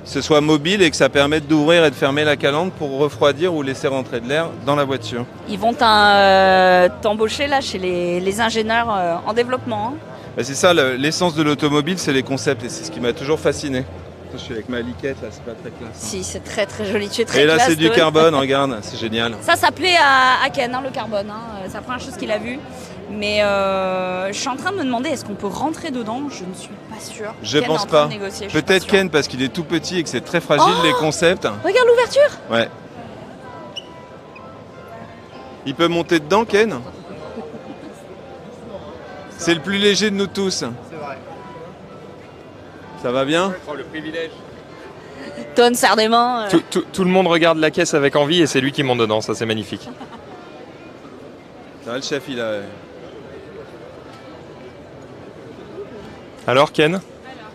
ce soit mobile et que ça permette d'ouvrir et de fermer la calandre pour refroidir ou laisser rentrer de l'air dans la voiture. Ils vont t'embaucher là chez les ingénieurs en développement. Hein. Bah c'est ça, l'essence de l'automobile, c'est les concepts et c'est ce qui m'a toujours fasciné. Je suis avec ma liquette là, c'est pas très classe. Hein. Si, c'est très très joli. Tu es très et là, classe, c'est du carbone, regarde, c'est génial. Ça plaît à Ken, hein, le carbone. Hein. C'est la première chose qu'il a vue. Mais je suis en train de me demander, est-ce qu'on peut rentrer dedans? Je ne suis pas sûre. Je Ken pense est en train pas. de négocier, Peut-être Ken parce qu'il est tout petit et que c'est très fragile les concepts. Regarde l'ouverture. Ouais. Il peut monter dedans, Ken? C'est le plus léger de nous tous. C'est vrai. Ça va bien? Oh, le privilège. Tonne, serre des mains. Tout le monde regarde la caisse avec envie et c'est lui qui monte dedans, ça c'est magnifique. Ça va le chef, il a... Alors Ken?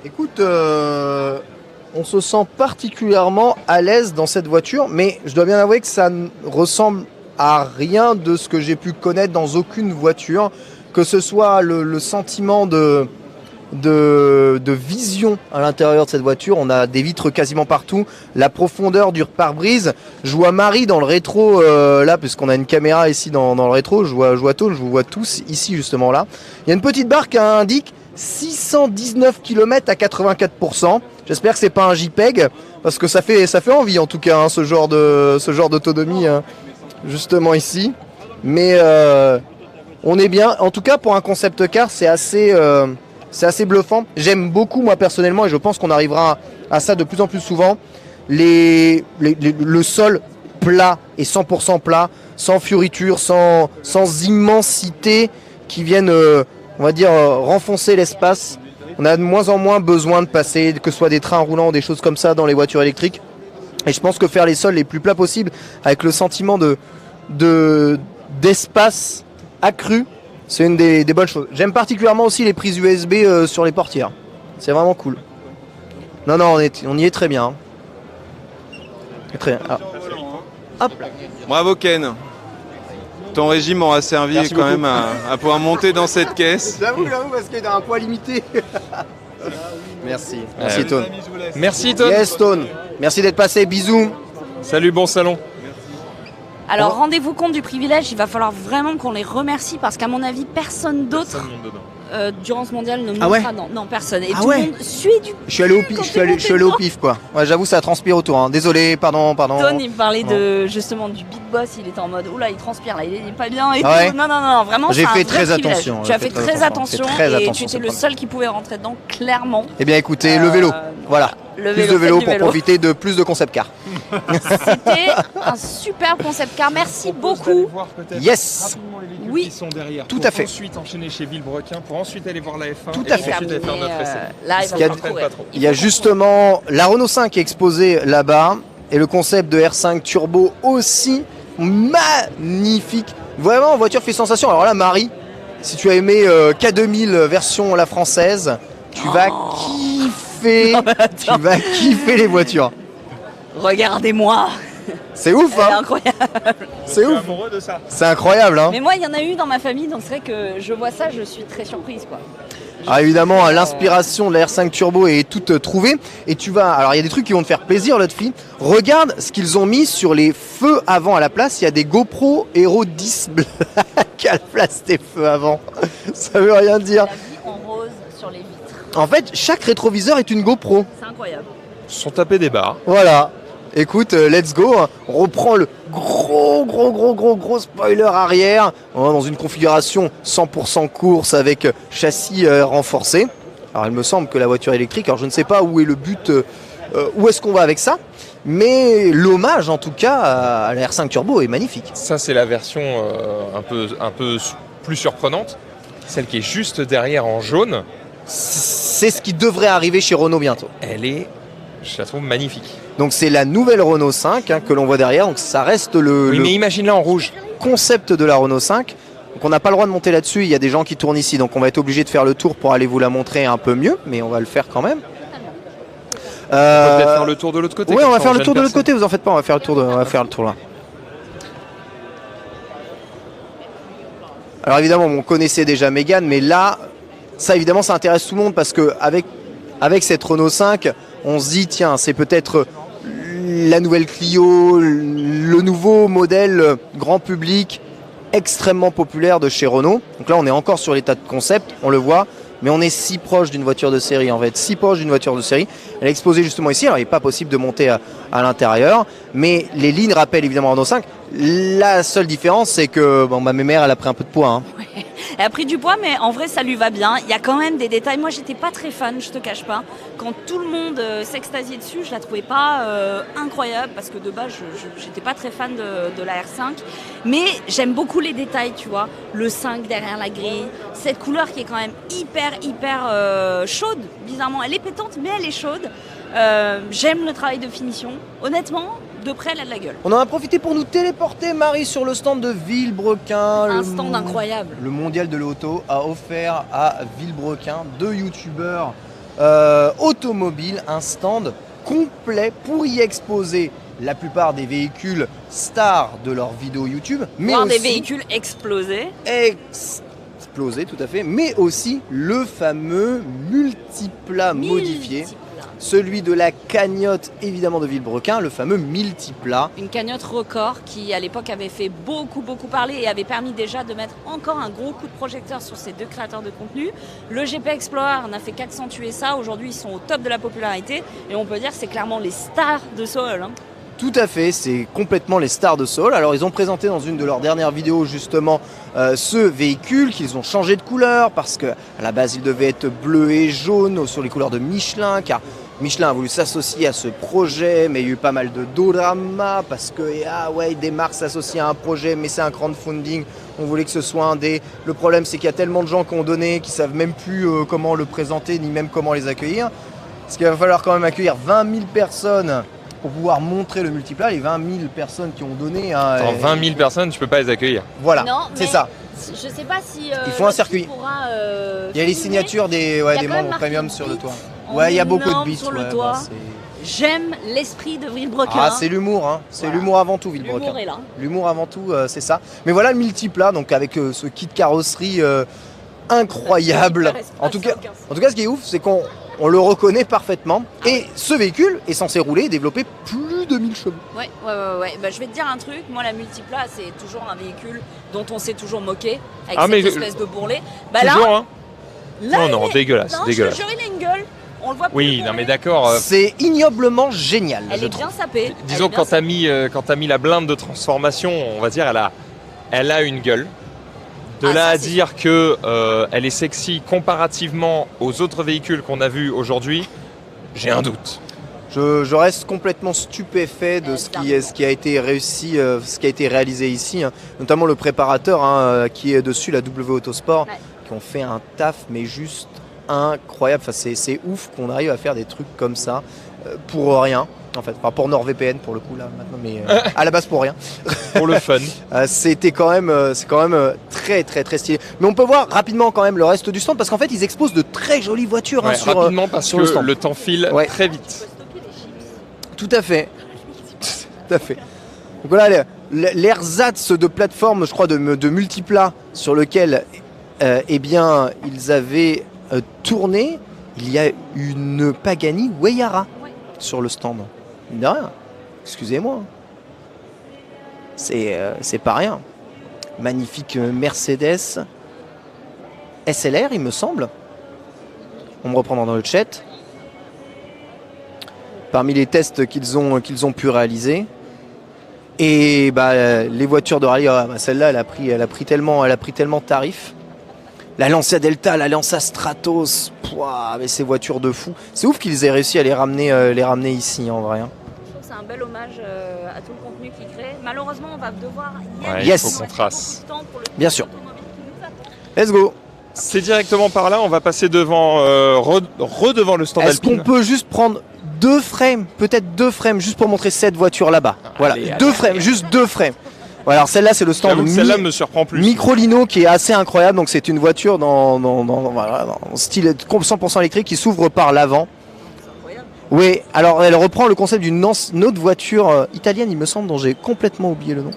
Écoute, on se sent particulièrement à l'aise dans cette voiture, mais je dois bien avouer que ça ne ressemble à rien de ce que j'ai pu connaître dans aucune voiture, que ce soit le sentiment de vision à l'intérieur de cette voiture. On a des vitres quasiment partout, la profondeur du pare-brise. Je vois Marie dans le rétro là, puisqu'on a une caméra ici dans le rétro. Je vois Tone, je vous vois tous ici justement là. Il y a une petite barre qui indique 619 km à 84%. J'espère que c'est pas un JPEG, parce que ça fait envie en tout cas, hein, ce genre d'autonomie hein, justement ici. Mais on est bien. En tout cas pour un concept car, c'est assez bluffant. J'aime beaucoup moi personnellement, et je pense qu'on arrivera à ça de plus en plus souvent, le sol plat et 100% plat, sans fioriture, sans immensité qui viennent on va dire renfoncer l'espace. On a de moins en moins besoin de passer, que ce soit des trains roulants ou des choses comme ça dans les voitures électriques. Et je pense que faire les sols les plus plats possibles, avec le sentiment d'espace accru, c'est une des bonnes choses. J'aime particulièrement aussi les prises USB sur les portières. C'est vraiment cool. Non, on y est très bien. Très bien. Ah. Hop. Bravo Ken. Ton régime aura servi Merci quand beaucoup. même à pouvoir monter dans cette caisse. J'avoue, parce qu'il a un poids limité. Merci. Merci Tone. Merci Tone. Yes Tone. Merci d'être passé. Bisous. Salut, bon salon. Alors rendez-vous compte du privilège, il va falloir vraiment qu'on les remercie parce qu'à mon avis, personne d'autre durant ce mondial ne Ah ouais montrera. Non, personne. Et Ah tout ouais le monde suit du. Je suis allé au pif, je suis allé au pif quoi. Ouais, j'avoue ça transpire autour. Hein. Désolé, pardon. Tony, il me parlait Non. justement du big boss, il était en mode oula, il transpire là, il est pas bien et Ah ouais tout. Non, vraiment. J'ai c'est un fait vrai très privilège. attention, Tu as fait très attention et tu étais c'est le pas seul qui pouvait rentrer dedans, clairement. Eh bien écoutez, le vélo. Voilà. Le Plus vélo, de vélo faites du pour vélo. profiter de plus de concept car. C'était un super concept car merci beaucoup. Yes. Oui, qui sont derrière. Tout pour à fait. Ensuite enchaîner chez Villebrequin pour ensuite aller voir la F1. Tout et à fait. ensuite aller faire notre essai. là, il Ça va m'entraîne courir. pas trop. Il y a justement la Renault 5 qui est exposée là-bas et le concept de R5 Turbo aussi magnifique. Vraiment, la voiture fait sensation. Alors là, Marie, si tu as aimé K2000 version la française, tu vas kiffer. Tu vas kiffer les voitures. Regardez-moi. C'est ouf, Elle est hein. incroyable. C'est Je suis ouf. amoureux de ça. C'est incroyable, hein. Mais moi, il y en a eu dans ma famille, donc c'est vrai que je vois ça, je suis très surprise, quoi. Ah, évidemment, l'inspiration de la R5 Turbo est toute trouvée. Et tu vas. Alors, il y a des trucs qui vont te faire plaisir, l'autre fille. Regarde ce qu'ils ont mis sur les feux avant à la place. Il y a des GoPro Hero 10 Black à la place des feux avant. Ça veut rien dire. La vie en rose sur les vitres. En fait, chaque rétroviseur est une GoPro. C'est incroyable. Ils se sont tapés des barres. Voilà. Écoute, let's go. On reprend le gros spoiler arrière dans une configuration 100% course avec châssis renforcé. Alors il me semble que la voiture électrique, alors je ne sais pas où est le but, où est-ce qu'on va avec ça, mais l'hommage en tout cas à la R5 Turbo est magnifique. Ça, c'est la version un peu plus surprenante. Celle qui est juste derrière en jaune. C'est ce qui devrait arriver chez Renault bientôt. Elle est, je la trouve magnifique. Donc c'est la nouvelle Renault 5 que l'on voit derrière, donc ça reste Oui, le mais imagine-la en rouge. concept de la Renault 5. Donc on n'a pas le droit de monter là-dessus, il y a des gens qui tournent ici, donc on va être obligé de faire le tour pour aller vous la montrer un peu mieux, mais on va le faire quand même. On peut peut-être faire le tour de l'autre côté. Oui, comme on va ça, faire le gêne tour de l'autre personne. côté, vous en faites pas, on va faire le tour là. Alors évidemment, on connaissait déjà Mégane, mais là, ça évidemment, ça intéresse tout le monde parce que avec cette Renault 5, on se dit tiens, c'est peut-être la nouvelle Clio, le nouveau modèle grand public extrêmement populaire de chez Renault. Donc là, on est encore sur l'état de concept, on le voit, mais on est si proche d'une voiture de série, en fait, si proche d'une voiture de série. Elle est exposée justement ici, alors il n'est pas possible de monter à l'intérieur, mais les lignes rappellent évidemment Renault 5. La seule différence, c'est que bon, ma mère, elle a pris un peu de poids. Hein. Elle a pris du poids, mais en vrai, ça lui va bien. Il y a quand même des détails. Moi, j'étais pas très fan, je te cache pas. Quand tout le monde s'extasiait dessus, je la trouvais pas incroyable parce que de base, j'étais pas très fan de la R5. Mais j'aime beaucoup les détails, tu vois. Le 5 derrière la grille, cette couleur qui est quand même hyper chaude. Bizarrement, elle est pétante, mais elle est chaude. J'aime le travail de finition. Honnêtement, de près, elle a de la gueule. On en a profité pour nous téléporter, Marie, sur le stand de Villebrequin. Un stand incroyable. Le mondial de l'auto a offert à Villebrequin 2 youtubeurs automobiles un stand complet pour y exposer la plupart des véhicules stars de leurs vidéos YouTube, mais Voir aussi des véhicules explosés. explosés, tout à fait, mais aussi le fameux multiplat modifié. Celui de la cagnotte, évidemment, de Villebrequin, le fameux multiplat. Une cagnotte record qui, à l'époque, avait fait beaucoup parler et avait permis déjà de mettre encore un gros coup de projecteur sur ces deux créateurs de contenu. Le GP Explorer n'a fait qu'accentuer ça. Aujourd'hui, ils sont au top de la popularité et on peut dire que c'est clairement les stars de Soul. Hein. Tout à fait, c'est complètement les stars de Soul. Alors ils ont présenté dans une de leurs dernières vidéos justement ce véhicule qu'ils ont changé de couleur parce qu'à la base il devait être bleu et jaune sur les couleurs de Michelin car Michelin a voulu s'associer à ce projet, mais il y a eu pas mal de drama parce que des marques s'associent à un projet, mais c'est un crowdfunding. On voulait que ce soit un dé. Le problème, c'est qu'il y a tellement de gens qui ont donné, qui savent même plus comment le présenter, ni même comment les accueillir. Parce qu'il va falloir quand même accueillir 20 000 personnes pour pouvoir montrer le multiplat, les 20 000 personnes qui ont donné. Attends, 20 000 personnes, tu peux pas les accueillir. Voilà, Non, c'est mais ça. Je sais pas si. Ils font un le circuit. type pourra, Il y a les filmer. signatures des Il y a des quand même membres marqué premium sur le beat toit. en Ouais, il y a beaucoup de énorme beats. sur le ouais, toit. bah, J'aime l'esprit de Villebrequin. Ah, c'est l'humour, hein. C'est Voilà. l'humour avant tout, Villebrequin. L'humour est là. L'humour avant tout, c'est ça. Mais voilà le multiplat, donc avec ce kit carrosserie incroyable. En tout cas, ce qui est ouf, c'est qu'on le reconnaît parfaitement. Et ce véhicule est censé rouler et développer plus de 1000 chevaux. Ouais. Bah, je vais te dire un truc. Moi, la multiplat, c'est toujours un véhicule dont on s'est toujours moqué avec Ah, mais cette espèce de bourrelet. Bah Toujours, là, hein. là, Non, il est- dégueulasse, non, dégueulasse. Je te jure, il a une gueule. On le voit plus. Oui, le non mais bourrelet. d'accord. C'est ignoblement génial. Elle je est trouve. bien sapée. Disons Elle est bien quand t'as mis la blinde de transformation, on va dire elle a une gueule. De Ah, là ça, à c'est dire que elle est sexy comparativement aux autres véhicules qu'on a vus aujourd'hui, j'ai un doute. Je reste complètement stupéfait de ce qui a été réussi, ce qui a été réalisé ici, hein. Notamment le préparateur qui est dessus, la W Autosport, qui ont fait un taf mais juste incroyable. Enfin, c'est ouf qu'on arrive à faire des trucs comme ça pour rien. En fait, enfin, pour NordVPN pour le coup là maintenant, mais à la base pour rien. Pour le fun. C'est quand même très très très stylé. Mais on peut voir rapidement quand même le reste du stand parce qu'en fait ils exposent de très jolies voitures Ouais, sur rapidement parce sur que le stand. le temps file Ouais. très vite. Tout à fait. Tout à fait. Donc voilà l'ersatz de plateforme, je crois, de multiplat sur lequel eh bien ils avaient tourné. Il y a une Pagani Huayra sur le stand. De rien. Excusez-moi. C'est pas rien. Magnifique Mercedes SLR, il me semble. On me reprend dans le chat. Parmi les tests qu'ils ont pu réaliser. Et bah, les voitures de rallye, celle-là, elle a pris tellement de tarifs. La Lancia Delta, la Lancia Stratos, pouah, mais ces voitures de fou. C'est ouf qu'ils aient réussi à les ramener ici en vrai, hein. Je trouve que c'est un bel hommage à tout le contenu qu'ils créent. Malheureusement, on va devoir Ouais, Yes. il faut qu'on trace. Bien sûr. Let's go. C'est directement par là, on va passer devant devant le stand Est-ce qu'on Alpine. peut juste prendre peut-être deux frames, juste pour montrer cette voiture là-bas. Voilà, Allez, deux allez, frames, allez. juste deux frames. Voilà, alors celle-là c'est le stand J'avoue que celle-là me surprend plus. Microlino qui est assez incroyable. Donc c'est une voiture dans style 100% électrique qui s'ouvre par l'avant. Oui, alors elle reprend le concept d'une autre voiture italienne, il me semble, dont j'ai complètement oublié le nom.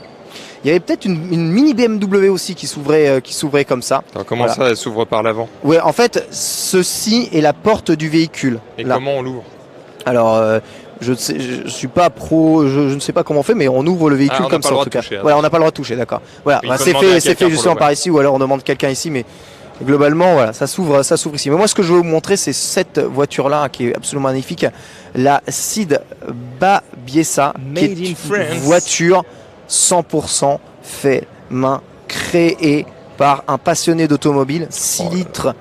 Il y avait peut-être une mini BMW aussi qui s'ouvrait comme ça. Attends, comment Voilà. ça, elle s'ouvre par l'avant? Ouais, en fait, ceci est la porte du véhicule. Et Là. comment on l'ouvre? Alors, je suis pas pro, je ne sais pas comment on fait, mais on ouvre le véhicule Ah, on n'a comme pas ça le en droit tout de cas. toucher, Voilà, on n'a pas le droit de toucher, d'accord. Voilà, Il bah, faut c'est demander à fait quelqu'un pour justement le par voir. ici, ou alors on demande quelqu'un ici, mais globalement, voilà, ça s'ouvre ici. Mais moi, ce que je veux vous montrer, c'est cette voiture-là qui est absolument magnifique, la Cid Babiesa, qui Made est in une France. voiture 100% fait main, créée par un passionné d'automobile, 6 litres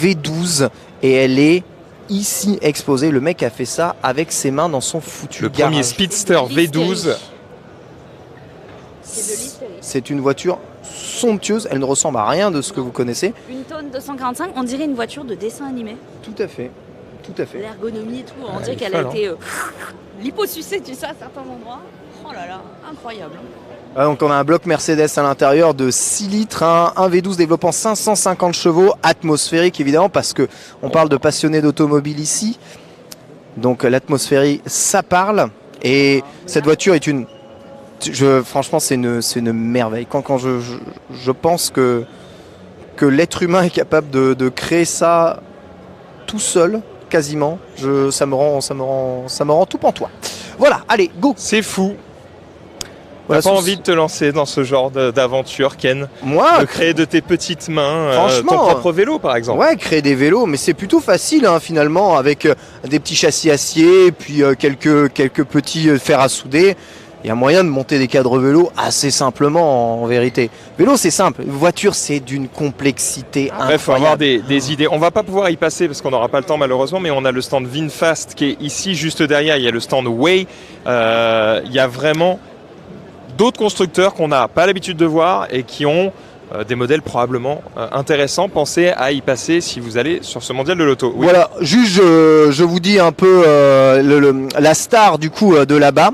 V12, et elle est ici exposée. Le mec a fait ça avec ses mains dans son foutu Le garage. premier Speedster V12. C'est une voiture somptueuse, elle ne ressemble à rien de ce que vous connaissez. Une tonne 245, on dirait une voiture de dessin animé. Tout à fait, tout à fait. L'ergonomie et tout, on Elle dirait est qu'elle a folle, été liposucée, tu sais, à certains endroits. Oh là là, incroyable. Ah, donc on a un bloc Mercedes à l'intérieur de 6 litres, un V12 développant 550 chevaux, atmosphérique évidemment, parce que on parle de passionnés d'automobile ici. Donc l'atmosphérique, ça parle. Et cette voiture est une... franchement, c'est une merveille. Quand je pense que l'être humain est capable de créer ça tout seul, quasiment, ça me rend tout pantois. Voilà, allez, go. C'est fou. Voilà, T'as pas envie de te lancer dans ce genre d'aventure, Ken? Moi, De créer de tes petites mains Franchement, ton propre vélo, par exemple. Ouais, créer des vélos, mais c'est plutôt facile hein, finalement, avec des petits châssis acier, puis quelques petits fers à souder. Il y a moyen de monter des cadres vélos assez simplement en vérité. Vélo c'est simple, voiture c'est d'une complexité Après, il faut avoir incroyable. des idées. On va pas pouvoir y passer parce qu'on n'aura pas le temps malheureusement, mais on a le stand VinFast qui est ici juste derrière. Il y a le stand Way. Il y a vraiment d'autres constructeurs qu'on n'a pas l'habitude de voir et qui ont des modèles probablement intéressants. Pensez à y passer si vous allez sur ce mondial de l'auto. Oui. Voilà, juste je vous dis un peu la star du coup de là-bas.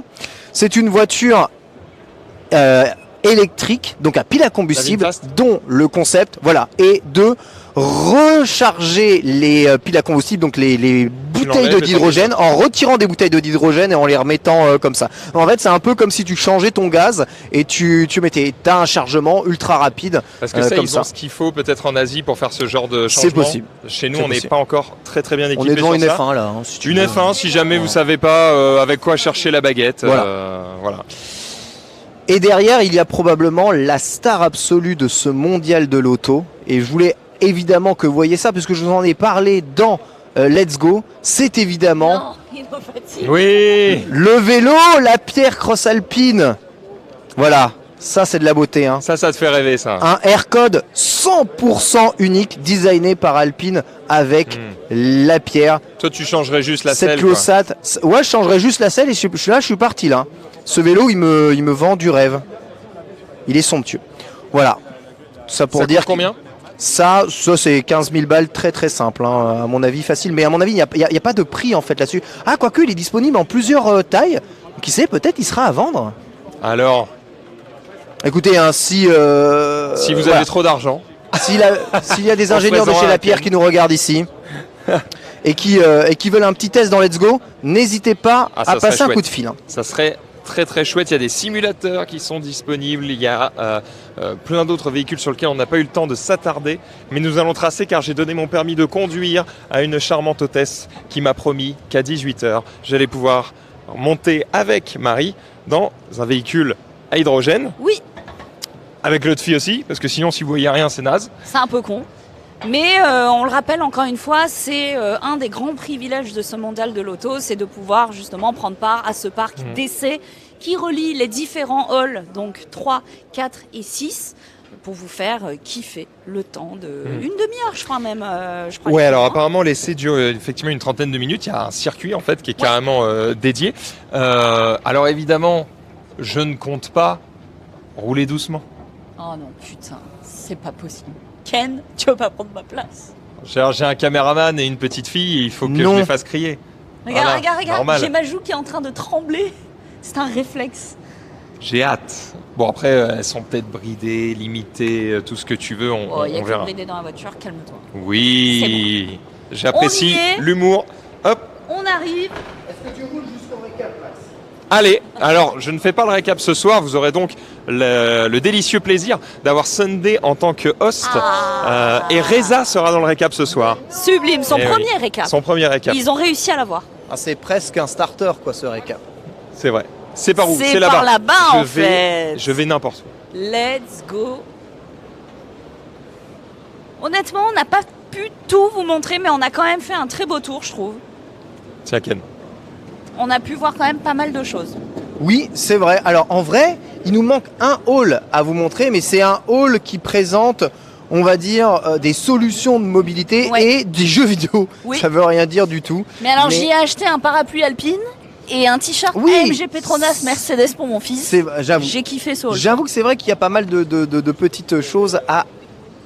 C'est une voiture électrique, donc à pile à combustible, dont le concept est de recharger les piles à combustible, donc les bouteilles d'hydrogène, en retirant des bouteilles d'hydrogène et en les remettant comme ça. En fait, c'est un peu comme si tu changeais ton gaz et tu as un chargement ultra rapide. Parce que ils ont ce qu'il faut peut-être en Asie pour faire ce genre de changement. C'est possible. Chez nous, on n'est pas encore très bien équipé. On est devant une ça. F1 là. Une F1, si jamais vous savez pas avec quoi chercher la baguette. Voilà. Et derrière, il y a probablement la star absolue de ce mondial de l'auto. Et je voulais évidemment que vous voyez ça, puisque je vous en ai parlé dans Let's Go. C'est évidemment le vélo, la Pierre Cross Alpine. Voilà, ça c'est de la beauté. Hein. Ça te fait rêver ça. Un Aircode 100% unique, designé par Alpine avec la pierre. Toi, tu changerais juste la selle. Cette Closat. Ouais, je changerais juste la selle et je suis parti là. Ce vélo, il me vend du rêve. Il est somptueux. Voilà. Ça pour dire combien ? Ça c'est 15 000 balles, très très simple, hein, à mon avis facile. Mais à mon avis, il n'y a pas de prix en fait là-dessus. Ah, quoique, il est disponible en plusieurs tailles. Qui sait, peut-être il sera à vendre. Alors, écoutez, hein, si vous avez trop d'argent, s'il y a des ingénieurs de chez La Pierre qui nous regardent ici et qui veulent un petit test dans Let's Go, n'hésitez pas à passer un coup de fil. Hein. Ça serait très chouette. Il y a des simulateurs qui sont disponibles. Il y a plein d'autres véhicules sur lesquels on n'a pas eu le temps de s'attarder. Mais nous allons tracer car j'ai donné mon permis de conduire à une charmante hôtesse qui m'a promis qu'à 18h, j'allais pouvoir monter avec Marie dans un véhicule à hydrogène. Oui. Avec l'autre fille aussi, parce que sinon si vous voyez rien, c'est naze. C'est un peu con. Mais on le rappelle encore une fois, c'est un des grands privilèges de ce mondial de l'auto, c'est de pouvoir justement prendre part à ce parc d'essai qui relie les différents halls, donc 3, 4 et 6, pour vous faire kiffer le temps de une demi-heure, je crois même. Alors apparemment l'essai dure effectivement une trentaine de minutes. Il y a un circuit en fait qui est carrément dédié. Alors évidemment, je ne compte pas rouler doucement. Oh non, putain, c'est pas possible. Ken, tu veux pas prendre ma place? J'ai un caméraman et une petite fille, il faut que je les fasse crier. Regarde, j'ai ma joue qui est en train de trembler. C'est un réflexe. J'ai hâte. Bon, après, elles sont peut-être bridées, limitées, tout ce que tu veux, on y a verra. que bridé dans la voiture, calme-toi. Oui, bon. J'apprécie l'humour. Hop. On arrive. Est-ce que tu roules jusqu'au récap, Max? Allez, alors je ne fais pas le récap ce soir, vous aurez donc le délicieux plaisir d'avoir Sunday en tant que host et Reza sera dans le récap ce soir. Sublime, son premier récap. Son premier récap. Ils ont réussi à l'avoir. Ah, c'est presque un starter quoi ce récap. C'est vrai. C'est par où? C'est par là-bas en fait. Je vais n'importe où. Let's go. Honnêtement, on n'a pas pu tout vous montrer, mais on a quand même fait un très beau tour, je trouve. Tiens, Ken. On a pu voir quand même pas mal de choses. Oui, c'est vrai. Alors en vrai, il nous manque un hall à vous montrer, mais c'est un hall qui présente, on va dire, des solutions de mobilité et des jeux vidéo. Oui. Ça veut rien dire du tout. Mais alors j'y ai acheté un parapluie Alpine et un t-shirt AMG Petronas Mercedes pour mon fils. J'ai kiffé ce hall. J'avoue que c'est vrai qu'il y a pas mal de petites choses à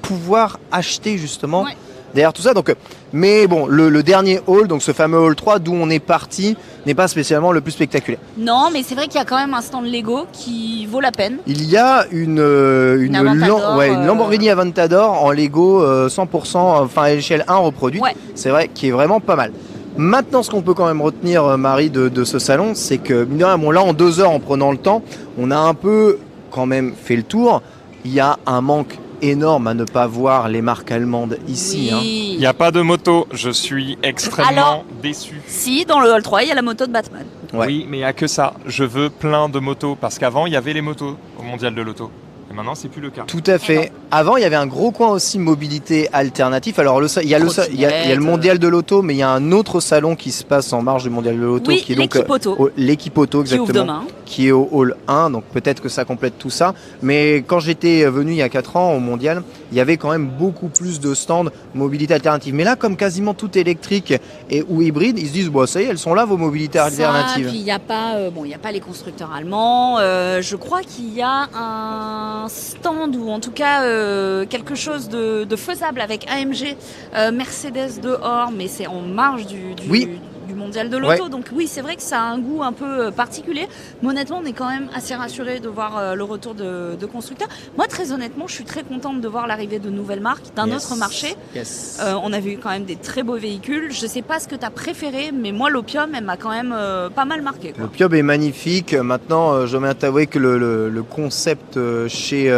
pouvoir acheter justement. Ouais. Derrière tout ça, donc, mais bon, le dernier hall, donc ce fameux hall 3 d'où on est parti, n'est pas spécialement le plus spectaculaire. Non, mais c'est vrai qu'il y a quand même un stand Lego qui vaut la peine. Il y a une Lamborghini Aventador en Lego 100%, enfin à l'échelle 1 reproduite. Ouais. C'est vrai, qui est vraiment pas mal. Maintenant, ce qu'on peut quand même retenir, Marie, de ce salon, c'est que, bon, là, en 2 heures, en prenant le temps, on a un peu quand même fait le tour. Il y a un manque énorme à ne pas voir les marques allemandes ici. Oui. Il n'y a pas de moto, je suis extrêmement déçu. Si, dans le hall 3, il y a la moto de Batman. Ouais. Oui, mais il n'y a que ça. Je veux plein de motos, parce qu'avant, il y avait les motos au mondial de l'auto. Et maintenant, c'est plus le cas. Tout à fait. Avant, il y avait un gros coin aussi mobilité alternative. Alors, il y a le mondial de l'auto, mais il y a un autre salon qui se passe en marge du mondial de l'auto, qui est donc l'équipe auto, exactement, qui est au hall 1. Donc, peut-être que ça complète tout ça. Mais quand j'étais venu il y a 4 ans au mondial, il y avait quand même beaucoup plus de stands mobilité alternative. Mais là, comme quasiment tout électrique ou hybride, ils se disent, ça y est, elles sont là, vos mobilités alternatives. Puis il n'y a pas les constructeurs allemands. Je crois qu'il y a un un stand ou en tout cas quelque chose de faisable avec AMG, Mercedes dehors, mais c'est en marge du mondial de l'auto. Ouais. Donc oui, c'est vrai que ça a un goût un peu particulier. Mais honnêtement, on est quand même assez rassuré de voir le retour de constructeurs. Moi, très honnêtement, je suis très contente de voir l'arrivée de nouvelles marques, d'un autre marché. On a vu quand même des très beaux véhicules. Je sais pas ce que tu as préféré, mais moi, l'Opium, elle m'a quand même pas mal marqué, quoi. L'Opium est magnifique. Maintenant, je dois t'avouer que le concept chez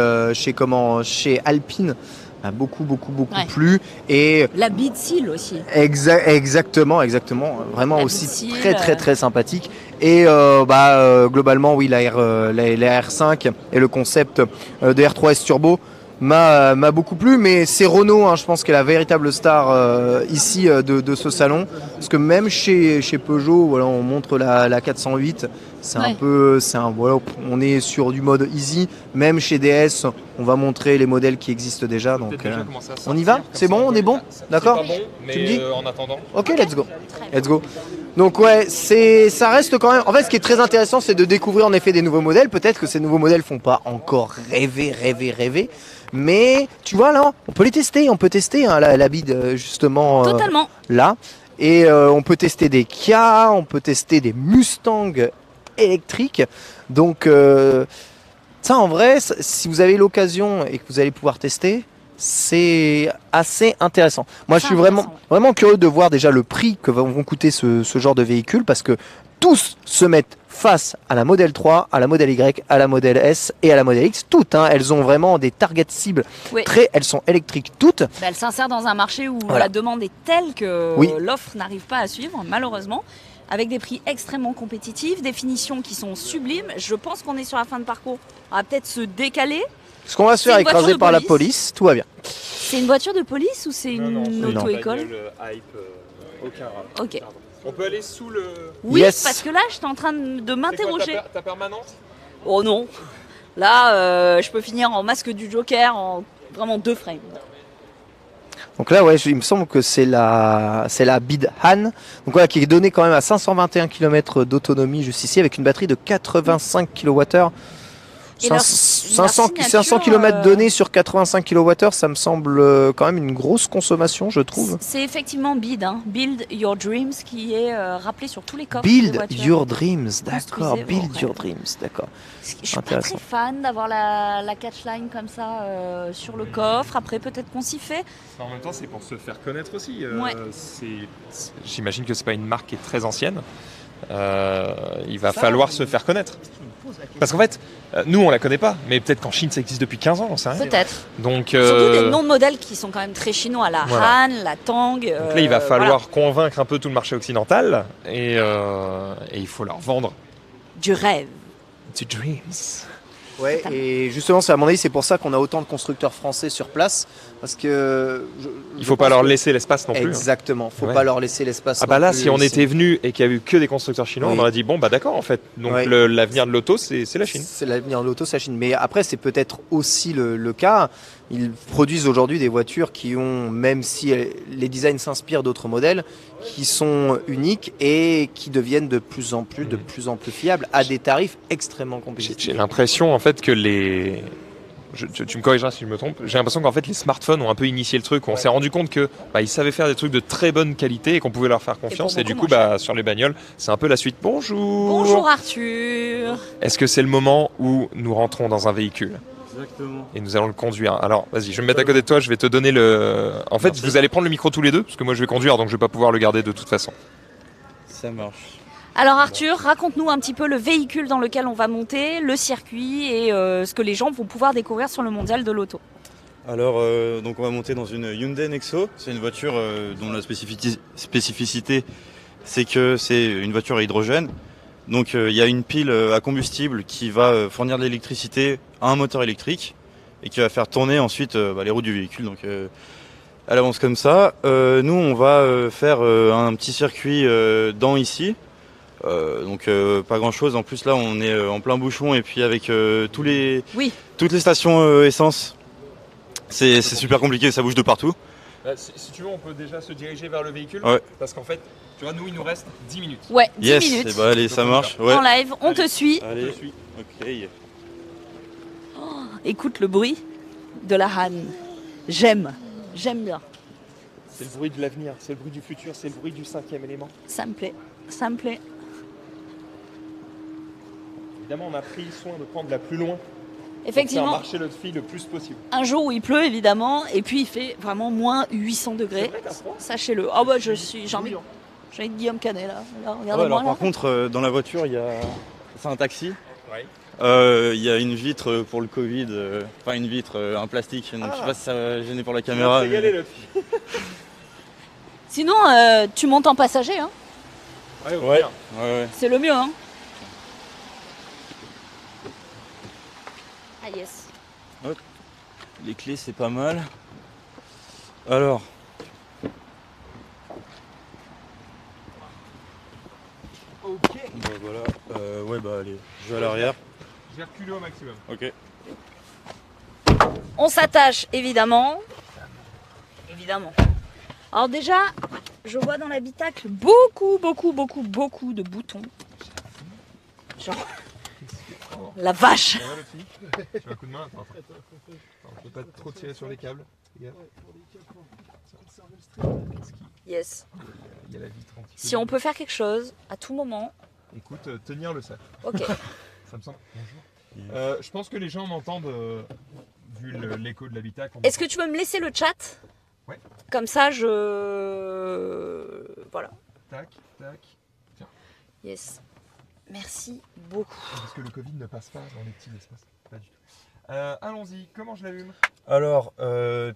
Alpine a beaucoup plu. Et la Beat Seal aussi. Exactement. Vraiment La aussi Beat Seal, très sympathique. Et globalement, oui, la R5 et le concept de R3S Turbo m'a beaucoup plu, mais c'est Renault, hein, je pense, qui est la véritable star ici de ce salon, parce que même chez Peugeot, voilà, on montre la 408, c'est un peu, voilà, on est sur du mode easy. Même chez DS, on va montrer les modèles qui existent déjà, donc on y va, c'est bon, on est bon, d'accord. C'est pas bon, mais tu me dis en attendant. Ok, let's go. Donc ouais, ça reste quand même. En fait, ce qui est très intéressant, c'est de découvrir en effet des nouveaux modèles. Peut-être que ces nouveaux modèles font pas encore rêver. Mais tu vois là, on peut les tester. On peut tester hein, la bide justement Totalement. Là. Et on peut tester des Kia, on peut tester des Mustang électriques. Donc ça en vrai, si vous avez l'occasion et que vous allez pouvoir tester, c'est assez intéressant. Moi, je suis vraiment curieux de voir déjà le prix que vont coûter ce genre de véhicule, parce que tous se mettent face à la Model 3, à la Model Y, à la Model S et à la Model X. Toutes, hein, elles ont vraiment des targets cibles. Oui. Elles sont électriques toutes. Elle s'insère dans un marché où Voilà. la demande est telle que l'offre n'arrive pas à suivre, malheureusement. Avec des prix extrêmement compétitifs, des finitions qui sont sublimes. Je pense qu'on est sur la fin de parcours. On va peut-être se décaler. Est-ce qu'on va se faire écraser par la police? Tout va bien. C'est une voiture de police ou c'est une auto-école? Ok. On peut aller sous le... Oui, parce que là, j'étais en train de m'interroger. Ta permanente? Oh non. Là, je peux finir en masque du Joker en vraiment 2 frames. Donc là, ouais, il me semble que c'est la Bid Han, donc voilà, qui est donnée quand même à 521 km d'autonomie juste ici, avec une batterie de 85 kWh. 500 km donnés sur 85 kWh, ça me semble quand même une grosse consommation, je trouve. C'est effectivement BID, hein. Build Your Dreams, qui est rappelé sur tous les coffres. Build Your Dreams, d'accord. Build Your Dreams, d'accord. Je suis pas très fan d'avoir la catchline comme ça sur le coffre. Après, peut-être qu'on s'y fait. En même temps, c'est pour se faire connaître aussi. Ouais. J'imagine que c'est pas une marque qui est très ancienne. Il va falloir se faire connaître. Parce qu'en fait, nous on la connaît pas, mais peut-être qu'en Chine ça existe depuis 15 ans, on sait rien. Peut-être. Donc, surtout des noms de modèles qui sont quand même très chinois, la Han, la Tang. Donc là il va falloir convaincre un peu tout le marché occidental et il faut leur vendre du rêve. Du dreams. Ouais, et justement, à mon avis, c'est pour ça qu'on a autant de constructeurs français sur place, parce que il faut pas leur laisser l'espace non plus. Exactement, faut pas leur laisser l'espace. Ah bah là, si on était venu et qu'il y a eu que des constructeurs chinois, on aurait dit bon bah d'accord en fait. Donc l'avenir de l'auto, c'est la Chine. C'est l'avenir de l'auto, c'est la Chine. Mais après, c'est peut-être aussi le cas. Ils produisent aujourd'hui des voitures qui ont, même si les designs s'inspirent d'autres modèles, qui sont uniques et qui deviennent de plus en plus fiables à des tarifs extrêmement compétitifs. J'ai l'impression en fait que tu me corrigeras si je me trompe, j'ai l'impression qu'en fait les smartphones ont un peu initié le truc, on s'est rendu compte que ils savaient faire des trucs de très bonne qualité et qu'on pouvait leur faire confiance et du coup sur les bagnoles c'est un peu la suite. Bonjour Arthur. Est-ce que c'est le moment où nous rentrons dans un véhicule? Exactement. Et nous allons le conduire. Alors vas-y, je vais me mettre à côté de toi, je vais te donner le... En fait vous allez prendre le micro tous les deux parce que moi je vais conduire donc je vais pas pouvoir le garder de toute façon. Ça marche. Alors Arthur, raconte-nous un petit peu le véhicule dans lequel on va monter, le circuit et ce que les gens vont pouvoir découvrir sur le mondial de l'auto. Alors, donc on va monter dans une Hyundai Nexo. C'est une voiture dont la spécificité, c'est que c'est une voiture à hydrogène. Donc il y a une pile à combustible qui va fournir de l'électricité à un moteur électrique et qui va faire tourner ensuite les roues du véhicule. Donc elle avance comme ça. Nous, on va faire un petit circuit dans ici. Donc pas grand chose, en plus là on est en plein bouchon et puis avec toutes les stations essence c'est super compliqué, ça bouge de partout. Si tu veux on peut déjà se diriger vers le véhicule parce qu'en fait tu vois nous il nous reste 10 minutes. Ouais, 10 minutes. Et allez ça marche. En live, on te suit. Allez, ok. Écoute le bruit de la Han. J'aime bien. C'est le bruit de l'avenir, c'est le bruit du futur, c'est le bruit du 5e élément. Ça me plaît. Évidemment, on a pris soin de prendre la plus loin. Effectivement. Pour faire marcher notre fille le plus possible. Un jour où il pleut évidemment, et puis il fait vraiment moins 800 degrés. Sachez-le. Oh bah j'ai envie de Guillaume Canet là. Regardez-moi alors là. par contre, dans la voiture, c'est un taxi. Ouais. Il y a une vitre pour le Covid, enfin une vitre, un plastique, donc je sais pas si ça va gêner pour la caméra. Régalé, notre fille. Sinon, tu montes en passager, hein. Ouais. C'est le mieux, hein. Ah yes. Hop. Les clés, c'est pas mal. Alors. Ok. Bah voilà. Ouais bah allez, je vais à l'arrière. Je vais reculer au maximum. Ok. On s'attache, évidemment. Alors déjà, je vois dans l'habitacle beaucoup de boutons. Genre... La vache. Tu veux un coup de main? Attends, je peux pas trop tirer sur les câbles. Yes. Il y a la vitre un petit peu. Si on peut faire quelque chose, à tout moment... Écoute, tenir le sac. Ok. Ça me semble. Bonjour. Je pense que les gens m'entendent, vu l'écho de l'habitacle. Est-ce que tu peux me laisser le chat? Ouais. Comme ça, Voilà. Tac. Tiens. Yes. Merci beaucoup. Parce que le Covid ne passe pas dans les petits espaces. Pas du tout. Allons-y, comment je l'allume? Alors,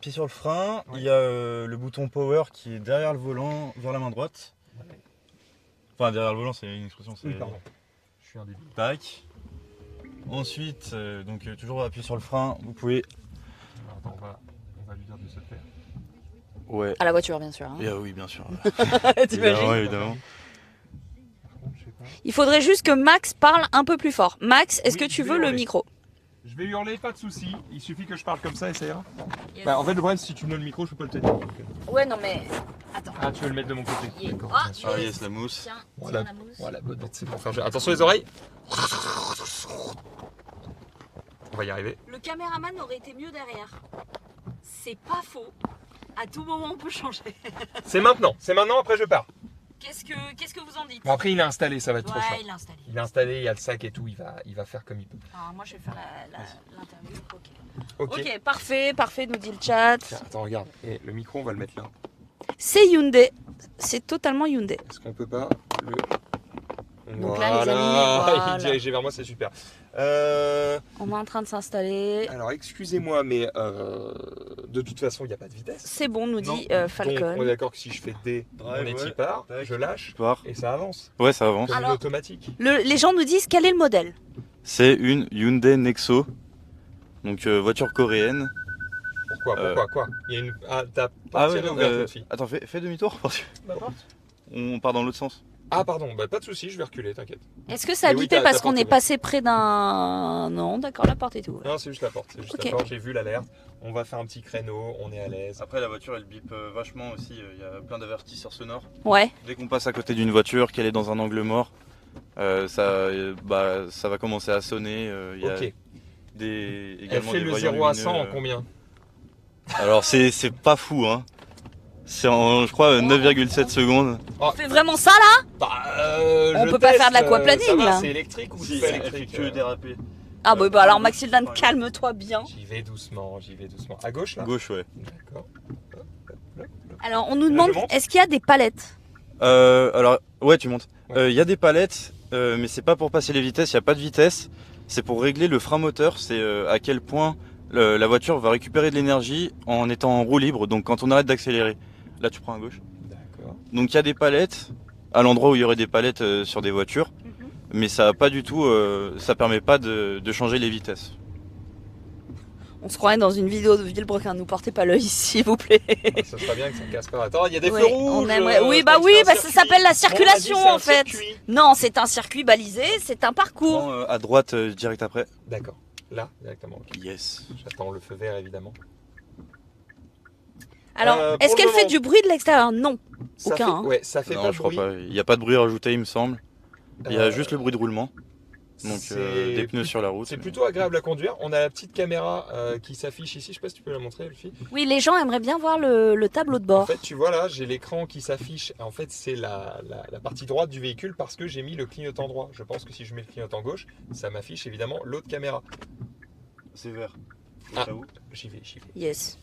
pied sur le frein, il y a le bouton power qui est derrière le volant, vers la main droite. Enfin, derrière le volant, c'est une expression. Oui, pardon. Je suis un débile. Tac. Ensuite, toujours appuyer sur le frein, vous pouvez. Alors, attends, on va lui dire de se taire. Ouais. À la voiture, bien sûr. Hein. Oui, bien sûr. T'imagines? Évidemment. Il faudrait juste que Max parle un peu plus fort. Max, est-ce que tu veux le micro? Je vais hurler, pas de soucis. Il suffit que je parle comme ça et ça ira. Yes. Bah, en fait, le problème, si tu me donnes le micro, je peux pas le tenir. Ouais, non, mais. Attends. Ah, tu veux le mettre de mon côté? Yeah. D'accord. Ah, yes, la mousse. Tiens, voilà. la mousse. Voilà, c'est pour faire. Attention les oreilles. On va y arriver. Le caméraman aurait été mieux derrière. C'est pas faux. À tout moment, on peut changer. C'est maintenant, après je pars. Qu'est-ce que vous en dites? Bon, après, il est installé, ça va être trop chiant. Il est installé. Il est installé, il y a le sac et tout, il va faire comme il peut. Alors, moi, je vais faire l'interview. Ok, parfait, nous dit le chat. Tiens, attends, regarde. Et le micro, on va le mettre là. C'est Hyundai. C'est totalement Hyundai. Est-ce qu'on peut pas le... Donc là, les amis, voilà. Il est dirigé vers moi, c'est super. On est en train de s'installer. Alors, excusez-moi, mais de toute façon, il n'y a pas de vitesse. C'est bon, nous dit Falcon. Donc, on est d'accord que si je fais D, mon éti part, je lâche et ça avance. Ouais, ça avance. C'est automatique. Les gens nous disent quel est le modèle. C'est une Hyundai Nexo, donc voiture coréenne. Pourquoi quoi? Il y a une... Ah, t'as pas tiré ouverte, cette fille. Attends, fais demi-tour parce que on part dans l'autre sens. Ah pardon, bah pas de soucis, je vais reculer, t'inquiète. Est-ce que ça a bipé parce qu'on est passé près d'un... Non, d'accord, la porte est ouverte. Non, c'est juste la porte, la porte, j'ai vu l'alerte. On va faire un petit créneau, on est à l'aise. Après la voiture elle bip vachement aussi, il y a plein d'avertisseurs sonores. Ouais. Dès qu'on passe à côté d'une voiture, qu'elle est dans un angle mort, ça va commencer à sonner. Il y a Elle fait le 0 à 100 en combien? Alors c'est pas fou hein. C'est en, je crois, 9,7 secondes. On fait vraiment ça là? On peut pas faire de l'aquaplaning là. C'est électrique ou c'est pas électrique? Que déraper. Ah bah alors Maxildan, calme-toi bien. J'y vais doucement. À gauche là? Gauche, ouais. D'accord. Alors on nous demande, est-ce qu'il y a des palettes? Alors, ouais, tu montes. Il y a des palettes, mais c'est pas pour passer les vitesses, il n'y a pas de vitesse. C'est pour régler le frein moteur, c'est à quel point la voiture va récupérer de l'énergie en étant en roue libre, donc quand on arrête d'accélérer. Là, tu prends à gauche. D'accord. Donc il y a des palettes, à l'endroit où il y aurait des palettes sur des voitures, mais ça a pas du tout, ça permet pas de changer les vitesses. On se croirait dans une vidéo de Villebrequin, nous portez pas l'œil s'il vous plaît. Ça serait bien que ça casse pas. Attends, il y a des feux rouges. Oui, ça s'appelle la circulation en fait. Non, c'est un circuit balisé, c'est un parcours. À droite, direct après. D'accord. Là, directement. Yes. J'attends le feu vert évidemment. Alors, est-ce qu'elle fait du bruit de l'extérieur? Non. Ça aucun. Ouais, ça fait non, pas de je crois bruit. pas. Il n'y a pas de bruit rajouté, il me semble. Il y a juste le bruit de roulement. Donc des pneus sur la route. C'est plutôt agréable à conduire. On a la petite caméra qui s'affiche ici. Je sais pas si tu peux la montrer, Elfie. Oui, les gens aimeraient bien voir le tableau de bord. En fait, tu vois là, j'ai l'écran qui s'affiche. En fait, c'est la partie droite du véhicule parce que j'ai mis le clignotant droit. Je pense que si je mets le clignotant gauche, ça m'affiche évidemment l'autre caméra. C'est vert. Ah, j'y vais. Yes.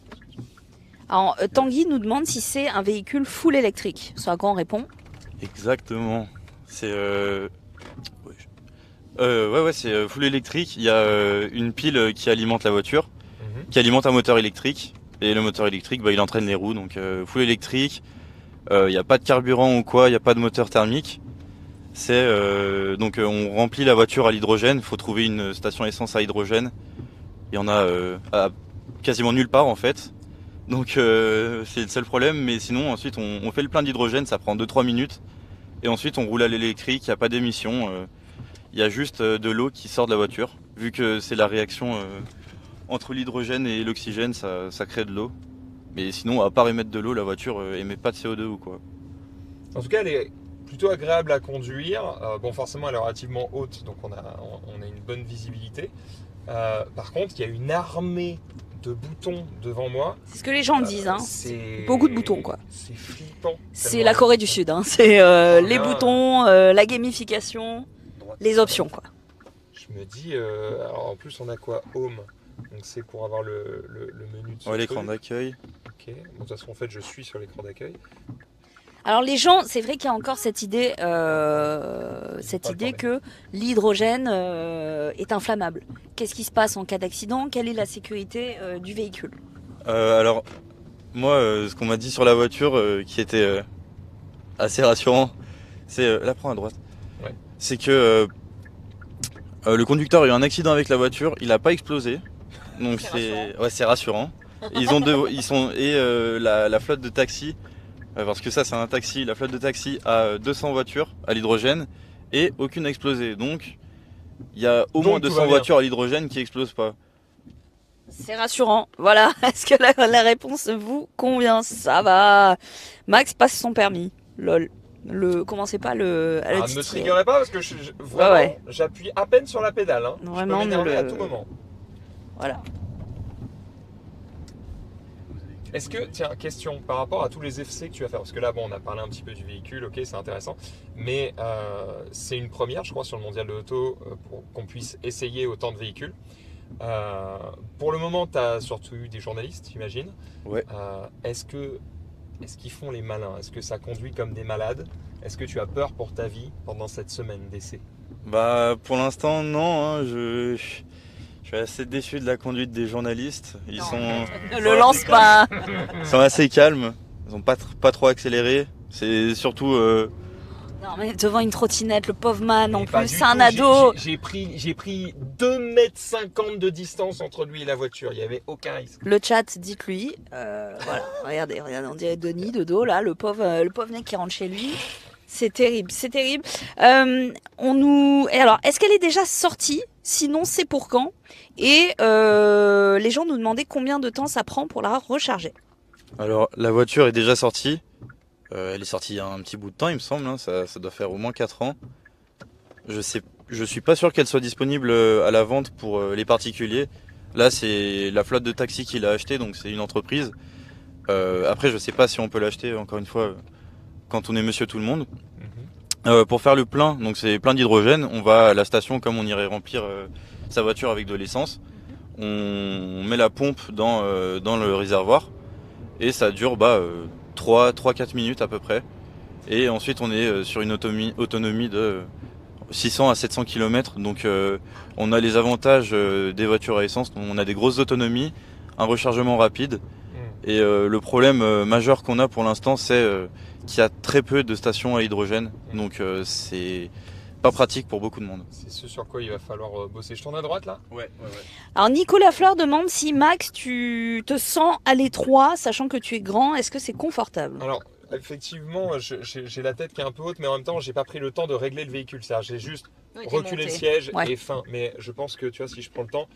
Alors, Tanguy nous demande si c'est un véhicule full électrique. Ce à quoi on répond. Exactement. C'est c'est full électrique. Il y a une pile qui alimente la voiture, qui alimente un moteur électrique. Et le moteur électrique, il entraîne les roues. Donc full électrique. Il n'y a pas de carburant ou quoi, il n'y a pas de moteur thermique. Donc on remplit la voiture à l'hydrogène. Il faut trouver une station essence à hydrogène. Il y en a quasiment nulle part en fait. Donc c'est le seul problème. Mais sinon ensuite on fait le plein d'hydrogène, ça prend 2-3 minutes. Et ensuite on roule à l'électrique, il n'y a pas d'émission. Il y a juste de l'eau qui sort de la voiture. Vu que c'est la réaction entre l'hydrogène et l'oxygène, ça crée de l'eau. Mais sinon, à part émettre de l'eau, la voiture émet pas de CO2 ou quoi. En tout cas, elle est plutôt agréable à conduire. Bon, forcément, elle est relativement haute, donc on a une bonne visibilité. Par contre, il y a une armée de boutons devant moi. C'est ce que les gens disent, hein. C'est beaucoup de boutons, quoi. C'est flippant. C'est la Corée du Sud, hein. C'est les boutons, la gamification, les options, quoi. Je me dis, alors en plus, on a quoi? Home. Donc c'est pour avoir le menu de ce truc. L'écran d'accueil. Ok. Bon, de toute façon, en fait, je suis sur l'écran d'accueil. Alors les gens, c'est vrai qu'il y a encore cette idée que l'hydrogène est inflammable. Qu'est-ce qui se passe en cas d'accident? Quelle est la sécurité du véhicule? Alors, moi, ce qu'on m'a dit sur la voiture, qui était assez rassurant, c'est... là, prends à droite. Ouais. C'est que le conducteur a eu un accident avec la voiture, il n'a pas explosé. Donc c'est rassurant. La flotte de taxi, parce que ça c'est un taxi, la flotte de taxi a 200 voitures à l'hydrogène et aucune n'a explosé. Donc il y a au moins 200 voitures à l'hydrogène qui n'explosent pas. C'est rassurant, voilà. Est-ce que la réponse vous convient? Ça va. Max passe son permis. Lol. Commencez pas à le ne me triggerez pas parce que vraiment, j'appuie à peine sur la pédale. Hein. Vraiment, je peux m'énerver à tout moment. Voilà. Est-ce que, tiens, question, par rapport à tous les essais que tu vas faire, parce que là, bon, on a parlé un petit peu du véhicule, ok, c'est intéressant, mais c'est une première, je crois, sur le mondial de l'auto, pour qu'on puisse essayer autant de véhicules. Pour le moment, tu as surtout eu des journalistes, j'imagine. Ouais. Est-ce qu'ils font les malins? Est-ce que ça conduit comme des malades? Est-ce que tu as peur pour ta vie pendant cette semaine d'essai? Pour l'instant, non. Hein, je suis assez déçu de la conduite des journalistes. Ils ne le lance pas. Ils sont assez calmes. Ils n'ont pas trop accéléré. C'est surtout... Non mais devant une trottinette, le pauvre man, en plus, c'est un ado. J'ai pris 2,50 m de distance entre lui et la voiture. Il n'y avait aucun risque. Le chat, dites-lui. Voilà, regardez, on dirait Denis de dos, là, le pauvre mec qui rentre chez lui. C'est terrible, c'est terrible. Et alors, est-ce qu'elle est déjà sortie? Sinon, c'est pour quand? Et les gens nous demandaient combien de temps ça prend pour la recharger. Alors, la voiture est déjà sortie. Elle est sortie il y a un petit bout de temps, il me semble. Hein. Ça doit faire au moins 4 ans. Je suis pas sûr qu'elle soit disponible à la vente pour les particuliers. Là, c'est la flotte de taxi qui l'a acheté, donc c'est une entreprise. Après, je sais pas si on peut l'acheter, encore une fois, quand on est monsieur tout le monde. Pour faire le plein, donc c'est plein d'hydrogène, on va à la station comme on irait remplir sa voiture avec de l'essence. On met la pompe dans le réservoir et ça dure 3-4 minutes à peu près. Et ensuite on est sur une autonomie de 600 à 700 km. Donc on a les avantages des voitures à essence, on a des grosses autonomies, un rechargement rapide. Et le problème majeur qu'on a pour l'instant, c'est qu'il y a très peu de stations à hydrogène. Donc c'est pas pratique pour beaucoup de monde. C'est ce sur quoi il va falloir bosser. Je tourne à droite là? Ouais. Alors Nicolas Fleur demande si Max, tu te sens à l'étroit, sachant que tu es grand, est-ce que c'est confortable? Alors effectivement, j'ai la tête qui est un peu haute, mais en même temps, j'ai pas pris le temps de régler le véhicule. J'ai juste reculé le siège et fin. Mais je pense que tu vois, si je prends le temps,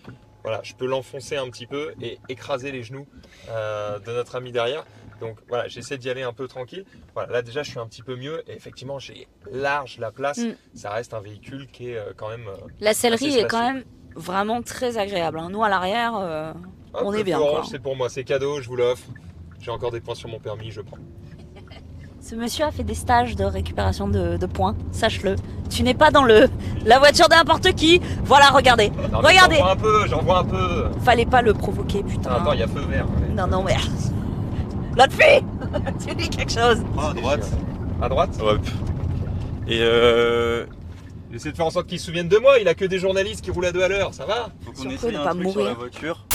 voilà, je peux l'enfoncer un petit peu et écraser les genoux de notre ami derrière. Donc voilà, j'essaie d'y aller un peu tranquille. Voilà, là déjà je suis un petit peu mieux et effectivement j'ai large la place. Ça reste un véhicule qui est quand même. La sellerie est quand même vraiment très agréable. Hein. Nous à l'arrière, on est bien. Orange, c'est pour moi, c'est cadeau, je vous l'offre. J'ai encore des points sur mon permis, je prends. Ce monsieur a fait des stages de récupération de points, sache-le. Tu n'es pas dans la voiture de n'importe qui. Voilà, regardez. Non, regardez. J'en vois un peu. Fallait pas le provoquer, putain. Attends, il y a feu vert. Ouais. Non, mais. L'autre fille. Tu dis quelque chose. À droite. À droite. Hop. Et j'essaie de faire en sorte qu'il se souvienne de moi. Il a que des journalistes qui roulent à 2 à l'heure. Ça va? faut qu'on essaye un truc sur la voiture.